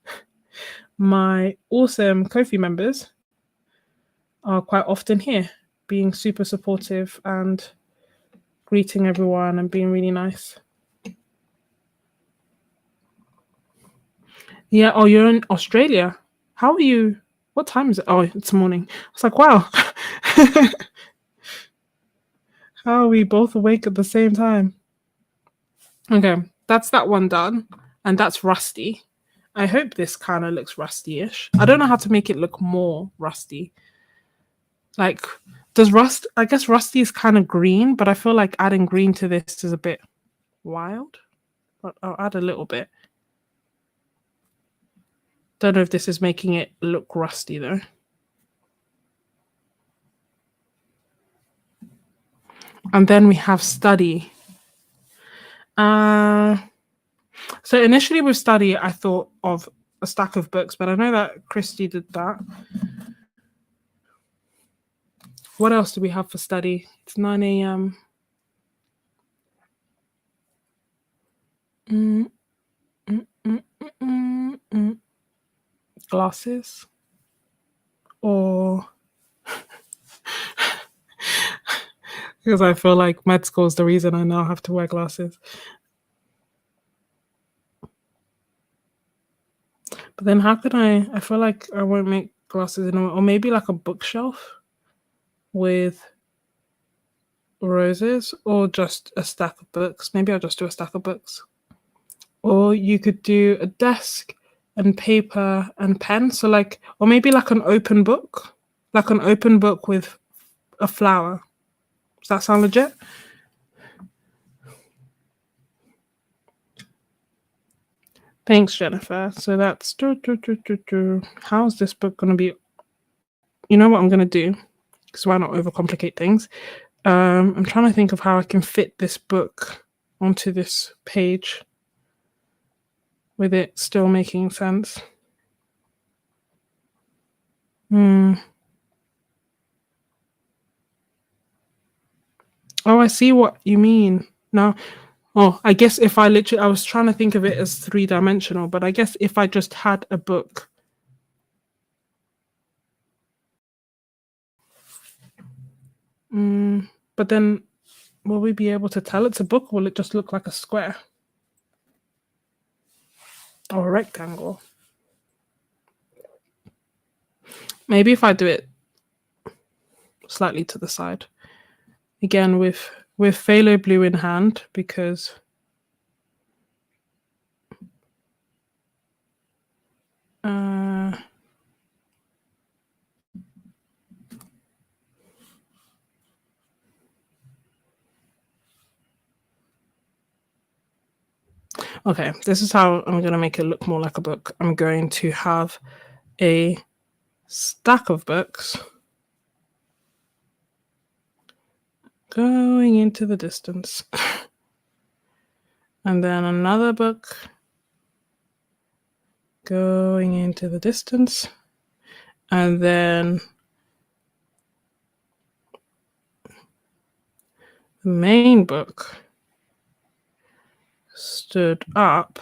my awesome Ko-fi members are quite often here, being super supportive and greeting everyone and being really nice. Yeah, oh, you're in Australia. How are you? What time is it? Oh, it's morning. I was like, wow. How are we both awake at the same time? Okay, that's that one done. And that's rusty. I hope this kind of looks rusty-ish. I don't know how to make it look more rusty. Like, I guess rusty is kind of green, but I feel like adding green to this is a bit wild, but I'll add a little bit. Don't know if this is making it look rusty though. And then we have study. So initially with study, I thought of a stack of books, but I know that Kristy did that. What else do we have for study? It's 9 a.m. Glasses. Or because I feel like med school is the reason I now have to wear glasses. But then how could I feel like I won't make glasses anymore. Or maybe like a bookshelf with roses, or just a stack of books. Maybe I'll just do a stack of books. Or you could do a desk and paper and pen. So like, or maybe like an open book. Like an open book with a flower. Does that sound legit? Thanks, Jennifer. So that's how's this book gonna be? You know what I'm gonna do? Because why not overcomplicate things? I'm trying to think of how I can fit this book onto this page with it still making sense. Oh, I see what you mean now. Oh, I guess if I was trying to think of it as 3-dimensional, but I guess if I just had a book. But then will we be able to tell it's a book, or will it just look like a square? Or a rectangle? Maybe if I do it slightly to the side. Again, with phthalo blue in hand, because okay, this is how I'm going to make it look more like a book. I'm going to have a stack of books going into the distance. And then another book going into the distance. And then the main book stood up,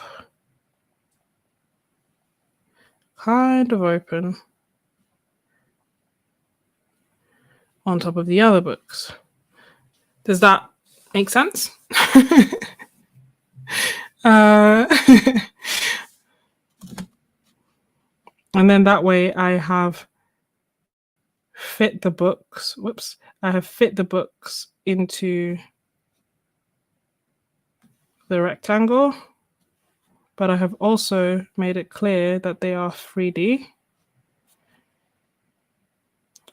kind of open, on top of the other books. Does that make sense? And then that way I have fit the books. I have fit the books into the rectangle, but I have also made it clear that they are 3D.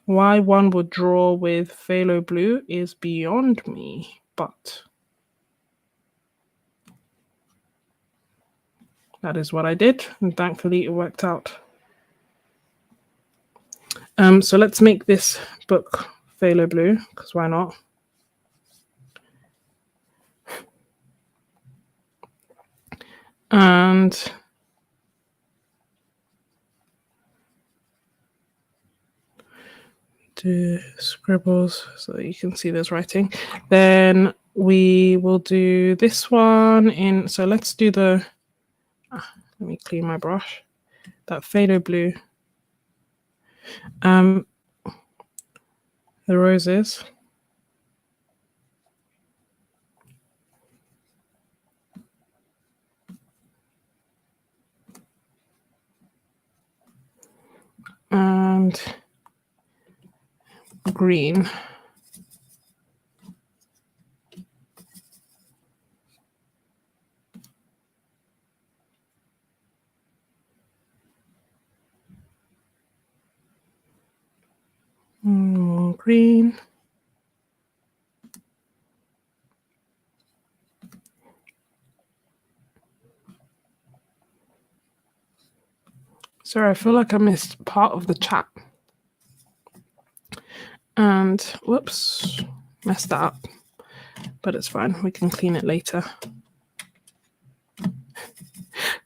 Why one would draw with phthalo blue is beyond me, but that is what I did, and thankfully it worked out. So let's make this book phthalo blue, because why not? And do scribbles so that you can see there's writing. Then we will do this one in, so let's do the, let me clean my brush, that phthalo blue. The roses. And green. More green. Sorry, I feel like I missed part of the chat. And whoops, messed that up. But it's fine. We can clean it later.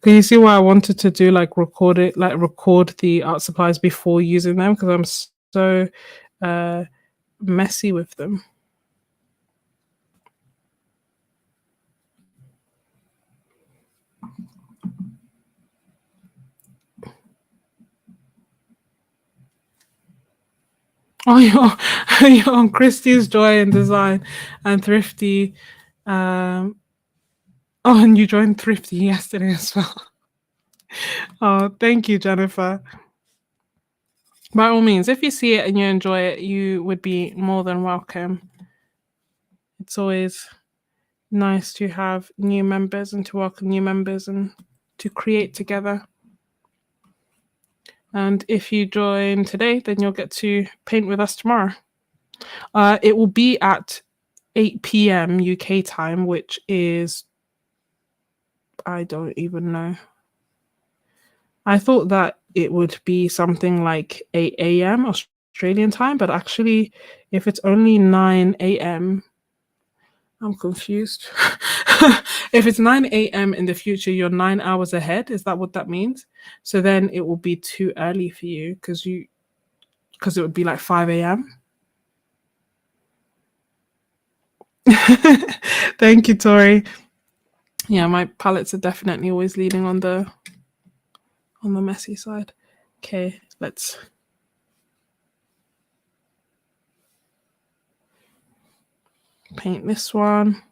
Can you see why I wanted to do record the art supplies before using them? Because I'm so messy with them. Oh, you're on Kristy's Joy and Design and Thrifty. Oh, and you joined Thrifty yesterday as well. Oh, thank you, Jennifer. By all means, if you see it and you enjoy it, you would be more than welcome. It's always nice to have new members and to welcome new members and to create together. And if you join today, then you'll get to paint with us tomorrow. It will be at 8 p.m. UK time, which is, I don't even know. I thought that it would be something like 8 a.m. Australian time, but actually, if it's only 9 a.m., I'm confused. If it's 9 a.m. in the future, you're 9 hours ahead. Is that what that means? So then it will be too early for you because it would be like 5 a.m. Thank you, Tori. Yeah, my palettes are definitely always leaning on the messy side. Okay, let's paint this one.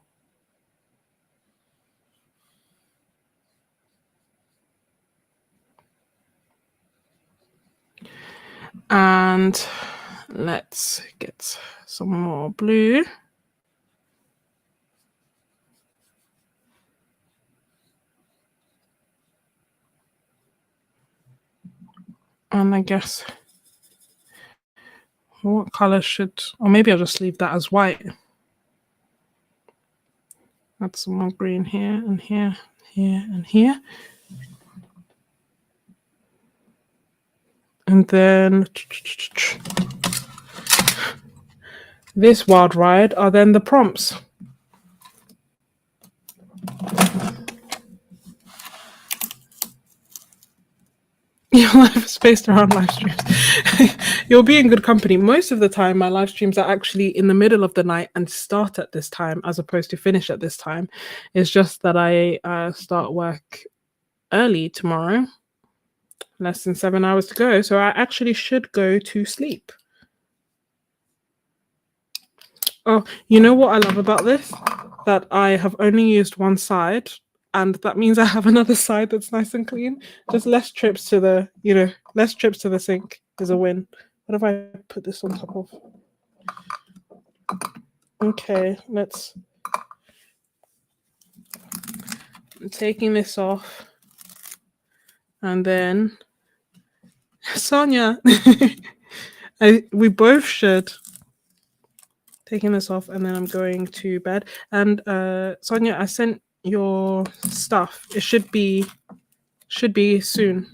And let's get some more blue. And I guess what color should, or maybe I'll just leave that as white. Add some more green here and here, here and here. And then this wild ride are then the prompts. Your life is based around live streams. You'll be in good company. Most of the time, my live streams are actually in the middle of the night and start at this time as opposed to finish at this time. It's just that I start work early tomorrow. Less than 7 hours to go. So I actually should go to sleep. Oh, you know what I love about this? That I have only used one side. And that means I have another side that's nice and clean. Just less trips to the sink is a win. What if I put this on top of? Okay, I'm taking this off. And then Sonia, we both should. Taking this off and then I'm going to bed. And Sonia, I sent your stuff. It should be soon.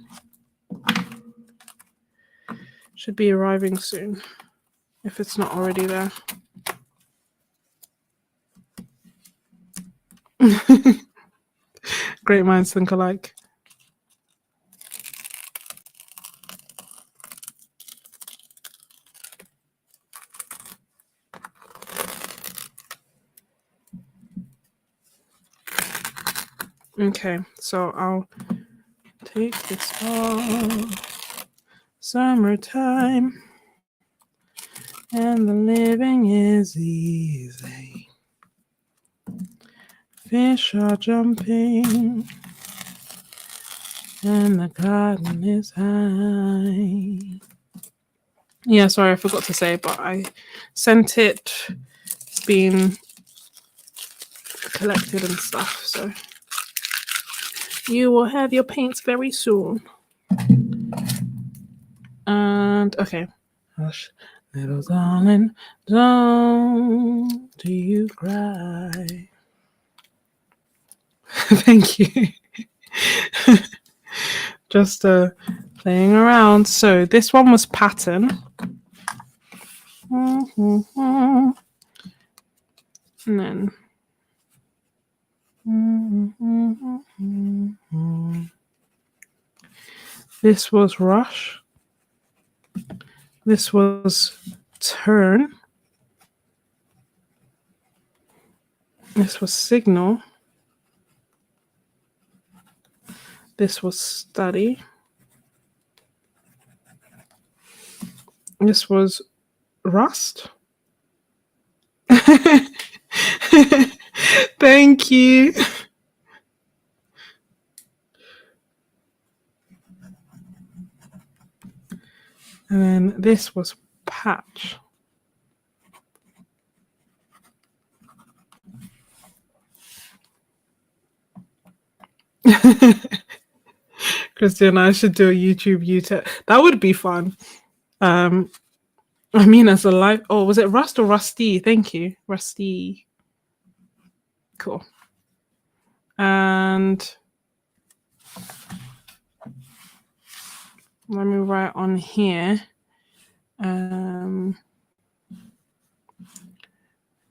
Should be arriving soon if it's not already there. Great minds think alike. Okay, so I'll take this off. Summertime, and the living is easy. Fish are jumping, and the garden is high. Yeah, sorry, I forgot to say, but I sent it. It's been collected and stuff, so you will have your paints very soon. And okay. Hush, little darling, don't you cry. Thank you. Just playing around. So this one was pattern. And then this was rush. This was turn. This was signal. This was study. This was rust. Thank you. And then this was patch. Kristy and I should do a YouTube. That would be fun. I mean, as a live. Oh, was it Rust or Rusty? Thank you, Rusty. Cool. And let me write on here.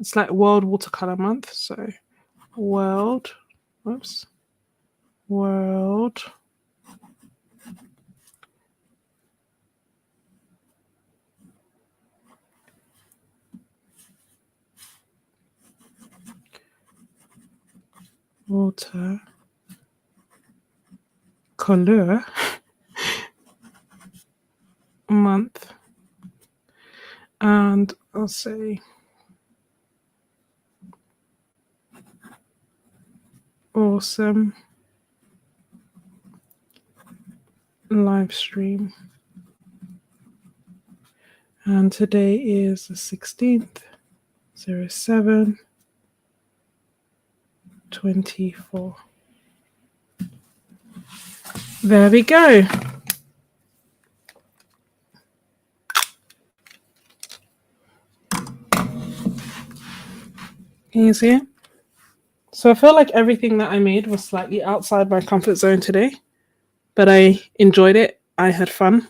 It's like World Watercolor Month. So World. Whoops. World Watercolor Month, and I'll say awesome live stream. And today is the 16th, 07/24. There we go. Can you see it? So I feel like everything that I made was slightly outside my comfort zone today, but I enjoyed it. I had fun.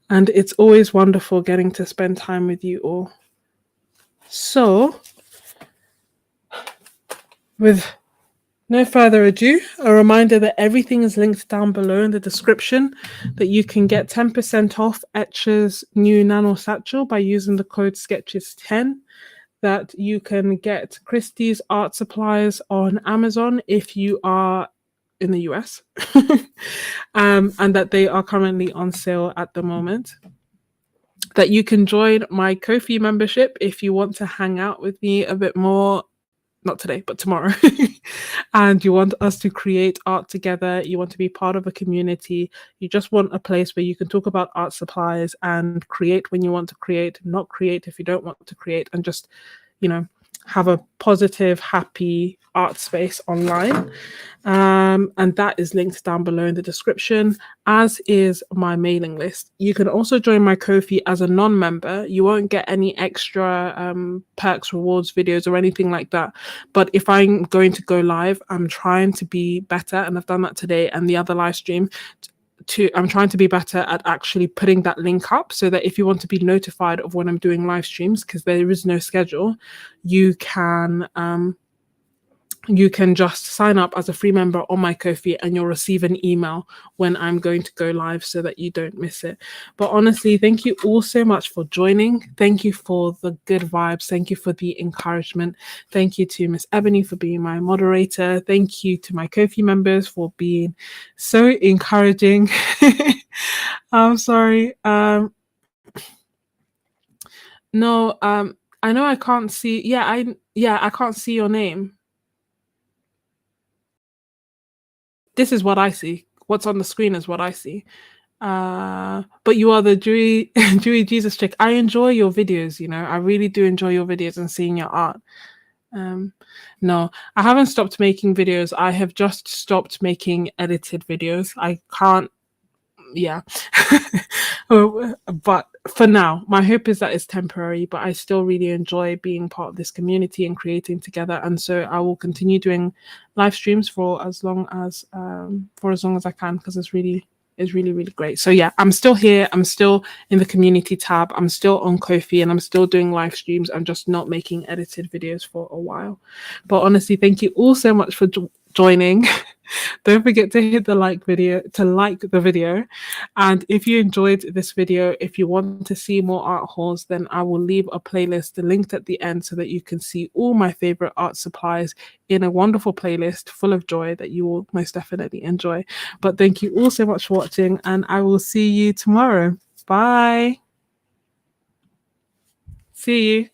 And it's always wonderful getting to spend time with you all. So, with no further ado, a reminder that everything is linked down below in the description, that you can get 10% off Etcher's new nano satchel by using the code Sketches10, that you can get Kristy's art supplies on Amazon if you are in the US, and that they are currently on sale at the moment. That you can join my Ko-fi membership if you want to hang out with me a bit more, not today, but tomorrow, and you want us to create art together, you want to be part of a community, you just want a place where you can talk about art supplies and create when you want to create, not create if you don't want to create, and just, you know, have a positive, happy art space online. And that is linked down below in the description, as is my mailing list. You can also join my Ko-fi as a non-member. You won't get any extra perks, rewards, videos, or anything like that. But if I'm going to go live, I'm trying to be better, and I've done that today and the other live stream. I'm trying to be better at actually putting that link up, so that if you want to be notified of when I'm doing live streams, because there is no schedule, you can just sign up as a free member on my Ko-fi and you'll receive an email when I'm going to go live, so that you don't miss it. But honestly, thank you all so much for joining. Thank you for the good vibes. Thank you for the encouragement. Thank you to Miss Ebony for being my moderator. Thank you to my Ko-fi members for being so encouraging. I'm sorry. No, I know I can't see. I can't see your name. This is what I see. What's on the screen is what I see. But you are the Jewy Jesus chick. I enjoy your videos, you know. I really do enjoy your videos and seeing your art. No, I haven't stopped making videos. I have just stopped making edited videos. I can't, yeah. But for now, my hope is that it's temporary, but I still really enjoy being part of this community and creating together. And so I will continue doing live streams for as long as I can, because it's really is really, really great. So yeah, I'm still here. I'm still in the community tab. I'm still on Ko-fi and I'm still doing live streams. I'm just not making edited videos for a while. But honestly, thank you all so much for joining. Don't forget to hit the like the video. And if you enjoyed this video, if you want to see more art hauls, then I will leave a playlist linked at the end so that you can see all my favorite art supplies in a wonderful playlist full of joy that you will most definitely enjoy. But thank you all so much for watching, and I will see you tomorrow. Bye. See you.